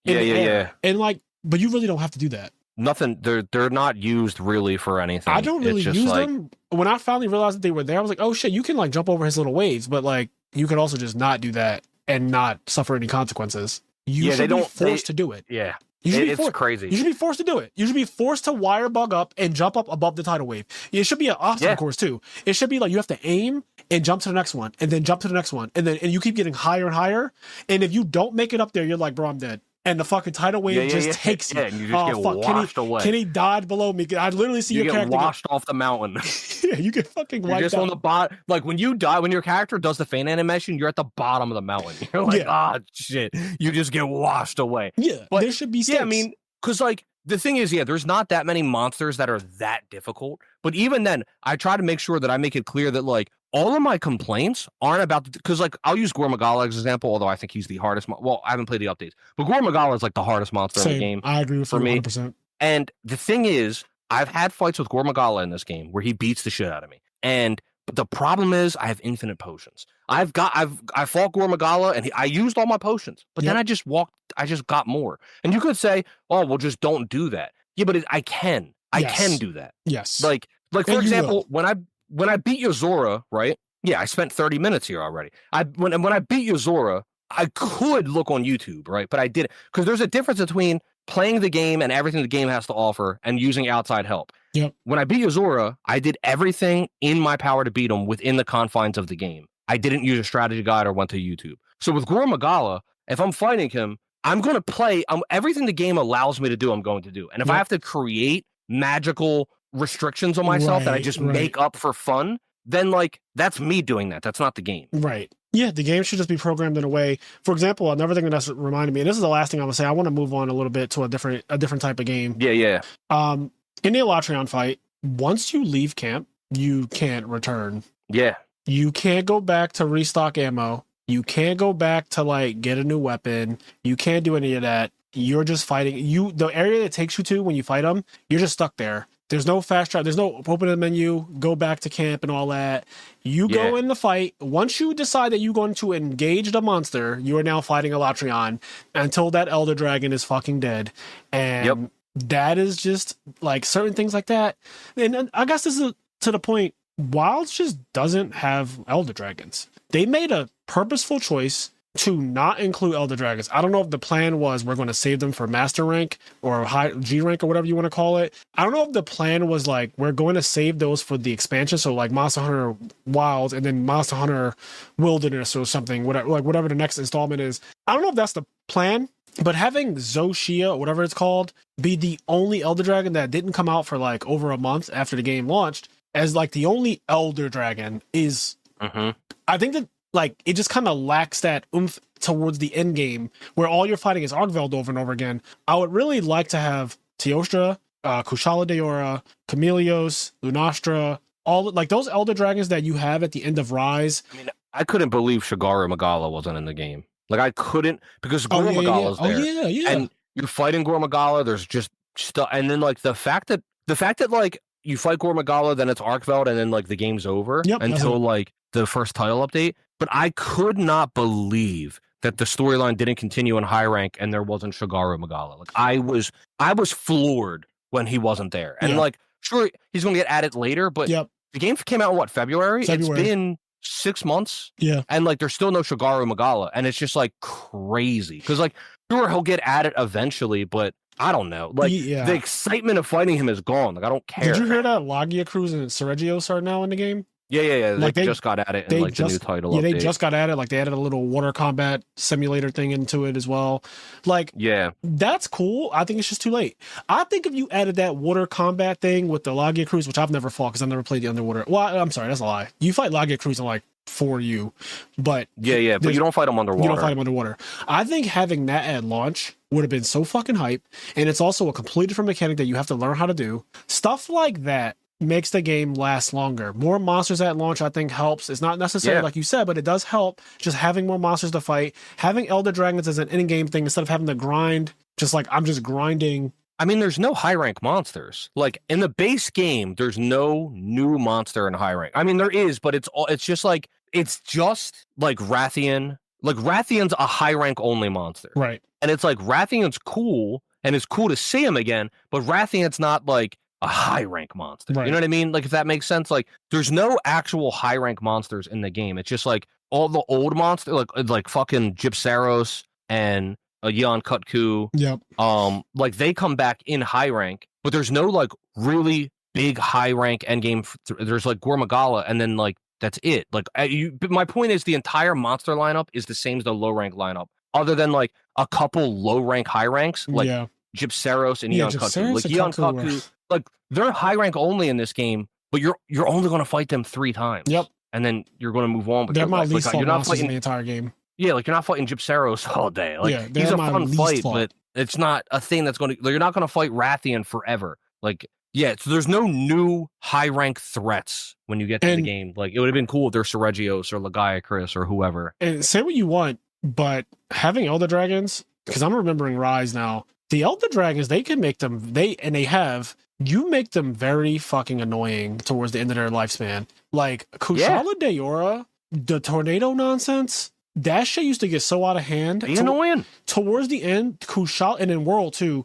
Speaker 1: And like, but you really don't have to do that.
Speaker 2: Nothing. They're not used really for anything.
Speaker 1: I don't really use them. When I finally realized that they were there, I was like, oh shit, you can like jump over his little waves, but like you could also just not do that and not suffer any consequences. You should be forced to do it.
Speaker 2: Yeah.
Speaker 1: It's
Speaker 2: crazy.
Speaker 1: You should be forced to do it. You should be forced to wire bug up and jump up above the tidal wave. It should be an obstacle course too. It should be like you have to aim and jump to the next one and then jump to the next one. And you keep getting higher and higher. And if you don't make it up there, you're like, bro, I'm dead. And the fucking tidal wave just takes you.
Speaker 2: Yeah, and you just get washed away.
Speaker 1: Kenny died below me. I literally see your character
Speaker 2: get washed off the mountain.
Speaker 1: Yeah, you get fucking wiped out.
Speaker 2: You're just on the bottom. Like when you die, when your character does the faint animation, you're at the bottom of the mountain. You're like, shit. You just get washed away.
Speaker 1: Yeah, but there should be stakes.
Speaker 2: Yeah, I mean, because like the thing is, there's not that many monsters that are that difficult. But even then, I try to make sure that I make it clear that like all of my complaints aren't about because like I'll use Gormagala as an example, although I think he's the hardest. Well, I haven't played the updates, but Gormagala is like the hardest monster in the game.
Speaker 1: I agree with you 100%.
Speaker 2: And the thing is, I've had fights with Gormagala in this game where he beats the shit out of me. And the problem is, I have infinite potions. I fought Gormagala and I used all my potions, but then I just got more. And you could say, oh, well, just don't do that. Yeah, but I can do that.
Speaker 1: Yes.
Speaker 2: Like for example, when I beat Yozora, right? Yeah, I spent 30 minutes here already. When I beat Yozora, I could look on YouTube, right? But I didn't, because there's a difference between playing the game and everything the game has to offer and using outside help.
Speaker 1: Yep.
Speaker 2: When I beat Yozora, I did everything in my power to beat him within the confines of the game. I didn't use a strategy guide or went to YouTube. So with Gormagala, if I'm fighting him, I'm going to play everything the game allows me to do, I'm going to do. And if I have to create magical restrictions on myself that I just make up for fun, then like that's me doing that. That's not the game.
Speaker 1: Right. Yeah, the game should just be programmed in a way. For example, another thing that's reminded me, and this is the last thing I'm gonna say, I want to move on a little bit to a different type of game.
Speaker 2: Yeah.
Speaker 1: In the Elatrion fight, once you leave camp, you can't return.
Speaker 2: Yeah.
Speaker 1: You can't go back to restock ammo. You can't go back to like get a new weapon. You can't do any of that. You're just fighting. The area that takes you to when you fight them, you're just stuck there. There's no fast travel. There's no open the menu, go back to camp and all that. You go in the fight. Once you decide that you're going to engage the monster, you are now fighting Elatrion until that Elder Dragon is fucking dead. And that is just like certain things like that. And I guess this is to the point. Wilds just doesn't have Elder Dragons. They made a purposeful choice to not include Elder Dragons. I don't know if the plan was we're going to save them for Master Rank or high G Rank or whatever you want to call it. I don't know if the plan was like we're going to save those for the expansion, so like Monster Hunter Wilds and then Monster Hunter Wilderness or something, whatever the next installment is. I don't know if that's the plan, but having Zoshia or whatever it's called be the only Elder Dragon that didn't come out for like over a month after the game launched as like the only Elder Dragon is, I think that like it just kind of lacks that oomph towards the end game where all you're fighting is Argveld over and over again. I would really like to have Teostra, Kushala Daora, Chameleos, Lunastra, all like those Elder Dragons that you have at the end of Rise.
Speaker 2: I mean, I couldn't believe Shagaru Magala wasn't in the game. Like I couldn't because Gor Magala's there.
Speaker 1: Oh yeah.
Speaker 2: And you're fighting Gor Magala, there's just stuff, and then like the fact that like you fight Gor Magala, then it's Argveld, and then like the game's over until like the first title update. But I could not believe that the storyline didn't continue in high rank and there wasn't Shagaru Magala. Like I was floored when he wasn't there. And like sure he's gonna get added later, but the game came out in what, February? It's been 6 months.
Speaker 1: Yeah.
Speaker 2: And like there's still no Shagaru Magala. And it's just like crazy. Because like sure he'll get added eventually, but I don't know. Like the excitement of fighting him is gone. Like I don't care.
Speaker 1: Did you hear that Logia Cruz and Seregios are now in the game?
Speaker 2: Yeah.
Speaker 1: Like
Speaker 2: they just got at it in like the new title update.
Speaker 1: They just got at it. Like they added a little water combat simulator thing into it as well. Like, that's cool. I think it's just too late. I think if you added that water combat thing with the Logia Cruise, which I've never fought because I've never played the underwater. Well, I'm sorry, that's a lie. You fight Logia Cruise in like 4U, but
Speaker 2: but you don't fight them underwater.
Speaker 1: You don't fight them underwater. I think having that at launch would have been so fucking hype, and it's also a completely different mechanic that you have to learn how to do. Stuff like that makes the game last longer. More monsters at launch, I think, helps. It's not necessarily like you said, but it does help. Just having more monsters to fight, having Elder Dragons as an in-game thing instead of having to grind. Just like I'm just grinding.
Speaker 2: I mean, there's no high rank monsters. Like in the base game, there's no new monster in high rank. I mean, there is, but it's just like Rathian. Like Rathian's a high rank only monster,
Speaker 1: right?
Speaker 2: And it's like Rathian's cool, and it's cool to see him again, but Rathian's not like a high rank monster. Right. You know what I mean? Like if that makes sense. Like there's no actual high rank monsters in the game. It's just like all the old monsters, like fucking Gypsaros and Yeon Kutku.
Speaker 1: Yep.
Speaker 2: Like they come back in high rank, but there's no like really big high rank end game. There's like Gor Magala, and then like that's it. Like but my point is the entire monster lineup is the same as the low rank lineup, other than like a couple low rank high ranks like Gypsaros and Yeon Kutku. Like Yeon Kutku. Like they're high rank only in this game, but you're only going to fight them 3 times.
Speaker 1: Yep.
Speaker 2: And then you're going to move on.
Speaker 1: They're my least fault monsters in the entire game.
Speaker 2: Yeah, like you're not fighting Gypsaros all day. Like he's a fun fight, but it's not a thing that's going to. You're not going to fight Rathian forever. Like so there's no new high rank threats when you get to the game. Like it would have been cool if there's Seregios or Legaia Chris or whoever.
Speaker 1: And say what you want, but having Elder Dragons, because I'm remembering Rise now. The Elder Dragons, they can make them, you make them very fucking annoying towards the end of their lifespan. Like, Kushala Daora, the tornado nonsense, that shit used to get so out of hand.
Speaker 2: Annoying.
Speaker 1: Towards the end, Kushala, and in World 2,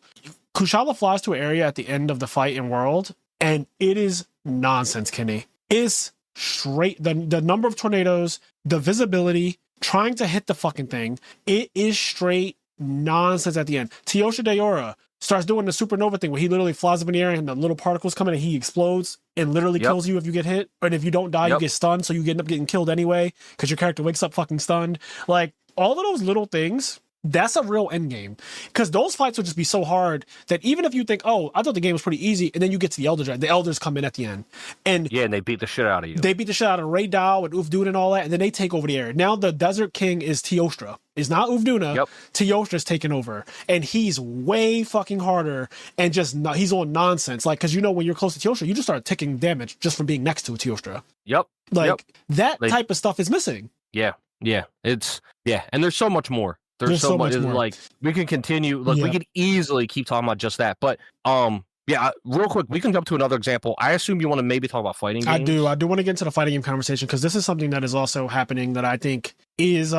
Speaker 1: Kushala flies to an area at the end of the fight in World, and it is nonsense, Kenny. It's straight, the number of tornadoes, the visibility, trying to hit the fucking thing, it is straight nonsense at the end. Teostra Daora starts doing the supernova thing where he literally flies up in the air and the little particles come in and he explodes and literally kills you if you get hit. And if you don't die, you get stunned, so you end up getting killed anyway because your character wakes up fucking stunned. Like, all of those little things That's a real end game, because those fights would just be so hard that even if you think, oh, I thought the game was pretty easy, and then you get to the Elder Dragon, the Elders come in at the end, and
Speaker 2: Yeah, and they beat the shit out of you.
Speaker 1: They beat the shit out of Ray Dow and Ufduna and all that, and then they take over the area. Now the Desert King is Teostra. It's not Ufduna.
Speaker 2: Yep.
Speaker 1: Teostra's taking over, and he's way fucking harder, and he's on nonsense. Like, because when you're close to Teostra, you just start taking damage just from being next to a Teostra.
Speaker 2: Yep.
Speaker 1: That type of stuff is missing.
Speaker 2: Yeah. And there's so much more. There's so much more. Like, we can continue. Like, we could easily keep talking about just that. But real quick, we can jump to another example. I assume you want to maybe talk about fighting games.
Speaker 1: I do want to get into the fighting game conversation, because this is something that is also happening that I think is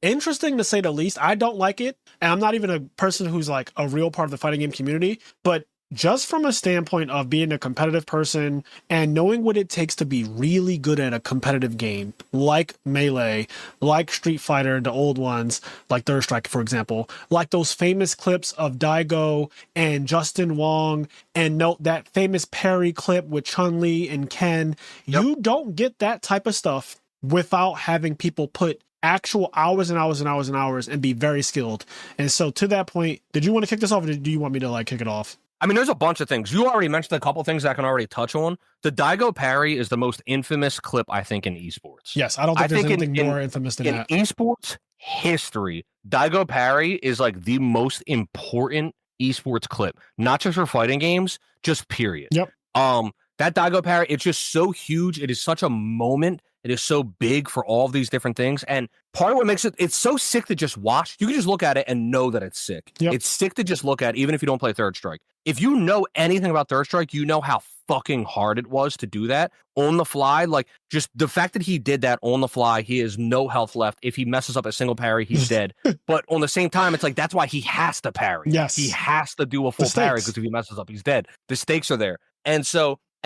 Speaker 1: interesting, to say the least. I don't like it, and I'm not even a person who's like a real part of the fighting game community, but just from a standpoint of being a competitive person and knowing what it takes to be really good at a competitive game, like Melee, like Street Fighter, the old ones, like Third Strike, for example, like those famous clips of Daigo and Justin Wong, and note that famous parry clip with Chun-Li and Ken. Yep. You don't get that type of stuff without having people put actual hours and hours and hours and hours and be very skilled. And so, to that point, did you want to kick this off, or do you want me to kick it off?
Speaker 2: I mean, there's a bunch of things. You already mentioned a couple things that I can already touch on. The Daigo parry is the most infamous clip, I think, in esports.
Speaker 1: Yes, I don't think there's anything more infamous than that.
Speaker 2: In esports history, Daigo parry is like the most important esports clip, not just for fighting games, just period.
Speaker 1: Yep.
Speaker 2: That Daigo parry, it's just so huge. It is such a moment. It is so big for all of these different things. And part of what makes it's so sick to just watch. You can just look at it and know that it's sick.
Speaker 1: Yep.
Speaker 2: It's sick to just look at, even if you don't play Third Strike. If you know anything about Third Strike, you know how fucking hard it was to do that on the fly. Like, just the fact that he did that on the fly, he has no health left. If he messes up a single parry, he's dead. But on the same time, it's like, that's why he has to parry.
Speaker 1: Yes.
Speaker 2: He has to do a full parry, because if he messes up, he's dead. The stakes are there. And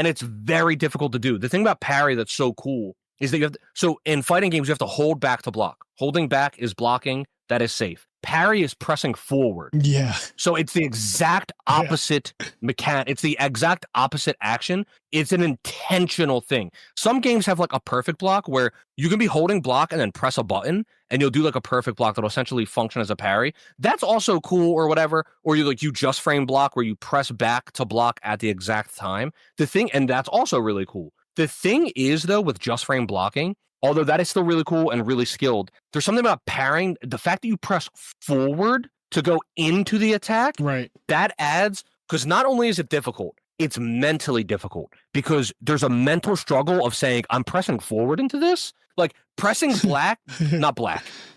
Speaker 2: it's very difficult to do. The thing about parry that's so cool is that you have so in fighting games, you have to hold back to block. Holding back is blocking. That is safe. Parry is pressing forward.
Speaker 1: Yeah.
Speaker 2: So it's the exact opposite mechanic. It's the exact opposite action. It's an intentional thing. Some games have like a perfect block where you can be holding block and then press a button and you'll do like a perfect block that'll essentially function as a parry. That's also cool, or whatever. Or you just frame block where you press back to block at the exact time. And that's also really cool. The thing is, though, with just frame blocking, although that is still really cool and really skilled, there's something about parrying. The fact that you press forward to go into the attack,
Speaker 1: right?
Speaker 2: That adds, because not only is it difficult, it's mentally difficult, because there's a mental struggle of saying, I'm pressing forward into this. Like, pressing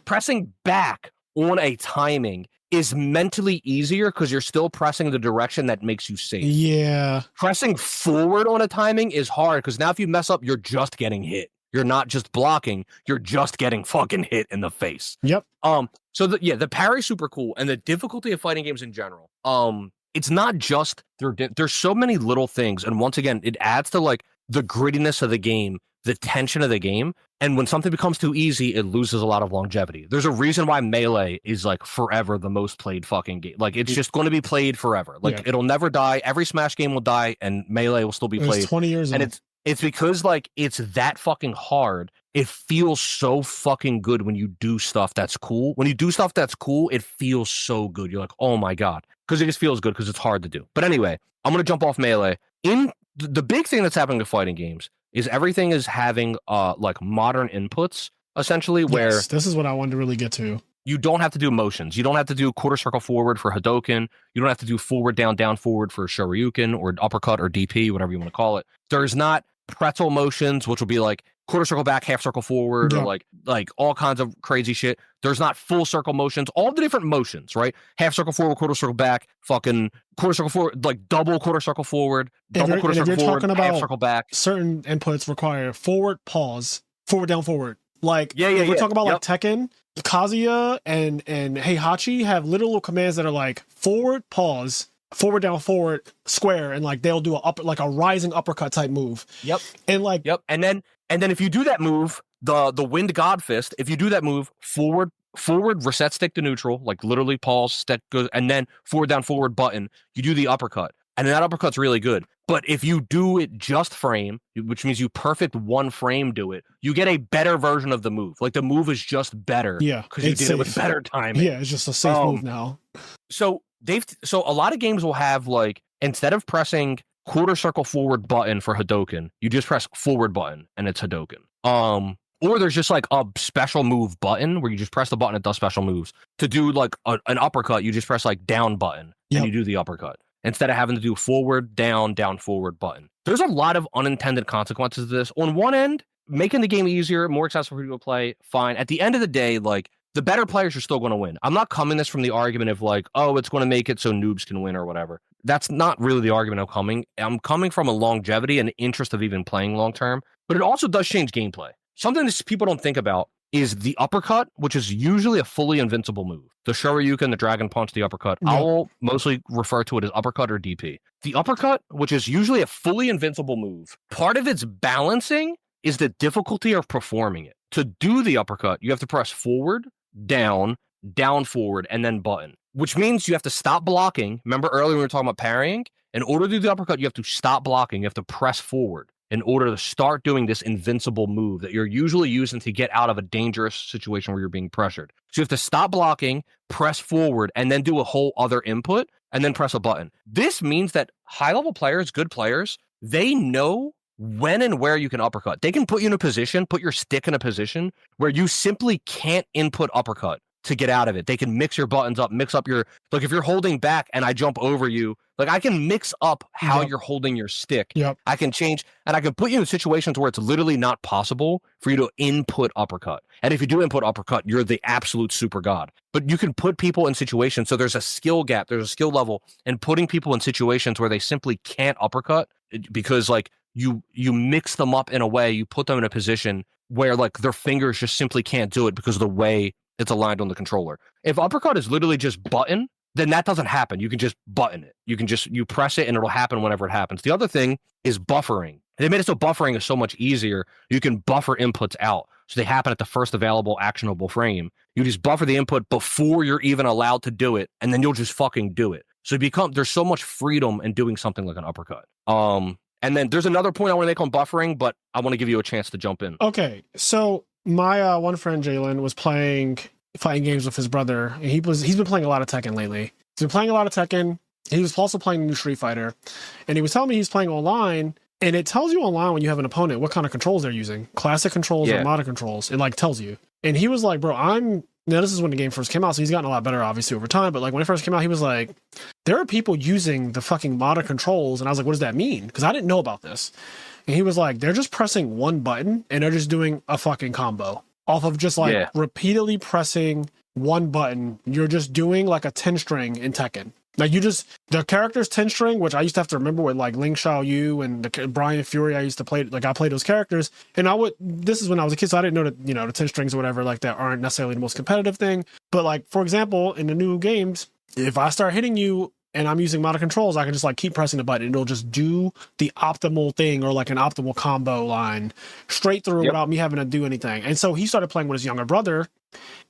Speaker 2: pressing back on a timing is mentally easier because you're still pressing the direction that makes you safe.
Speaker 1: Yeah.
Speaker 2: Pressing forward on a timing is hard, because now if you mess up, you're just getting hit. You're not just blocking, you're just getting fucking hit in the face.
Speaker 1: Yep.
Speaker 2: So the parry's super cool, and the difficulty of fighting games in general. It's not just there's so many little things, and once again, it adds to like the grittiness of the game, the tension of the game. And when something becomes too easy, it loses a lot of longevity. There's a reason why Melee is like forever the most played fucking game. Like, it's just going to be played forever. Like, it'll never die. Every Smash game will die, and Melee will still be played.
Speaker 1: 20 years
Speaker 2: and
Speaker 1: old.
Speaker 2: It's because like it's that fucking hard. It feels so fucking good when you do stuff that's cool. When you do stuff that's cool, it feels so good. You're like, oh my God. Because it just feels good, because it's hard to do. But anyway, I'm going to jump off Melee. The big thing that's happening to fighting games is everything is having like modern inputs, essentially, where
Speaker 1: this is what I wanted to really get to.
Speaker 2: You don't have to do motions. You don't have to do quarter circle forward for Hadoken. You don't have to do forward, down, down, forward for Shoryuken or uppercut or DP, whatever you want to call it. There's not pretzel motions, which will be like quarter circle back, half circle forward, or like all kinds of crazy shit. There's not full circle motions, all the different motions, right? Half circle forward, quarter circle back, fucking quarter circle forward, like double quarter circle forward, double quarter circle forward, half circle back.
Speaker 1: Certain inputs require forward, pause, forward, down, forward. Like,
Speaker 2: if
Speaker 1: we're talking about like Tekken, Kazuya and Heihachi have little commands that are like forward, pause, forward, down, forward, square, and like they'll do a rising uppercut type move.
Speaker 2: Yep.
Speaker 1: And like
Speaker 2: And then if you do that move, the Wind God Fist, if you do that move, forward, reset stick to neutral, like literally pause, stick goes, and then forward, down, forward button, you do the uppercut. and that uppercut's really good. But if you do it just frame, which means you perfect one frame do it, you get a better version of the move. Like the move is just better.
Speaker 1: Yeah,
Speaker 2: because you did it with better timing.
Speaker 1: Yeah, it's just a safe move now.
Speaker 2: So a lot of games will have like, instead of pressing quarter circle forward button for Hadoken, you just press forward button and it's Hadoken. Or there's just like a special move button where you just press the button, it does special moves. To do like an uppercut, you just press like down button and you do the uppercut, instead of having to do forward, down, forward button. There's a lot of unintended consequences to this. On one end, making the game easier, more accessible for people to play, fine. At the end of the day, like, the better players are still going to win. I'm not coming this from the argument of like, oh, it's going to make it so noobs can win or whatever. That's not really the argument I'm coming from a longevity and interest of even playing long term. But it also does change gameplay. Something that people don't think about is the uppercut, which is usually a fully invincible move. The Shoryuken, the Dragon Punch, the uppercut. I will mostly refer to it as uppercut or DP. The uppercut, which is usually a fully invincible move, part of its balancing is the difficulty of performing it. To do the uppercut, you have to press forward, down, forward, and then button, which means you have to stop blocking. Remember earlier we were talking about parrying? In order to do the uppercut, you have to stop blocking. You have to press forward in order to start doing this invincible move that you're usually using to get out of a dangerous situation where you're being pressured. So you have to stop blocking, press forward, and then do a whole other input, and then press a button. This means that high-level players, good players, they know when and where you can uppercut. They can put you in a position, put your stick in a position where you simply can't input uppercut to get out of it. They can mix your buttons up, mix up your, like if you're holding back and I jump over you, like I can mix up how you're holding your stick. I can change, and I can put you in situations where it's literally not possible for you to input uppercut. And if you do input uppercut, you're the absolute super god. But you can put people in situations, so there's a skill gap, there's a skill level, and putting people in situations where they simply can't uppercut because like you mix them up in a way, you put them in a position where like their fingers just simply can't do it because of the way it's aligned on the controller. If uppercut is literally just button, then that doesn't happen. You can just button it. You press it and it'll happen whenever it happens. The other thing is buffering. They made it so buffering is so much easier. You can buffer inputs out, so they happen at the first available actionable frame. You just buffer the input before you're even allowed to do it, and then you'll just fucking do it. So there's so much freedom in doing something like an uppercut. And then there's another point I want to make on buffering, but I want to give you a chance to jump in.
Speaker 1: Okay, so my one friend Jalen was playing fighting games with his brother, and he's been playing a lot of Tekken lately. He's been playing a lot of Tekken. He was also playing the new Street Fighter, and he was telling me he's playing online, and it tells you online when you have an opponent what kind of controls they're using, classic controls or modern controls. It like tells you. And he was like, bro, now this is when the game first came out, so he's gotten a lot better obviously over time, but like when it first came out, he was like, there are people using the fucking modern controls, and I was like, what does that mean? Because I didn't know about this. And he was like, they're just pressing one button and they're just doing a fucking combo off of just like repeatedly pressing one button. You're just doing like a 10 string in Tekken. Like the character's 10 string, which I used to have to remember with like Ling Xiaoyu and the Brian Fury. I used to play, like I played those characters, and this is when I was a kid, so I didn't know that, the 10 strings or whatever like that aren't necessarily the most competitive thing. But like, for example, in the new games, if I start hitting you and I'm using modern controls, I can just like keep pressing the button. It'll just do the optimal thing or like an optimal combo line straight through without me having to do anything. And so he started playing with his younger brother,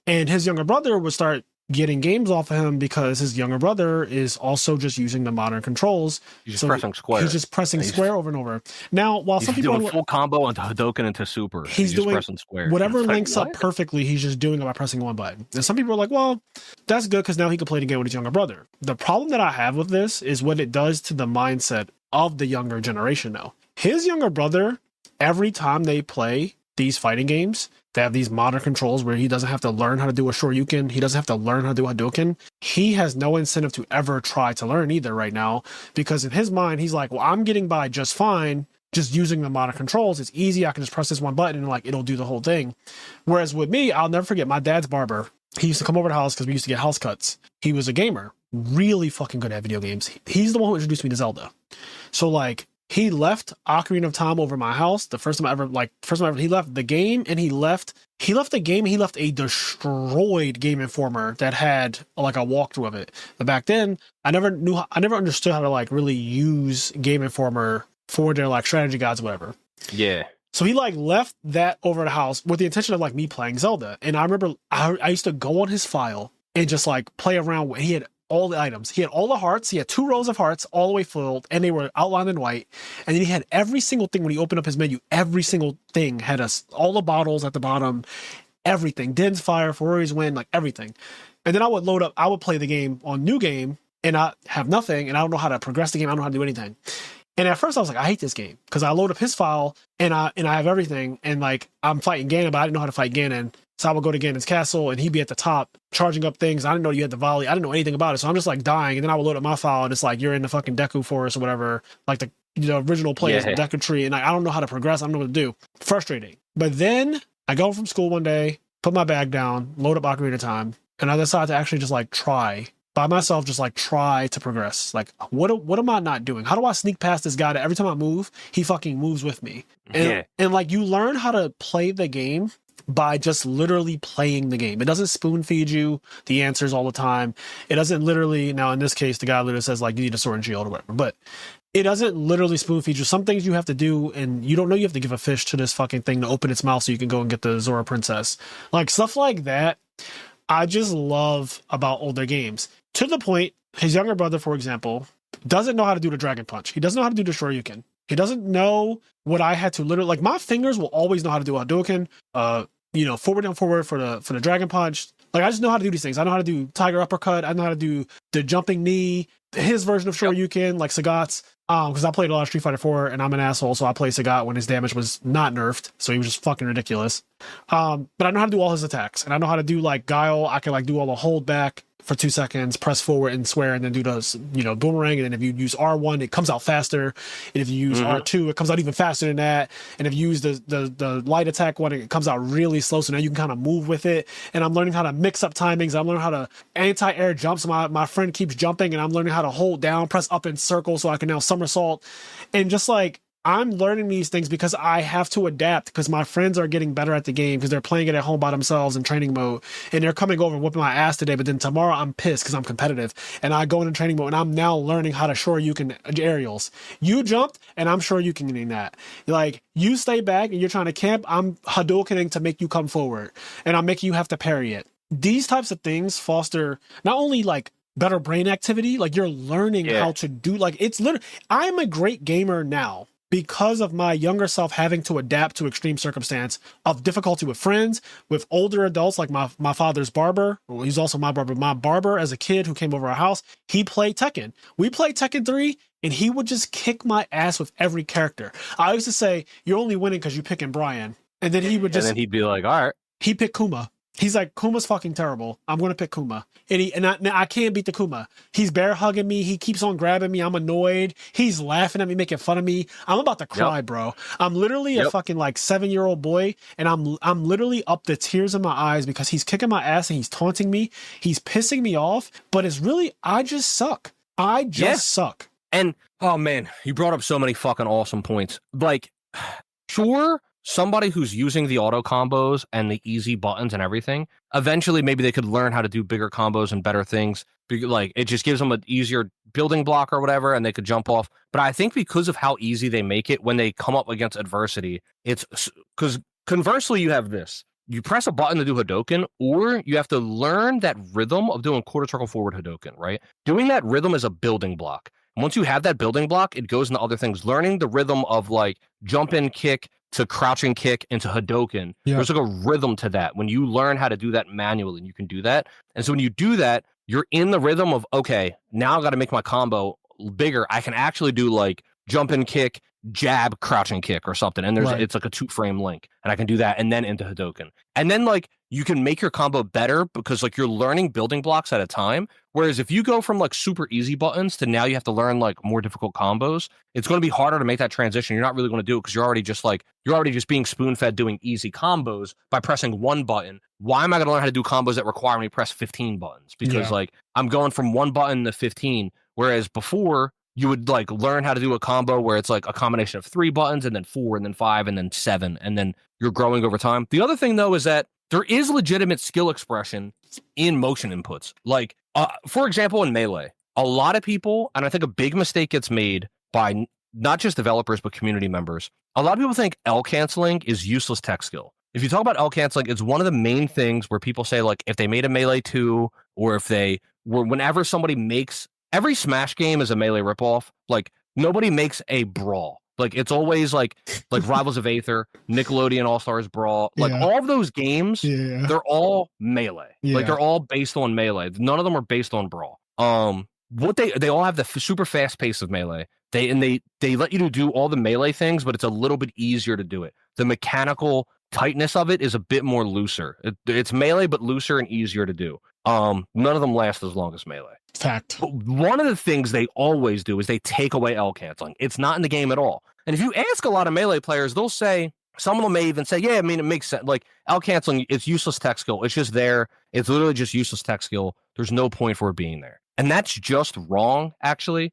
Speaker 1: and his younger brother would start getting games off of him because his younger brother is also just using the modern controls.
Speaker 2: He's just pressing square.
Speaker 1: He's just pressing square over and over. Now, while some people
Speaker 2: doing full combo into Hadoken into Super,
Speaker 1: he's doing pressing square. Whatever links up perfectly, he's just doing it by pressing one button. And some people are like, well, that's good because now he can play the game with his younger brother. The problem that I have with this is what it does to the mindset of the younger generation now. His younger brother, every time they play these fighting games, they have these modern controls where he doesn't have to learn how to do a Shoryuken. He doesn't have to learn how to do a Hadoken. He has no incentive to ever try to learn either right now, because in his mind, he's like, well, I'm getting by just fine just using the modern controls. It's easy. I can just press this one button and like it'll do the whole thing. Whereas with me, I'll never forget my dad's barber. He used to come over to the house because we used to get house cuts. He was a gamer, really fucking good at video games. He's the one who introduced me to Zelda. So like, he left Ocarina of Time over my house. The first time ever, he left the game, and he left the game, and he left a destroyed Game Informer that had like a walkthrough of it. But back then, I never understood how to like really use Game Informer for their like strategy guides or whatever.
Speaker 2: Yeah. So
Speaker 1: he like left that over the house with the intention of like me playing Zelda. And I remember I used to go on his file and just like play around with, he had all the items. He had all the hearts. He had 2 rows of hearts all the way filled, and they were outlined in white. And then he had every single thing when he opened up his menu. Every single thing had all the bottles at the bottom, everything. Din's Fire, Ferrari's Win, like everything. And then I would load up. I would play the game on New Game, and I have nothing, and I don't know how to progress the game. I don't know how to do anything. And at first I was like, I hate this game, because I load up his file and I have everything, and like I'm fighting Ganon, but I didn't know how to fight Ganon. So I would go to Ganon's castle and he'd be at the top charging up things. I didn't know you had the volley. I didn't know anything about it. So I'm just like dying. And then I would load up my file and it's like, you're in the fucking Deku Forest or whatever. Like the original players in Deku Tree. And like, I don't know how to progress. I don't know what to do. Frustrating. But then I go from school one day, put my bag down, load up Ocarina of Time. And I decide to actually just like try by myself, just like try to progress. Like, what am I not doing? How do I sneak past this guy that every time I move, he fucking moves with me? And like, you learn how to play the game by just literally playing the game. It doesn't spoon feed you the answers all the time. It doesn't literally, now in this case, the guy literally says like, you need a sword and shield or whatever, but it doesn't literally spoon feed you. Some things you have to do, and you don't know you have to give a fish to this fucking thing to open its mouth so you can go and get the Zora Princess. Like, stuff like that, I just love about older games. To the point, his younger brother, for example, doesn't know how to do the Dragon Punch. He doesn't know how to do the Shoryuken. He doesn't know what I had to literally, like, my fingers will always know how to do a Hadouken, forward and forward for the Dragon Punch. Like, I just know how to do these things. I know how to do Tiger Uppercut. I know how to do the jumping knee, his version of Shoryuken, like Sagat's. Because I played a lot of Street Fighter 4 and I'm an asshole, so I played Sagat when his damage was not nerfed, so he was just fucking ridiculous. But I know how to do all his attacks, and I know how to do like Guile. I can like do all the hold back for 2 seconds, press forward and swear, and then do those, boomerang. And then if you use R1, it comes out faster. And if you use R2, it comes out even faster than that. And if you use the light attack one, it comes out really slow. So now you can kind of move with it. And I'm learning how to mix up timings. I'm learning how to anti-air jump. So my friend keeps jumping, and I'm learning how to hold down, press up in circle, so I can now somersault. And just like, I'm learning these things because I have to adapt, because my friends are getting better at the game because they're playing it at home by themselves in training mode, and they're coming over and whooping my ass today. But then tomorrow I'm pissed because I'm competitive and I go into training mode and I'm now learning how to Shoryuken aerials. You jumped and I'm Shoryukening that. Like, you stay back and you're trying to camp, I'm Hadoukening to make you come forward, and I'm making you have to parry it. These types of things foster not only like better brain activity, like you're learning how to do, like, it's literally, I'm a great gamer now because of my younger self having to adapt to extreme circumstance of difficulty with friends, with older adults, like my father's barber. Well, he's also my barber. My barber as a kid who came over our house, he played Tekken. We played Tekken 3, and he would just kick my ass with every character. I used to say, you're only winning because you're picking Brian. And then he would just...
Speaker 2: And then he'd be like, all right.
Speaker 1: He picked Kuma. He's like, Kuma's fucking terrible. I'm going to pick Kuma. And I can't beat the Kuma. He's bear hugging me. He keeps on grabbing me. I'm annoyed. He's laughing at me, making fun of me. I'm about to cry, bro. I'm literally a fucking like 7-year-old boy, and I'm literally up to tears in my eyes because he's kicking my ass and he's taunting me. He's pissing me off, but it's really, I just suck. I just suck.
Speaker 2: And, oh man, you brought up so many fucking awesome points. Like, sure, somebody who's using the auto combos and the easy buttons and everything, eventually maybe they could learn how to do bigger combos and better things. Like, it just gives them an easier building block or whatever, and they could jump off. But I think because of how easy they make it when they come up against adversity, it's because conversely, you have this. You press a button to do Hadouken, or you have to learn that rhythm of doing quarter circle forward Hadouken, right? Doing that rhythm is a building block. And once you have that building block, it goes into other things. Learning the rhythm of like jump in kick to crouching kick into Hadouken. Yeah. There's like a rhythm to that. When you learn how to do that manually, you can do that. And so when you do that, you're in the rhythm of, okay, now I've got to make my combo bigger. I can actually do like jump in kick, jab, crouching kick or something. And it's like a 2-frame link. And I can do that and then into Hadouken. And then like you can make your combo better because like you're learning building blocks at a time. Whereas if you go from like super easy buttons to now you have to learn like more difficult combos, it's going to be harder to make that transition. You're not really going to do it because you're already just being spoon fed doing easy combos by pressing one button. Why am I going to learn how to do combos that require me to press 15 buttons? Because like I'm going from one button to 15, whereas before you would like learn how to do a combo where it's like a combination of 3 buttons and then 4 and then 5 and then 7, and then you're growing over time. The other thing though is that there is legitimate skill expression in motion inputs. Like, for example, in Melee, a lot of people, and I think a big mistake gets made by not just developers, but community members. A lot of people think L canceling is useless tech skill. If you talk about L canceling, it's one of the main things where people say, like, if they made a Melee 2 or if they where whenever somebody makes every Smash game is a Melee ripoff. Like nobody makes a Brawl. Like it's always like Rivals of Aether, Nickelodeon All Stars Brawl. Like all of those games, they're all Melee. Like they're all based on Melee. None of them are based on Brawl. What they all have the super fast pace of Melee. They let you do all the Melee things, but it's a little bit easier to do it. The mechanical tightness of it is a bit more looser. It's Melee, but looser and easier to do. None of them last as long as Melee.
Speaker 1: Fact.
Speaker 2: But one of the things they always do is they take away L canceling. It's not in the game at all. And if you ask a lot of Melee players, they'll say, some of them may even say, yeah, I mean, it makes sense. Like L canceling, it's useless tech skill. It's just there. It's literally just useless tech skill. There's no point for it being there. And that's just wrong, actually.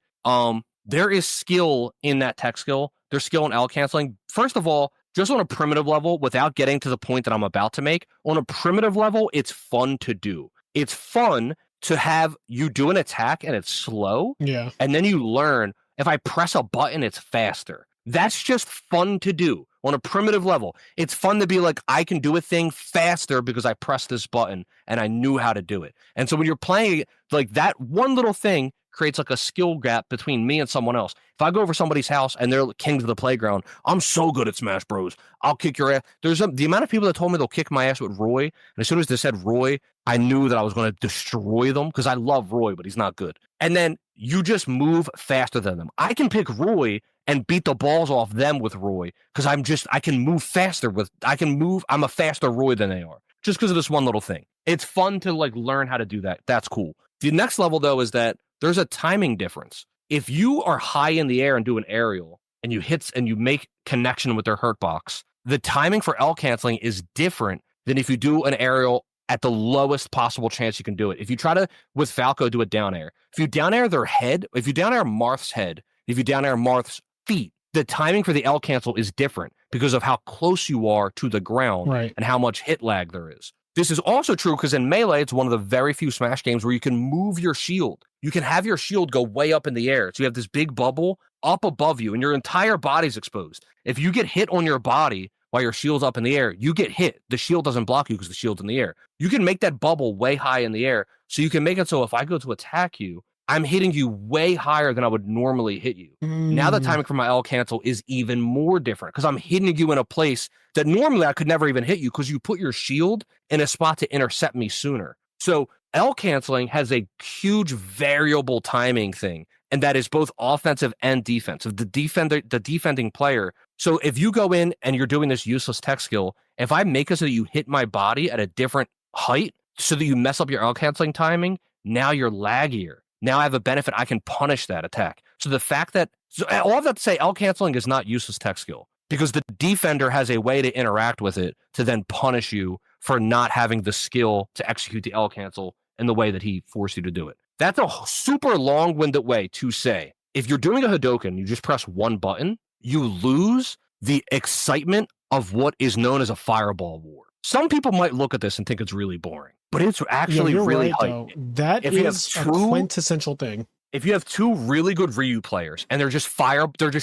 Speaker 2: There is skill in that tech skill. There's skill in L canceling. First of all, just on a primitive level, without getting to the point that I'm about to make, on a primitive level, it's fun to do. It's fun to have you do an attack and it's slow.
Speaker 1: Yeah.
Speaker 2: And then you learn, if I press a button, it's faster. That's just fun to do on a primitive level. It's fun to be like, I can do a thing faster because I pressed this button and I knew how to do it. And so when you're playing, like that one little thing creates like a skill gap between me and someone else. If I go over somebody's house and they're kings of the playground, I'm so good at Smash Bros. I'll kick your ass. There's the amount of people that told me they'll kick my ass with Roy. And as soon as they said Roy, I knew that I was going to destroy them because I love Roy, but he's not good. And then you just move faster than them. I can pick Roy and beat the balls off them with Roy because I can move faster I'm a faster Roy than they are just because of this one little thing. It's fun to like learn how to do that. That's cool. The next level though is that there's a timing difference. If you are high in the air and do an aerial and you hit and you make connection with their hurt box, the timing for L canceling is different than if you do an aerial at the lowest possible chance you can do it. If you try to, with Falco, do a down air, if you down air their head, if you down air Marth's head, if you down air Marth's feet, the timing for the L cancel is different because of how close you are to the ground and how much hit lag there is. This is also true because in Melee, it's one of the very few Smash games where you can move your shield. You can have your shield go way up in the air. So you have this big bubble up above you and your entire body's exposed. If you get hit on your body while your shield's up in the air, you get hit. The shield doesn't block you because the shield's in the air. You can make that bubble way high in the air. So you can make it so if I go to attack you, I'm hitting you way higher than I would normally hit you. Now the timing for my L cancel is even more different because I'm hitting you in a place that normally I could never even hit you because you put your shield in a spot to intercept me sooner. So L canceling has a huge variable timing thing, and that is both offensive and defensive. The defending player. So if you go in and you're doing this useless tech skill, if I make it so that you hit my body at a different height so that you mess up your L canceling timing, now you're laggier. Now I have a benefit. I can punish that attack. So the fact that, all of that to say, L canceling is not useless tech skill because the defender has a way to interact with it to then punish you for not having the skill to execute the L cancel in the way that he forced you to do it. That's a super long-winded way to say, if you're doing a Hadoken, you just press one button, you lose the excitement of what is known as a fireball war. Some people might look at this and think it's really boring, but it's actually really hype.
Speaker 1: That is a quintessential thing.
Speaker 2: If you have two really good Ryu players and they're just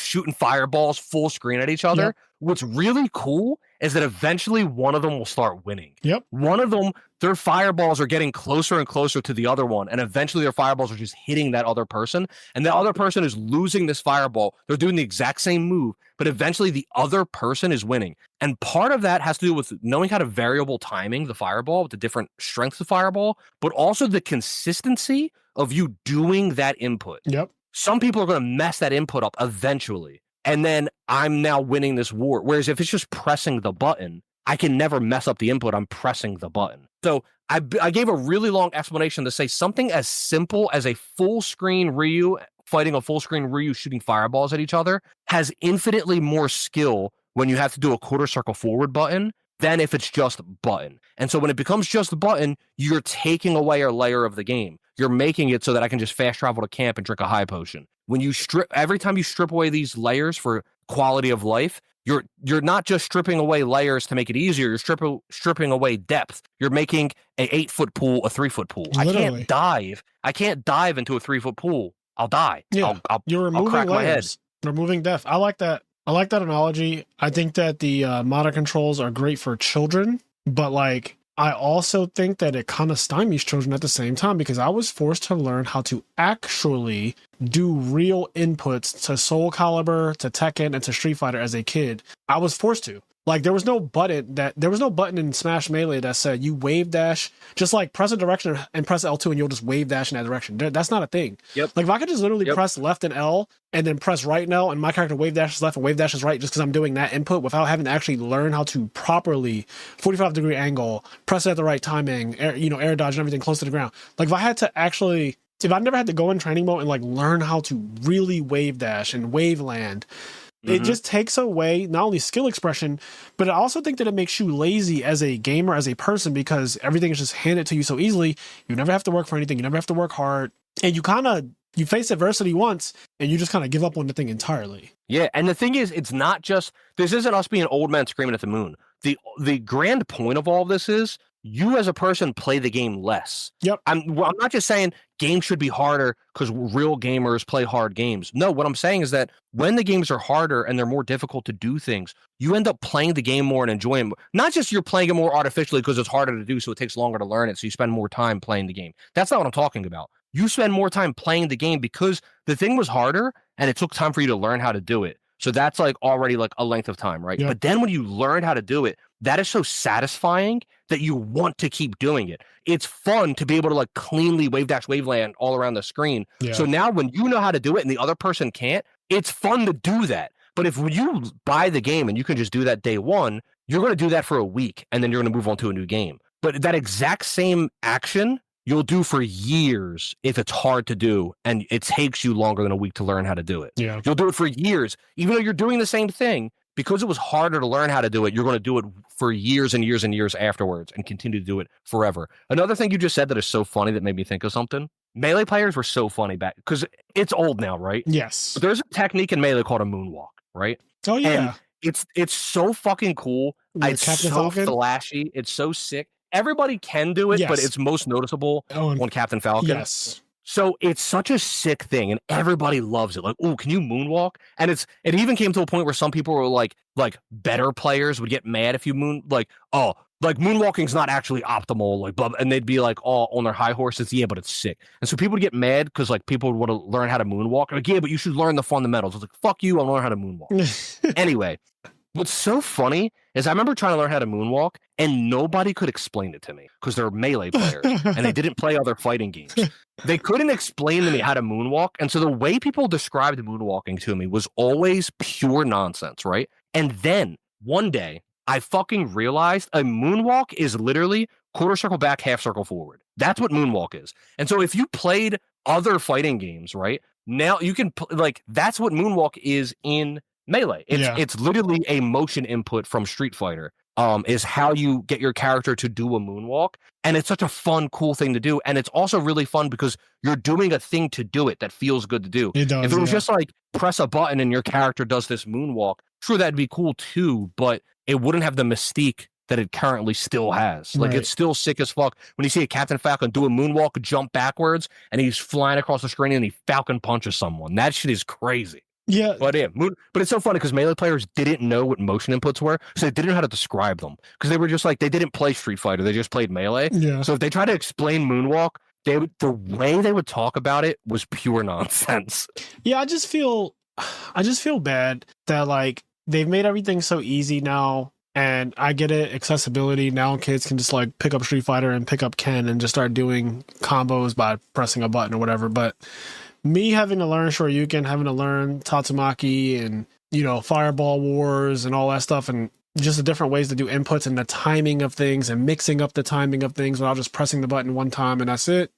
Speaker 2: shooting fireballs full screen at each other, what's really cool is that eventually one of them will start winning.
Speaker 1: Yep.
Speaker 2: One of them, their fireballs are getting closer and closer to the other one, and eventually their fireballs are just hitting that other person, and the other person is losing this fireball. They're doing the exact same move, but eventually the other person is winning. And part of that has to do with knowing how to variable timing the fireball with the different strengths of fireball, but also the consistency of you doing that input.
Speaker 1: Yep.
Speaker 2: Some people are going to mess that input up eventually. And then I'm now winning this war. Whereas if it's just pressing the button, I can never mess up the input. I'm pressing the button. So I gave a really long explanation to say something as simple as a full screen Ryu fighting a full screen Ryu shooting fireballs at each other has infinitely more skill when you have to do a quarter circle forward button than if it's just button. And so when it becomes just a button, you're taking away a layer of the game. You're making it so that I can just fast travel to camp and drink a high potion. When you every time you strip away these layers for quality of life, you're not just stripping away layers to make it easier. You're stripping away depth. You're making a 8-foot pool a 3-foot pool.
Speaker 1: Literally.
Speaker 2: I can't dive into a 3-foot pool. I'll die.
Speaker 1: Yeah, you're removing
Speaker 2: I'll crack
Speaker 1: layers.
Speaker 2: my head.
Speaker 1: Removing depth. I like that. I like that analogy. I think that the modern controls are great for children, but like I also think that it kind of stymies children at the same time because I was forced to learn how to actually do real inputs to Soul Calibur, to Tekken, and to Street Fighter as a kid. I was forced to. Like there was no button in Smash Melee that said you wave dash, just like press a direction and press L2 and you'll just wave dash in that direction. That's not a thing.
Speaker 2: Yep.
Speaker 1: Like if I could just literally press left and L and then press right and L and my character wave dashes left and wave dashes right just because I'm doing that input without having to actually learn how to properly 45-degree angle, press it at the right timing, air dodge and everything close to the ground. Like if I never had to go in training mode and like learn how to really wave dash and wave land, it just takes away not only skill expression, but I also think that it makes you lazy as a gamer, as a person, because everything is just handed to you so easily. You never have to work for anything. You never have to work hard. And you face adversity once and you just kind of give up on the thing entirely.
Speaker 2: Yeah. And the thing is, it's not just, this isn't us being old men screaming at the moon. The grand point of all of this is you as a person play the game less.
Speaker 1: Yep.
Speaker 2: I'm not just saying games should be harder because real gamers play hard games. No, what I'm saying is that when the games are harder and they're more difficult to do things, you end up playing the game more and enjoying it. Not just you're playing it more artificially because it's harder to do, so it takes longer to learn it, so you spend more time playing the game. That's not what I'm talking about. You spend more time playing the game because the thing was harder and it took time for you to learn how to do it. So that's like already like a length of time, right? Yep. But then when you learn how to do it, that is so satisfying that you want to keep doing it. It's fun to be able to like cleanly wave dash waveland all around the screen. Yeah. So now when you know how to do it and the other person can't, it's fun to do that. But if you buy the game and you can just do that day one, you're going to do that for a week and then you're going to move on to a new game. But that exact same action you'll do for years if it's hard to do and it takes you longer than a week to learn how to do it.
Speaker 1: Yeah.
Speaker 2: You'll do it for years, even though you're doing the same thing. Because it was harder to learn how to do it, you're going to do it for years and years and years afterwards and continue to do it forever. Another thing you just said that is so funny that made me think of something. Melee players were so funny back because it's old now, right?
Speaker 1: Yes.
Speaker 2: But there's a technique in Melee called a moonwalk, right?
Speaker 1: Oh, yeah.
Speaker 2: And it's so fucking cool. It's
Speaker 1: Captain
Speaker 2: so
Speaker 1: Falcon?
Speaker 2: flashy. It's so sick. Everybody can do it, but it's most noticeable on Captain Falcon.
Speaker 1: Yes.
Speaker 2: So it's such a sick thing, and everybody loves it. Like, oh, can you moonwalk? And it even came to a point where some people were like better players would get mad if you moonwalking's not actually optimal, like blah, and they'd be like all on their high horses, yeah, but it's sick. And so people would get mad because like people would want to learn how to moonwalk. Like, yeah, but you should learn the fundamentals. I was like, fuck you, I'll learn how to moonwalk. Anyway, what's so funny is I remember trying to learn how to moonwalk and nobody could explain it to me because they're Melee players and they didn't play other fighting games. They couldn't explain to me how to moonwalk. And so the way people described moonwalking to me was always pure nonsense, right? And then one day I fucking realized a moonwalk is literally quarter circle back, half circle forward. That's what moonwalk is. And so if you played other fighting games, right, now you can that's what moonwalk is in Melee. It's literally a motion input from Street Fighter. Is how you get your character to do a moonwalk. And it's such a fun, cool thing to do. And it's also really fun because you're doing a thing to do it that feels good to do.
Speaker 1: It does,
Speaker 2: if it was just like press a button and your character does this moonwalk, sure, that'd be cool too, but it wouldn't have the mystique that it currently still has. Like, it's still sick as fuck when you see a Captain Falcon do a moonwalk, jump backwards, and he's flying across the screen and he Falcon punches someone. That shit is crazy.
Speaker 1: Yeah.
Speaker 2: But it's so funny because Melee players didn't know what motion inputs were, so they didn't know how to describe them because they were just like, they didn't play Street Fighter, they just played Melee.
Speaker 1: Yeah.
Speaker 2: So if they tried to explain moonwalk, the way they would talk about it was pure nonsense.
Speaker 1: Yeah, I just feel bad that like they've made everything so easy now. And I get it, accessibility. Now kids can just like pick up Street Fighter and pick up Ken and just start doing combos by pressing a button or whatever. But me having to learn Shoryuken, having to learn Tatsumaki and, Fireball Wars and all that stuff, and just the different ways to do inputs and the timing of things and mixing up the timing of things without just pressing the button one time and that's it.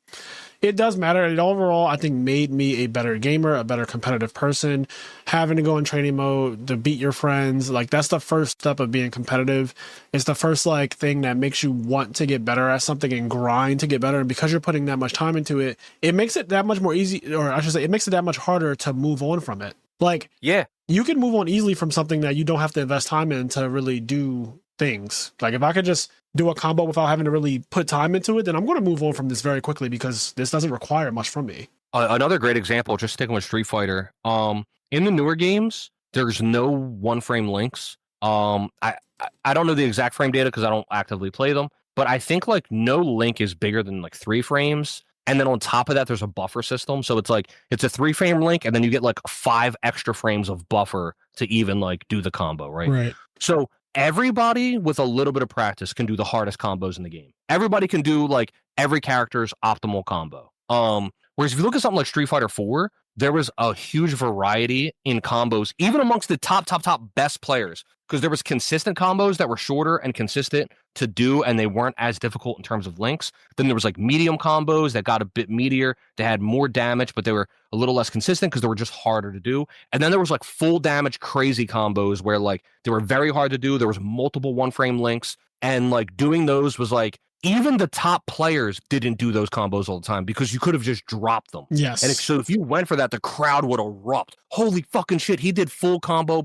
Speaker 1: It does matter. It overall, I think, made me a better gamer, a better competitive person. Having to go in training mode to beat your friends, like that's the first step of being competitive. It's the first thing that makes you want to get better at something and grind to get better. And because you're putting that much time into it, it makes it that much more easy, or I should say, it makes it that much harder to move on from it. Like, yeah, you can move on easily from something that you don't have to invest time in to really do things. Like if I could just do a combo without having to really put time into it, then I'm going to move on from this very quickly because this doesn't require much from me.
Speaker 2: Another great example, just sticking with Street Fighter, in the newer games, there's no one frame links. I don't know the exact frame data because I don't actively play them, but I think like no link is bigger than like 3 frames. And then on top of that, there's a buffer system. So it's like it's a 3-frame link, and then you get like 5 extra frames of buffer to even like do the combo, right?
Speaker 1: Right.
Speaker 2: So everybody with a little bit of practice can do the hardest combos in the game. Everybody can do like every character's optimal combo. Whereas if you look at something like Street Fighter 4, there was a huge variety in combos, even amongst the top best players, because there was consistent combos that were shorter and consistent to do, and they weren't as difficult in terms of links. Then there was like medium combos that got a bit meatier. They had more damage, but they were a little less consistent because they were just harder to do. And then there was like full damage crazy combos where like they were very hard to do. There was multiple 1-frame links, and like doing those was like, even the top players didn't do those combos all the time because you could have just dropped them.
Speaker 1: Yes.
Speaker 2: And so if you went for that, the crowd would erupt. Holy fucking shit, he did full combo.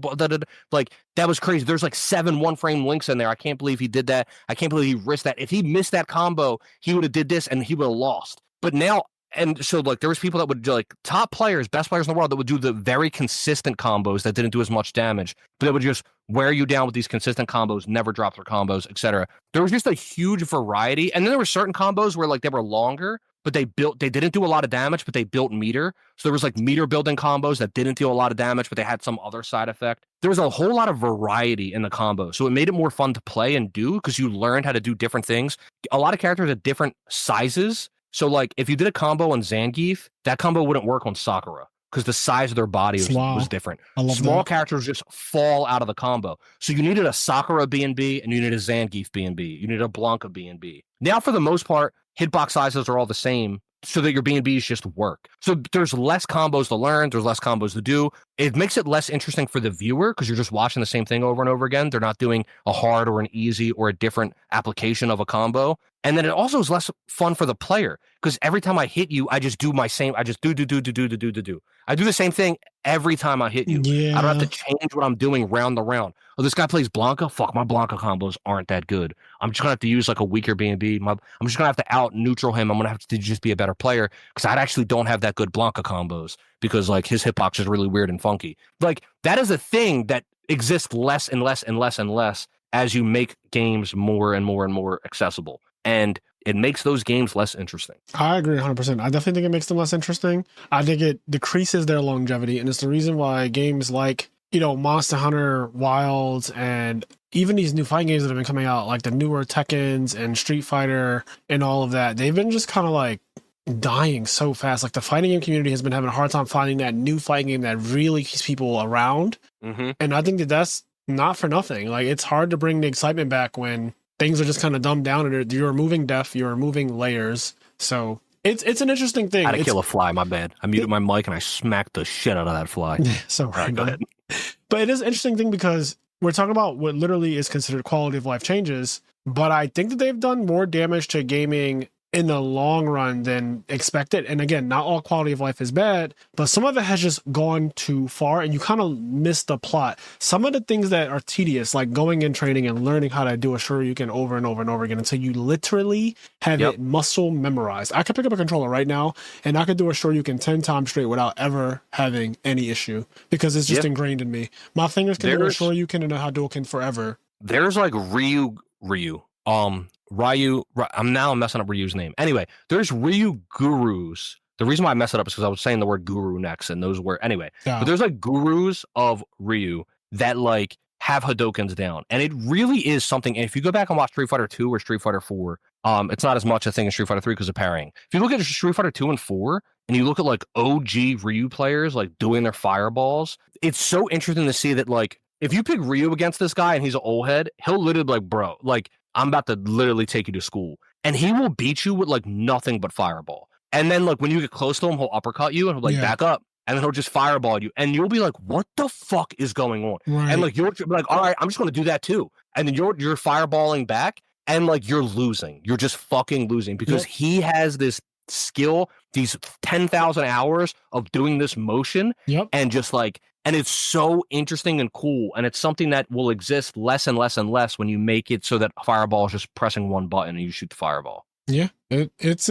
Speaker 2: Like, that was crazy. There's like 7 1-frame links in there. I can't believe he did that. I can't believe he risked that. If he missed that combo, he would have did this and he would have lost. But now, and so like there was people that would like top players, best players in the world that would do the very consistent combos that didn't do as much damage, but that would just wear you down with these consistent combos, never drop their combos, etc. There was just a huge variety. And then there were certain combos where like they were longer, but they didn't do a lot of damage, but they built meter. So there was like meter building combos that didn't deal a lot of damage, but they had some other side effect. There was a whole lot of variety in the combo. So it made it more fun to play and do because you learned how to do different things. A lot of characters at different sizes. So like if you did a combo on Zangief, that combo wouldn't work on Sakura because the size of their body was different. Small characters just fall out of the combo. So you needed a Sakura B&B and you needed a Zangief B&B. You needed a Blanca B&B. Now, for the most part, hitbox sizes are all the same so that your B&Bs just work. So there's less combos to learn. There's less combos to do. It makes it less interesting for the viewer because you're just watching the same thing over and over again. They're not doing a hard or an easy or a different application of a combo. And then it also is less fun for the player because every time I hit you, I just do my same. I just do. I do the same thing every time I hit you.
Speaker 1: Yeah.
Speaker 2: I don't have to change what I'm doing round to round. Oh, this guy plays Blanca? Fuck, my Blanca combos aren't that good. I'm just going to have to use like a weaker B&B. I'm just going to have to out neutral him. I'm going to have to just be a better player because I actually don't have that good Blanca combos because like his hitbox is really weird and funky. Like that is a thing that exists less and less and less and less as you make games more and more and more accessible. And it makes those games less interesting.
Speaker 1: I agree 100%. I definitely think it makes them less interesting. I think it decreases their longevity. And it's the reason why games like, Monster Hunter Wilds and even these new fighting games that have been coming out, like the newer Tekkens and Street Fighter and all of that, they've been just kind of like dying so fast. Like the fighting game community has been having a hard time finding that new fighting game that really keeps people around. Mm-hmm. And I think that that's not for nothing. Like it's hard to bring the excitement back when things are just kind of dumbed down and you're removing depth, you're removing layers. So it's an interesting thing.
Speaker 2: I had to kill a fly, my bad. I muted my mic and I smacked the shit out of that fly.
Speaker 1: So
Speaker 2: right, go ahead.
Speaker 1: But it is an interesting thing because we're talking about what literally is considered quality of life changes, but I think that they've done more damage to gaming in the long run than expected. And again, not all quality of life is bad, but some of it has just gone too far and you kind of miss the plot. Some of the things that are tedious, like going in training and learning how to do a Shoryuken over and over and over again until you literally have it muscle memorized. I could pick up a controller right now and I could do a Shoryuken 10 times straight without ever having any issue because it's just ingrained in me. My fingers can do a Shoryuken and a Hadouken forever.
Speaker 2: There's like Ryu. I'm now messing up Ryu's name. Anyway, there's Ryu gurus. The reason why I mess it up is because I was saying the word guru next, and those were anyway. Yeah. But there's like gurus of Ryu that like have Hadoukens down, and it really is something. And if you go back and watch Street Fighter 2 or Street Fighter 4, it's not as much a thing as Street Fighter 3 because of parrying. If you look at Street Fighter 2 and 4, and you look at like OG Ryu players like doing their fireballs, it's so interesting to see that like if you pick Ryu against this guy and he's an old head, he'll literally be like, bro, like. I'm about to literally take you to school. And he will beat you with like nothing but fireball. And then like when you get close to him, he'll uppercut you and he'll like back up. And then he'll just fireball you. And you'll be like, what the fuck is going on? Right. And like you're like, all right, I'm just gonna do that too. And then you're fireballing back and like you're losing. You're just fucking losing because he has this skill, these 10,000 hours of doing this motion and just like and it's so interesting and cool, and it's something that will exist less and less and less when you make it so that fireball is just pressing one button and you shoot the fireball.
Speaker 1: Yeah, it's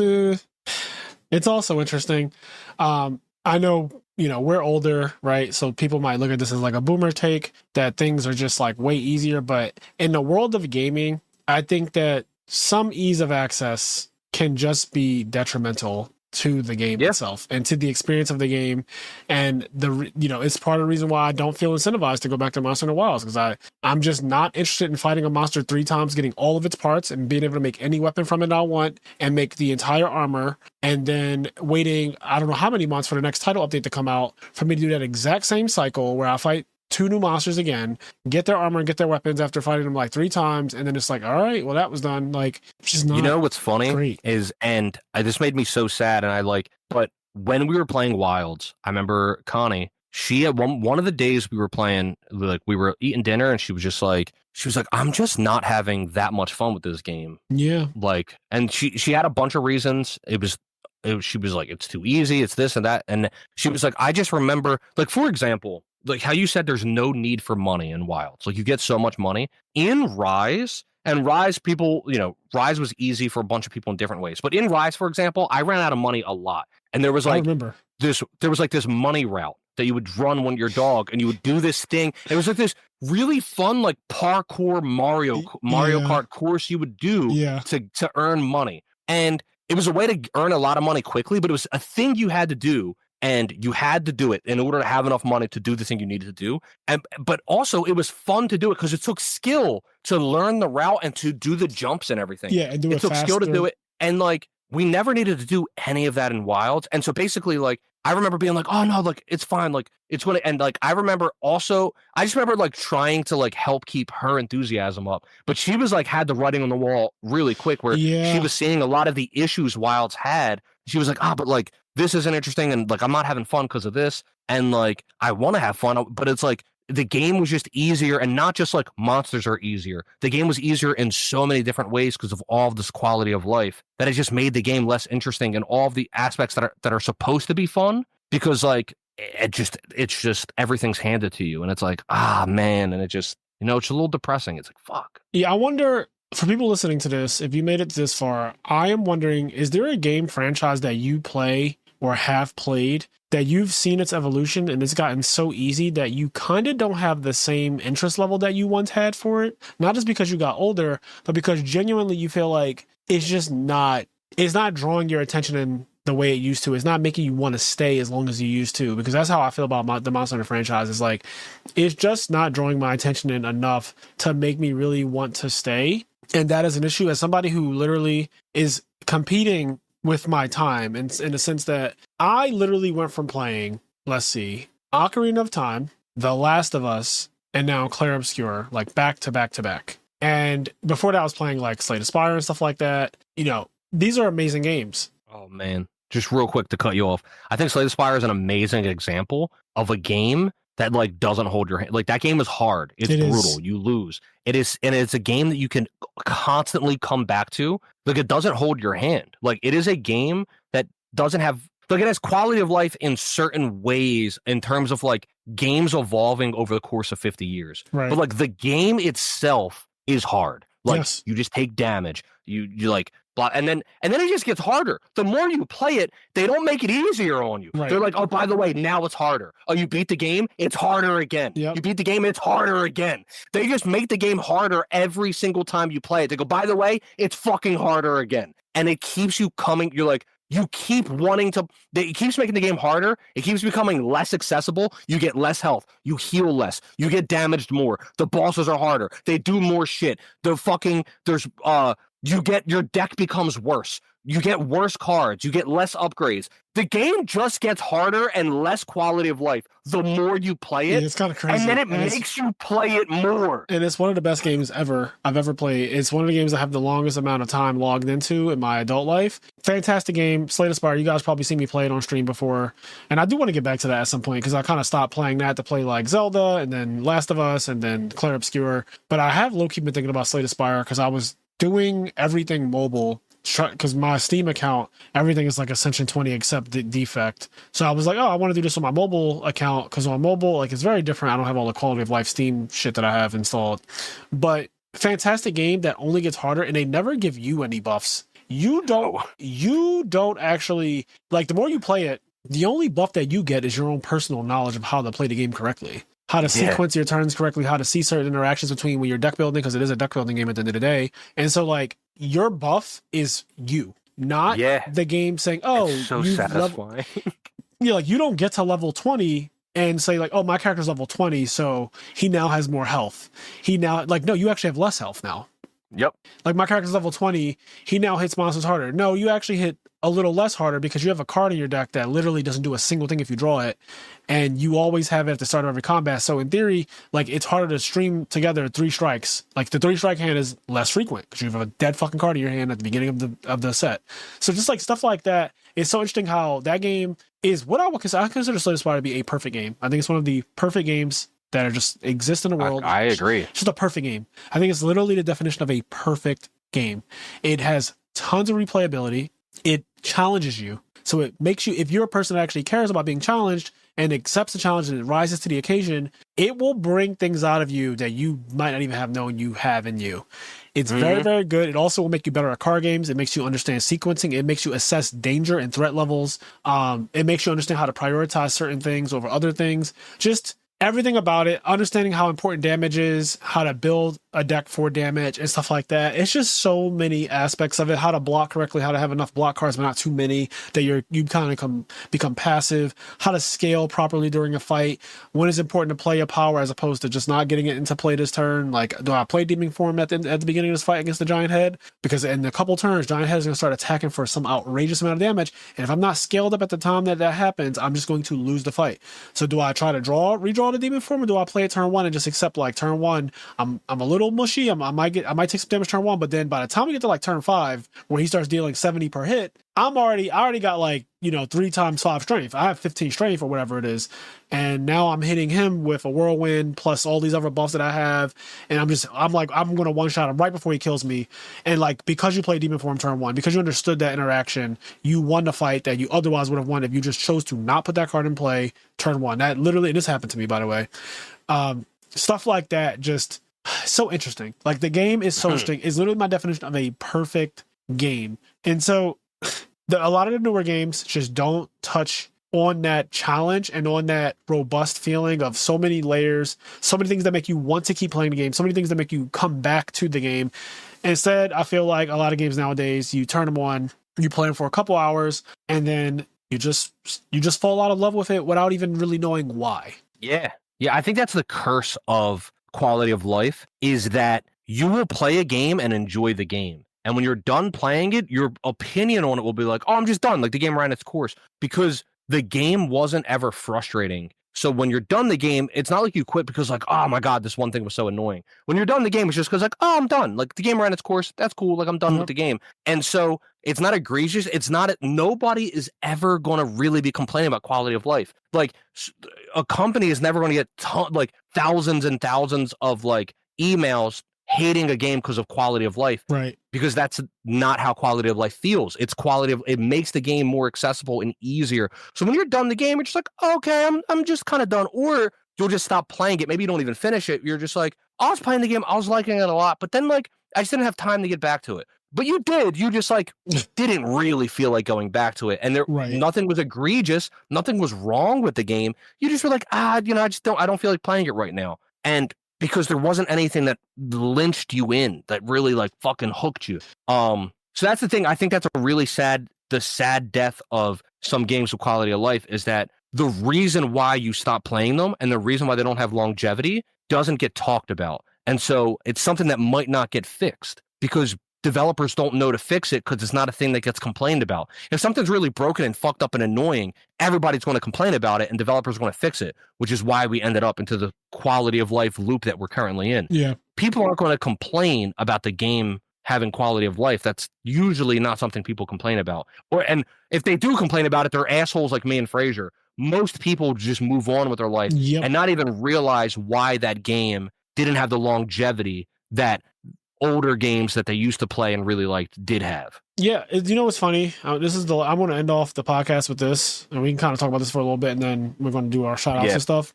Speaker 1: also interesting. I know, we're older, right? So people might look at this as like a boomer take that things are just like way easier. But in the world of gaming, I think that some ease of access can just be detrimental to the game itself and to the experience of the game. And it's part of the reason why I don't feel incentivized to go back to Monster Hunter Wilds, because I'm just not interested in fighting a monster 3 times, getting all of its parts and being able to make any weapon from it I want and make the entire armor, and then waiting I don't know how many months for the next title update to come out for me to do that exact same cycle where I fight 2 new monsters again, get their armor and get their weapons after fighting them like 3 times, and then it's like, all right, well, that was done. Like, just not.
Speaker 2: You know what's funny
Speaker 1: great.
Speaker 2: is, and this made me so sad, and but when we were playing Wilds, I remember Connie, she had one of the days we were playing, like we were eating dinner, and she was like, I'm just not having that much fun with this game.
Speaker 1: Yeah.
Speaker 2: Like, and she had a bunch of reasons. She was like, it's too easy, it's this and that, and she was like, I just remember, like, for example, like how you said there's no need for money in Wilds. Like, you get so much money in Rise, and Rise people, Rise was easy for a bunch of people in different ways. But in Rise, for example, I ran out of money a lot. And there was like this money route that you would run when your dog, and you would do this thing. It was like this really fun, like parkour Mario Kart course you would do to earn money. And it was a way to earn a lot of money quickly, but it was a thing you had to do. And you had to do it in order to have enough money to do the thing you needed to do. But also, it was fun to do it because it took skill to learn the route and to do the jumps and everything.
Speaker 1: Yeah, and
Speaker 2: it took skill to do it. And like, we never needed to do any of that in Wilds. And so basically, like, I remember being like, oh no, like, it's fine. Like, it's going to end. Like, I just remember like trying to like help keep her enthusiasm up. But she was like, had the writing on the wall really quick, where she was seeing a lot of the issues Wilds had. She was like, but like, this isn't interesting, and like, I'm not having fun because of this, and like, I want to have fun, but it's like, the game was just easier, and not just like monsters are easier. The game was easier in so many different ways because of all of this quality of life, that it just made the game less interesting, and all of the aspects that are supposed to be fun, because like, it's just everything's handed to you, and it's like, man, and it just, it's a little depressing. It's like, fuck.
Speaker 1: Yeah, I wonder, for people listening to this, if you made it this far, I am wondering, is there a game franchise that you play or have played that you've seen its evolution and it's gotten so easy that you kind of don't have the same interest level that you once had for it? Not just because you got older, but because genuinely you feel like it's not drawing your attention in the way it used to. It's not making you want to stay as long as you used to, because that's how I feel about the Monster Hunter franchise. Is like, it's just not drawing my attention in enough to make me really want to stay. And that is an issue as somebody who literally is competing with my time, in the sense that I literally went from playing, let's see, Ocarina of Time, The Last of Us, and now Clair Obscur, like back to back to back. And before that, I was playing like Slay the Spire and stuff like that. These are amazing games.
Speaker 2: Oh man, just real quick to cut you off, I think Slay the Spire is an amazing example of a game that like doesn't hold your hand. Like, that game is hard. It's brutal. You lose. It is, and it's a game that you can constantly come back to. Like, it doesn't hold your hand. Like, it is a game that doesn't have, like, it has quality of life in certain ways in terms of like games evolving over the course of 50 years.
Speaker 1: Right.
Speaker 2: But like, the game itself is hard. Like,
Speaker 1: yes.
Speaker 2: You just take damage. You like, and then it just gets harder. The more you play it, they don't make it easier on you.
Speaker 1: Right.
Speaker 2: They're like, oh, by the way, now it's harder. Oh, you beat the game, it's harder again.
Speaker 1: Yep.
Speaker 2: You beat the game, it's harder again. They just make the game harder every single time you play it. They go, by the way, it's fucking harder again. And it keeps you coming. You're like, you keep wanting to, it keeps making the game harder. It keeps becoming less accessible. You get less health. You heal less. You get damaged more. The bosses are harder. They do more shit. Your deck becomes worse. You get worse cards. You get less upgrades. The game just gets harder and less quality of life the more you play it.
Speaker 1: Yeah, it's kind of crazy.
Speaker 2: And then it makes you play it more.
Speaker 1: And it's one of the best games I've ever played. It's one of the games I have the longest amount of time logged into in my adult life. Fantastic game. Slay the Spire. You guys probably seen me play it on stream before. And I do want to get back to that at some point, because I kind of stopped playing that to play like Zelda and then Last of Us and then Clair Obscur. But I have low-key been thinking about Slay the Spire because I was doing everything mobile, because my Steam account, everything is like Ascension 20 except the defect. So I was like, I want to do this on my mobile account, because on mobile, like, it's very different. I don't have all the quality of life Steam shit that I have installed. But fantastic game that only gets harder, and they never give you any buffs. You don't actually, like, the more you play it, the only buff that you get is your own personal knowledge of how to play the game correctly. How to sequence your turns correctly, how to see certain interactions between when you're deck building, because it is a deck building game at the end of the day. And so, like, your buff is you, not the game saying, "Oh,
Speaker 2: it's so
Speaker 1: you've
Speaker 2: satisfying."
Speaker 1: like you don't get to level 20 and say like, "Oh, my character's level 20, so he now has more health." He now like no, you actually have less health now.
Speaker 2: Yep.
Speaker 1: Like my character's level 20, he now hits monsters harder. No, you actually hit a little less harder because you have a card in your deck that literally doesn't do a single thing if you draw it, and you always have it at the start of every combat. So in theory, like it's harder to stream together 3 strikes. Like the 3-strike hand is less frequent because you have a dead fucking card in your hand at the beginning of the set. So just like stuff like that, it's so interesting how that game is what I consider Slay the Spire to be a perfect game. I think it's one of the perfect games that are just exist in the world.
Speaker 2: I agree.
Speaker 1: It's just a perfect game. I think it's literally the definition of a perfect game. It has tons of replayability. It challenges you. So it makes you, if you're a person that actually cares about being challenged and accepts the challenge and it rises to the occasion, it will bring things out of you that you might not even have known you have in you. It's very, very good. It also will make you better at card games. It makes you understand sequencing. It makes you assess danger and threat levels. It makes you understand how to prioritize certain things over other things. Just everything about it, understanding how important damage is, how to build a deck for damage and stuff like that. It's just so many aspects of it, how to block correctly, how to have enough block cards but not too many that you kind of become passive, how to scale properly during a fight, when it's important to play a power as opposed to just not getting it into play this turn. Like, do I play Demon Form at the beginning of this fight against the Giant Head? Because in a couple turns, Giant Head is going to start attacking for some outrageous amount of damage, and if I'm not scaled up at the time that happens, I'm just going to lose the fight. So do I try to redraw the Demon Form, or do I play it turn 1 and just accept like turn 1, I'm a little mushy, I might take some damage turn 1, but then by the time we get to like turn 5 where he starts dealing 70 per hit, I already got like 3 times 5 strength. I have 15 strength or whatever it is, and now I'm hitting him with a whirlwind plus all these other buffs that I have, and I'm gonna one shot him right before he kills me. And like, because you played Demon Form turn 1, because you understood that interaction, you won the fight that you otherwise would have won if you just chose to not put that card in play turn 1. That literally, this happened to me, by the way. Stuff like that, just so interesting. Like, the game is so interesting. It's literally my definition of a perfect game. And so a lot of the newer games just don't touch on that challenge and on that robust feeling of so many layers, so many things that make you want to keep playing the game, so many things that make you come back to the game. Instead, I feel like a lot of games nowadays, you turn them on, you play them for a couple hours, and then you just fall out of love with it without even really knowing why.
Speaker 2: Yeah, I think that's the curse of quality of life, is that you will play a game and enjoy the game. And when you're done playing it, your opinion on it will be like, oh, I'm just done. Like, the game ran its course, because the game wasn't ever frustrating. So when you're done the game, it's not like you quit because like, oh my God, this one thing was so annoying. When you're done the game, it's just because like, oh, I'm done. Like, the game ran its course. That's cool. Like, I'm done with the game. And so it's not egregious. It's not, nobody is ever going to really be complaining about quality of life. Like, a company is never going to get like thousands and thousands of like emails hating a game because of quality of life,
Speaker 1: right?
Speaker 2: Because that's not how quality of life feels. It's it makes the game more accessible and easier. So when you're done the game, you're just like, okay, I'm just kind of done. Or you'll just stop playing it. Maybe you don't even finish it. You're just like, I was playing the game, I was liking it a lot, but then like I just didn't have time to get back to it. But you did. You just like didn't really feel like going back to it, and nothing was egregious. Nothing was wrong with the game. You just were like, I don't feel like playing it right now. And because there wasn't anything that lynched you in, that really like fucking hooked you. So that's the thing. I think that's the sad death of some games with quality of life, is that the reason why you stop playing them and the reason why they don't have longevity doesn't get talked about. And so it's something that might not get fixed because developers don't know to fix it, because it's not a thing that gets complained about. If something's really broken and fucked up and annoying, everybody's going to complain about it and developers are going to fix it, which is why we ended up into the quality of life loop that we're currently in.
Speaker 1: Yeah.
Speaker 2: People aren't going to complain about the game having quality of life. That's usually not something people complain about. And if they do complain about it, they're assholes like me and Frazier. Most people just move on with their life and not even realize why that game didn't have the longevity that older games that they used to play and really liked did have.
Speaker 1: Yeah, you know what's funny? I'm going to end off the podcast with this, and we can kind of talk about this for a little bit, and then we're going to do our shout-outs and stuff.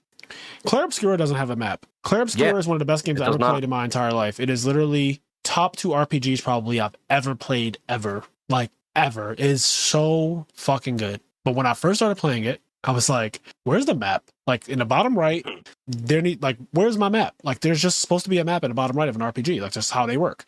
Speaker 1: Clair Obscura doesn't have a map. Clair Obscura is one of the best games I've ever played in my entire life. It is literally top 2 RPGs probably I've ever played, ever. Like, ever. It is so fucking good. But when I first started playing it, I was like, where's the map? Like, in the bottom right, where's my map? Like, there's just supposed to be a map in the bottom right of an RPG. Like, just how they work.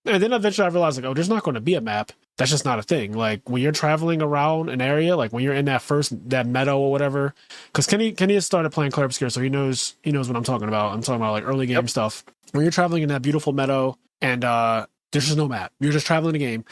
Speaker 1: And then eventually I realized, like, oh, there's not going to be a map. That's just not a thing. Like, when you're traveling around an area, like when you're in that meadow or whatever, because Kenny has started playing Clair Obscur, so he knows what I'm talking about. I'm talking about like early game stuff. When you're traveling in that beautiful meadow and there's just no map, you're just traveling the game.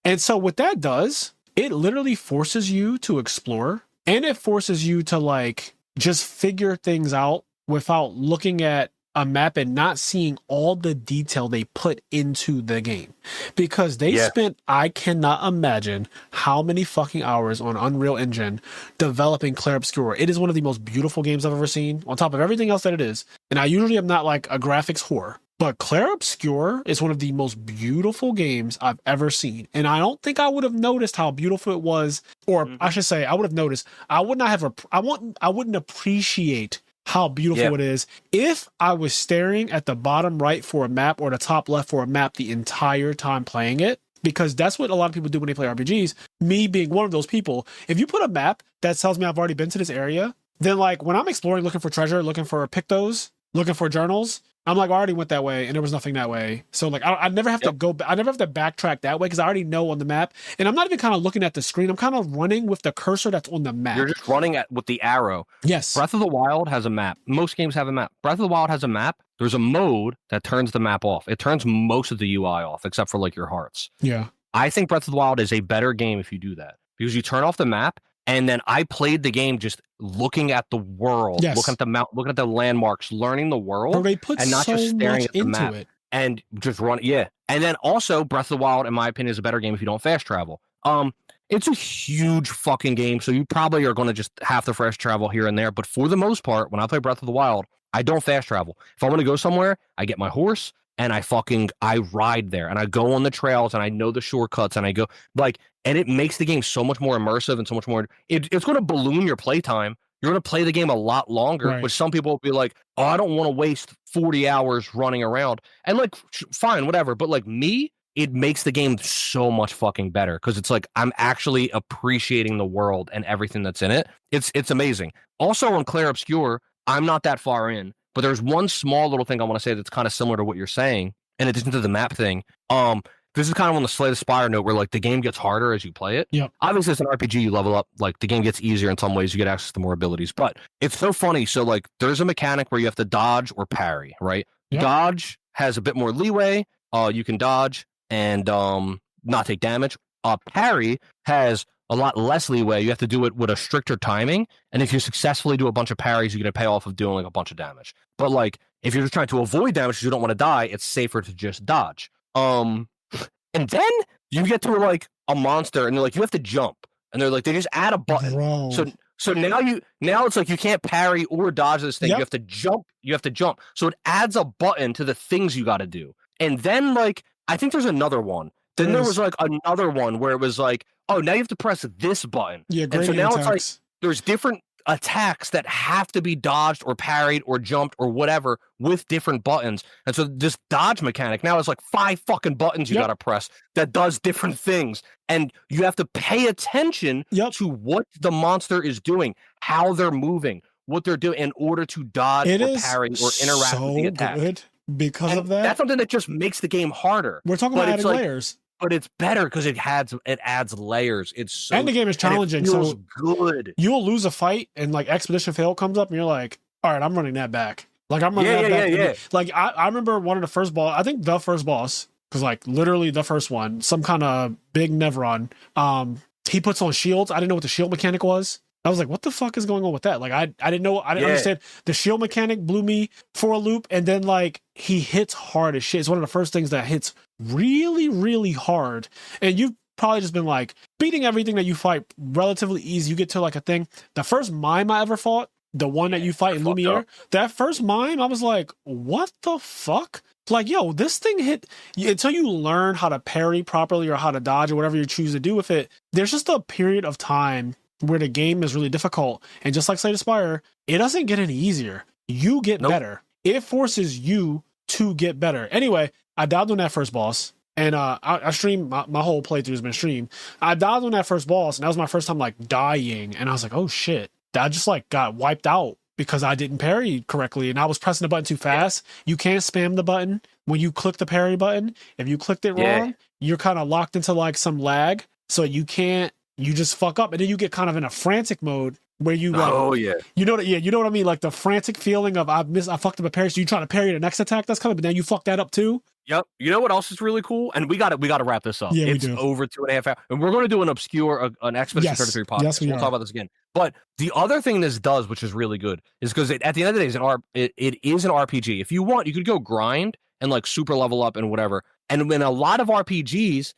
Speaker 1: And so what that does, it literally forces you to explore, and it forces you to like just figure things out without looking at a map and not seeing all the detail they put into the game, because they spent, I cannot imagine how many fucking hours on Unreal Engine developing Clair Obscur. It is one of the most beautiful games I've ever seen, on top of everything else that it is. And I usually am not like a graphics whore, but Clair Obscur is one of the most beautiful games I've ever seen. And I don't think I would have noticed how beautiful it was, or I should say I would have noticed. I wouldn't appreciate how beautiful it is if I was staring at the bottom right for a map or the top left for a map the entire time playing it, because that's what a lot of people do when they play RPGs. Me being one of those people, if you put a map that tells me I've already been to this area, then like when I'm exploring, looking for treasure, looking for pictos, looking for journals, I'm like, I already went that way and there was nothing that way. So like, I never have to go, I never have to backtrack that way because I already know on the map. And I'm not even kind of looking at the screen. I'm kind of running with the cursor that's on the map.
Speaker 2: You're just running with the arrow.
Speaker 1: Yes.
Speaker 2: Breath of the Wild has a map. Most games have a map. Breath of the Wild has a map. There's a mode that turns the map off. It turns most of the UI off, except for like your hearts.
Speaker 1: Yeah.
Speaker 2: I think Breath of the Wild is a better game if you do that, because you turn off the map. And then I played the game just looking at the world, looking at the mount, looking at the landmarks, learning the world, and not just staring at the map and just run. Yeah. And then also Breath of the Wild, in my opinion, is a better game if you don't fast travel. It's a huge fucking game, so you probably are going to just have to fast travel here and there. But for the most part, when I play Breath of the Wild, I don't fast travel. If I want to go somewhere, I get my horse and I ride there and I go on the trails and I know the shortcuts and I go like, and it makes the game so much more immersive and so much more. It's going to balloon your playtime. You're going to play the game a lot longer, but some people will be like, oh, I don't want to waste 40 hours running around. And like, fine, whatever. But like me, it makes the game so much fucking better because it's like I'm actually appreciating the world and everything that's in it. It's amazing. Also on Clair Obscur, I'm not that far in, but there's one small little thing I want to say that's kind of similar to what you're saying, in addition to the map thing. This is kind of on the Slay the Spire note where like the game gets harder as you play it. Yep. Obviously, it's an RPG, you level up, like the game gets easier in some ways, you get access to more abilities. But it's so funny. So like there's a mechanic where you have to dodge or parry, right? Yep. Dodge has a bit more leeway. You can dodge and not take damage. Parry has a lot less leeway. You have to do it with a stricter timing. And if you successfully do a bunch of parries, you get a payoff of doing like a bunch of damage. But like if you're just trying to avoid damage because you don't want to die, it's safer to just dodge. And then you get to like a monster and they're like, you have to jump. And they're like, they just add a button. Bro. So now it's like you can't parry or dodge this thing. Yep. You have to jump. So it adds a button to the things you got to do. And then like, I think there's another one. Then there was like another one where it was like, oh, now you have to press this button. Yeah, and so now it's like there's different attacks that have to be dodged or parried or jumped or whatever with different buttons. And so this dodge mechanic now is like 5 fucking buttons you got to press that does different things. And you have to pay attention to what the monster is doing, how they're moving, what they're doing in order to dodge or parry or interact with the attack. Good because of that. That's something that just makes the game harder.
Speaker 1: We're talking about adding layers.
Speaker 2: But it's better because it adds layers. It's so,
Speaker 1: and the game is challenging.
Speaker 2: It feels good.
Speaker 1: You'll lose a fight and like Expedition Fail comes up and you're like, all right, I'm running that back. Like I'm running that back. Yeah. Like I remember one of the first boss. I think the first boss, because like literally the first one, some kind of big Nevron. He puts on shields. I didn't know what the shield mechanic was. I was like, what the fuck is going on with that? Like, I didn't know. I didn't understand. The shield mechanic blew me for a loop. And then, like, he hits hard as shit. It's one of the first things that hits really, really hard. And you've probably just been, like, beating everything that you fight relatively easy. You get to, like, a thing. The first mime I ever fought, the one that you fight in Lumiere, that first mime, I was like, what the fuck? Like, yo, this thing hit until you learn how to parry properly or how to dodge or whatever you choose to do with it. There's just a period of time where the game is really difficult. And just like Slay the Spire, it doesn't get any easier. You get better. It forces you to get better. Anyway, I died on that first boss. And I streamed, my whole playthrough has been streamed. I died on that first boss, and that was my first time, like, dying. And I was like, oh, shit. I just, like, got wiped out because I didn't parry correctly. And I was pressing the button too fast. You can't spam the button. when you click the parry button, if you clicked it wrong, you're kind of locked into like some lag. So you just fuck up. And then you get kind of in a frantic mode where you like, you know what I mean? Like the frantic feeling of I fucked up a parry. So you try to parry the next attack that's coming, but then you fuck that up too.
Speaker 2: Yep. You know what else is really cool? And we got to wrap this up.
Speaker 1: Yeah,
Speaker 2: it's over 2.5 hours. And we're going to do an Expedition 33 podcast.
Speaker 1: Yes,
Speaker 2: we'll talk about this again. But the other thing this does, which is really good, is because at the end of the day, it is an RPG. If you want, you could go grind and like super level up and whatever. And when a lot of RPGs,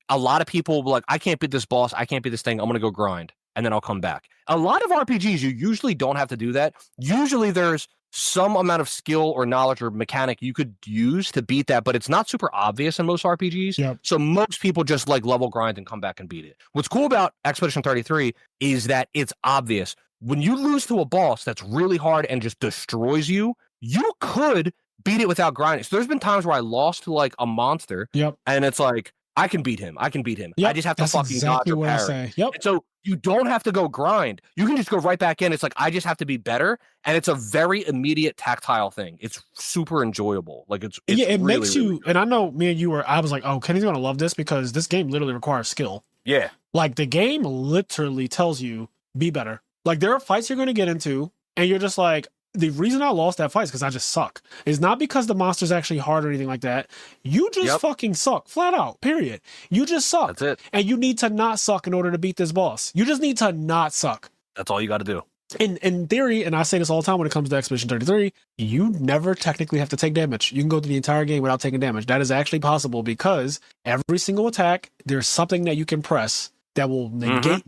Speaker 2: a lot of people like, I can't beat this boss. I can't beat this thing. I'm going to go grind and then I'll come back. A lot of RPGs, you usually don't have to do that. Usually there's some amount of skill or knowledge or mechanic you could use to beat that, but it's not super obvious in most RPGs.
Speaker 1: Yep.
Speaker 2: So most people just like level grind and come back and beat it. What's cool about Expedition 33 is that it's obvious. When you lose to a boss that's really hard and just destroys you, you could beat it without grinding. So there's been times where I lost to like a monster, and it's like, I can beat him. Yep. I just have to fucking dodge or parry.
Speaker 1: Yep.
Speaker 2: And so you don't have to go grind. You can just go right back in. It's like, I just have to be better. And it's a very immediate tactile thing. It's super enjoyable. Like it
Speaker 1: really, makes you,
Speaker 2: really
Speaker 1: and I know me and you I was like, oh, Kenny's going to love this because this game literally requires skill.
Speaker 2: Yeah.
Speaker 1: Like the game literally tells you, be better. Like there are fights you're going to get into and you're just like, the reason I lost that fight is because I just suck. It's not because the monster's actually hard or anything like that. You just fucking suck. Flat out. Period. You just suck.
Speaker 2: That's it.
Speaker 1: And you need to not suck in order to beat this boss. You just need to not suck.
Speaker 2: That's all you got to do.
Speaker 1: In theory, and I say this all the time when it comes to Expedition 33, you never technically have to take damage. You can go through the entire game without taking damage. That is actually possible because every single attack, there's something that you can press that will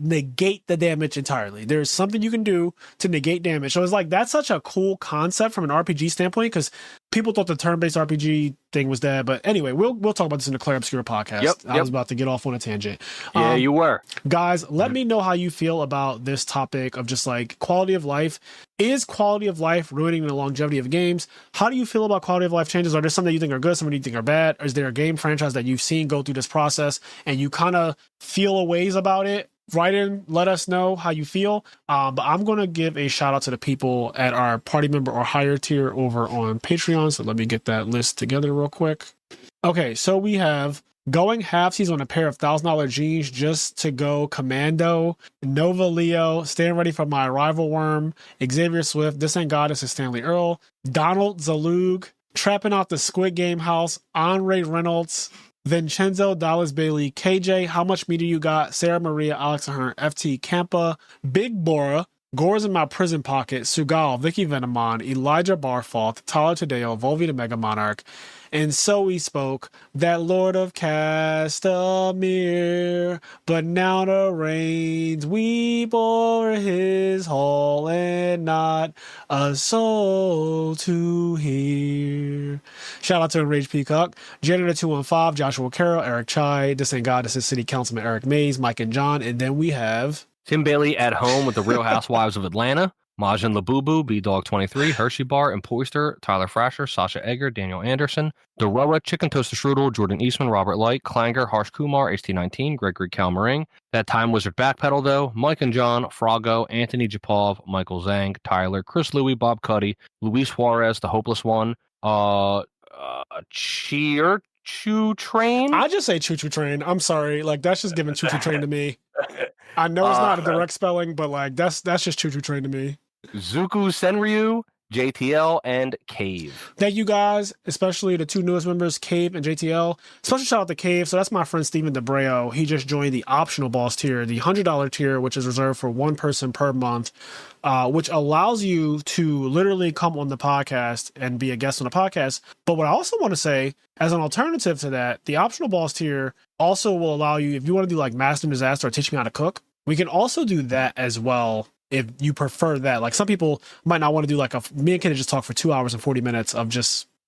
Speaker 1: negate the damage entirely. There's something you can do to negate damage. So it's like, that's such a cool concept from an RPG standpoint, because people thought the turn-based RPG thing was dead. But anyway, we'll talk about this in the Claire Obscura podcast. I was about to get off on a tangent.
Speaker 2: Yeah, you were.
Speaker 1: Guys, let me know how you feel about this topic of just like quality of life. Is quality of life ruining the longevity of games? How do you feel about quality of life changes? Are there some that you think are good, some that you think are bad? Is there a game franchise that you've seen go through this process and you kind of feel a ways about it? Write in, let us know how you feel. But I'm going to give a shout out to the people at our party member or higher tier over on Patreon. So let me get that list together real quick. Okay, so we have going halfsies on a pair of $1,000 jeans just to go commando. Nova Leo, staying ready for my rival worm. Xavier Swift, this ain't God, this is Stanley Earl. Donald Zalug, trapping out the Squid Game house. Andre Reynolds. Vincenzo Dallas Bailey, KJ, how much meter you got? Sarah Maria, Alex Ahern, FT Campa, Big Bora, Gore's in my prison pocket, Sugal, Vicky Venamon, Elijah Barfault, Tyler Tadeo, Volvi the Mega Monarch, and so we spoke, that Lord of Castamere, but now the rains weep o'er his hall, and not a soul to hear. Shout out to Enraged Peacock, Janitor 215, Joshua Carroll, Eric Chai, This Ain't God, This is City Councilman Eric Mays, Mike and John, and then we have
Speaker 2: Tim Bailey at home with the Real Housewives of Atlanta, Majin Labubu, B-Dog23, Hershey Bar, and Poyster, Tyler Frasher, Sasha Egger, Daniel Anderson, Doroa, Chicken Toaster Strudel, Jordan Eastman, Robert Light, Clanger, Harsh Kumar, HT19, Gregory Calmaring, That Time Wizard Backpedal Though, Mike and John, Frago, Anthony Japov, Michael Zhang, Tyler, Chris Louie, Bob Cuddy, Luis Juarez, The Hopeless One, Cheer Choo Train.
Speaker 1: I just say Choo Choo Train. I'm sorry. Like, that's just giving Choo Choo Train to me. I know it's not a direct spelling, but like that's just Choo Choo Train to me.
Speaker 2: Zuku Senryu, JTL, and Cave.
Speaker 1: Thank you guys, especially the two newest members, Cave and JTL. Special shout out to Cave. So that's my friend Steven DeBreo. He just joined the optional boss tier, the $100 tier, which is reserved for one person per month, which allows you to literally come on the podcast and be a guest on the podcast. But what I also want to say, as an alternative to that, the optional boss tier also will allow you, if you want to do like Master Disaster or teach me how to cook, we can also do that as well. If you prefer that, like some people might not want to do like me and Kenny just talk for 2 hours and 40 minutes of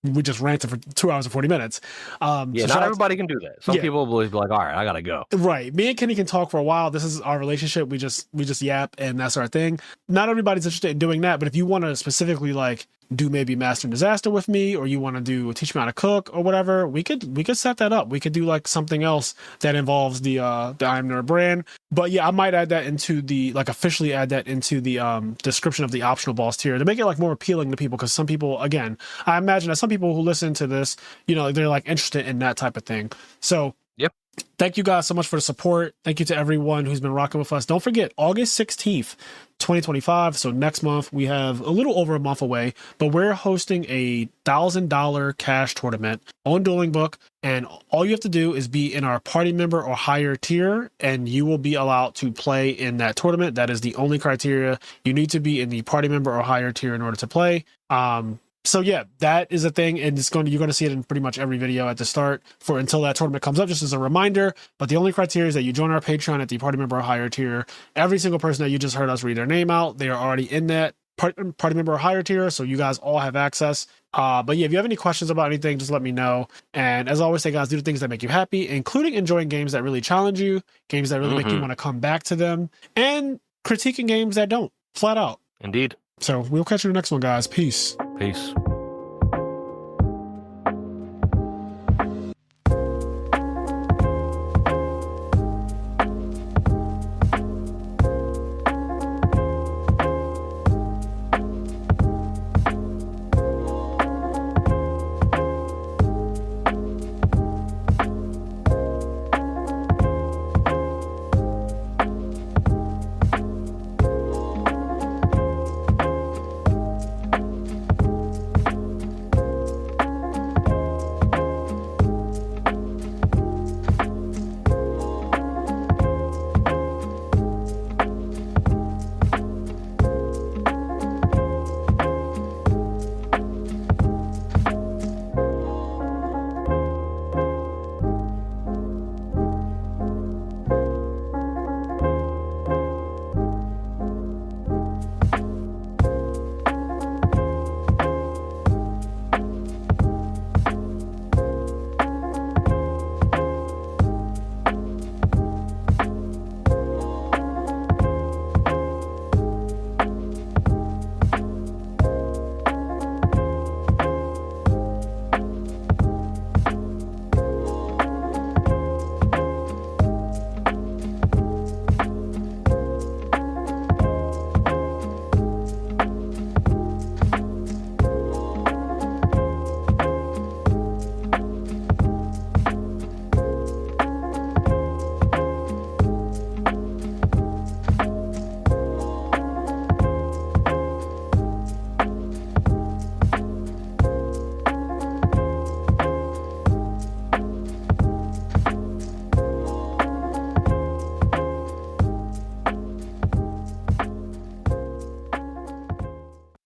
Speaker 1: we just ranted for 2 hours and 40 minutes.
Speaker 2: So not everybody can do that. Some people will be like, all right, I gotta go.
Speaker 1: Right. Me and Kenny can talk for a while. This is our relationship. We just yap and that's our thing. Not everybody's interested in doing that, but if you want to specifically like do maybe Master and Disaster with me, or you want to do teach me how to cook or whatever, we could set that up. We could do like something else that involves the IMNerd brand. But yeah, I might add that into the officially add that into the description of the optional boss tier to make it like more appealing to people, because some people, again, I imagine that some people who listen to this, they're like interested in that type of thing. So
Speaker 2: yep.
Speaker 1: Thank you guys so much for the support. Thank you to everyone who's been rocking with us. Don't forget, August 16th, 2025. So next month, we have a little over a month away, but we're hosting a $1,000 cash tournament on Dueling Book. And all you have to do is be in our party member or higher tier, and you will be allowed to play in that tournament. That is the only criteria. You need to be in the party member or higher tier in order to play. So yeah, that is a thing, and you're going to see it in pretty much every video at the start until that tournament comes up, just as a reminder. But the only criteria is that you join our Patreon at the party member or higher tier. Every single person that you just heard us read their name out, they are already in that party member or higher tier, so you guys all have access. But yeah, if you have any questions about anything, just let me know. And as always, say, guys, do the things that make you happy, including enjoying games that really challenge you, games that really make you want to come back to them, and critiquing games that don't, flat out.
Speaker 2: Indeed.
Speaker 1: So we'll catch you in the next one, guys. Peace.
Speaker 2: Peace.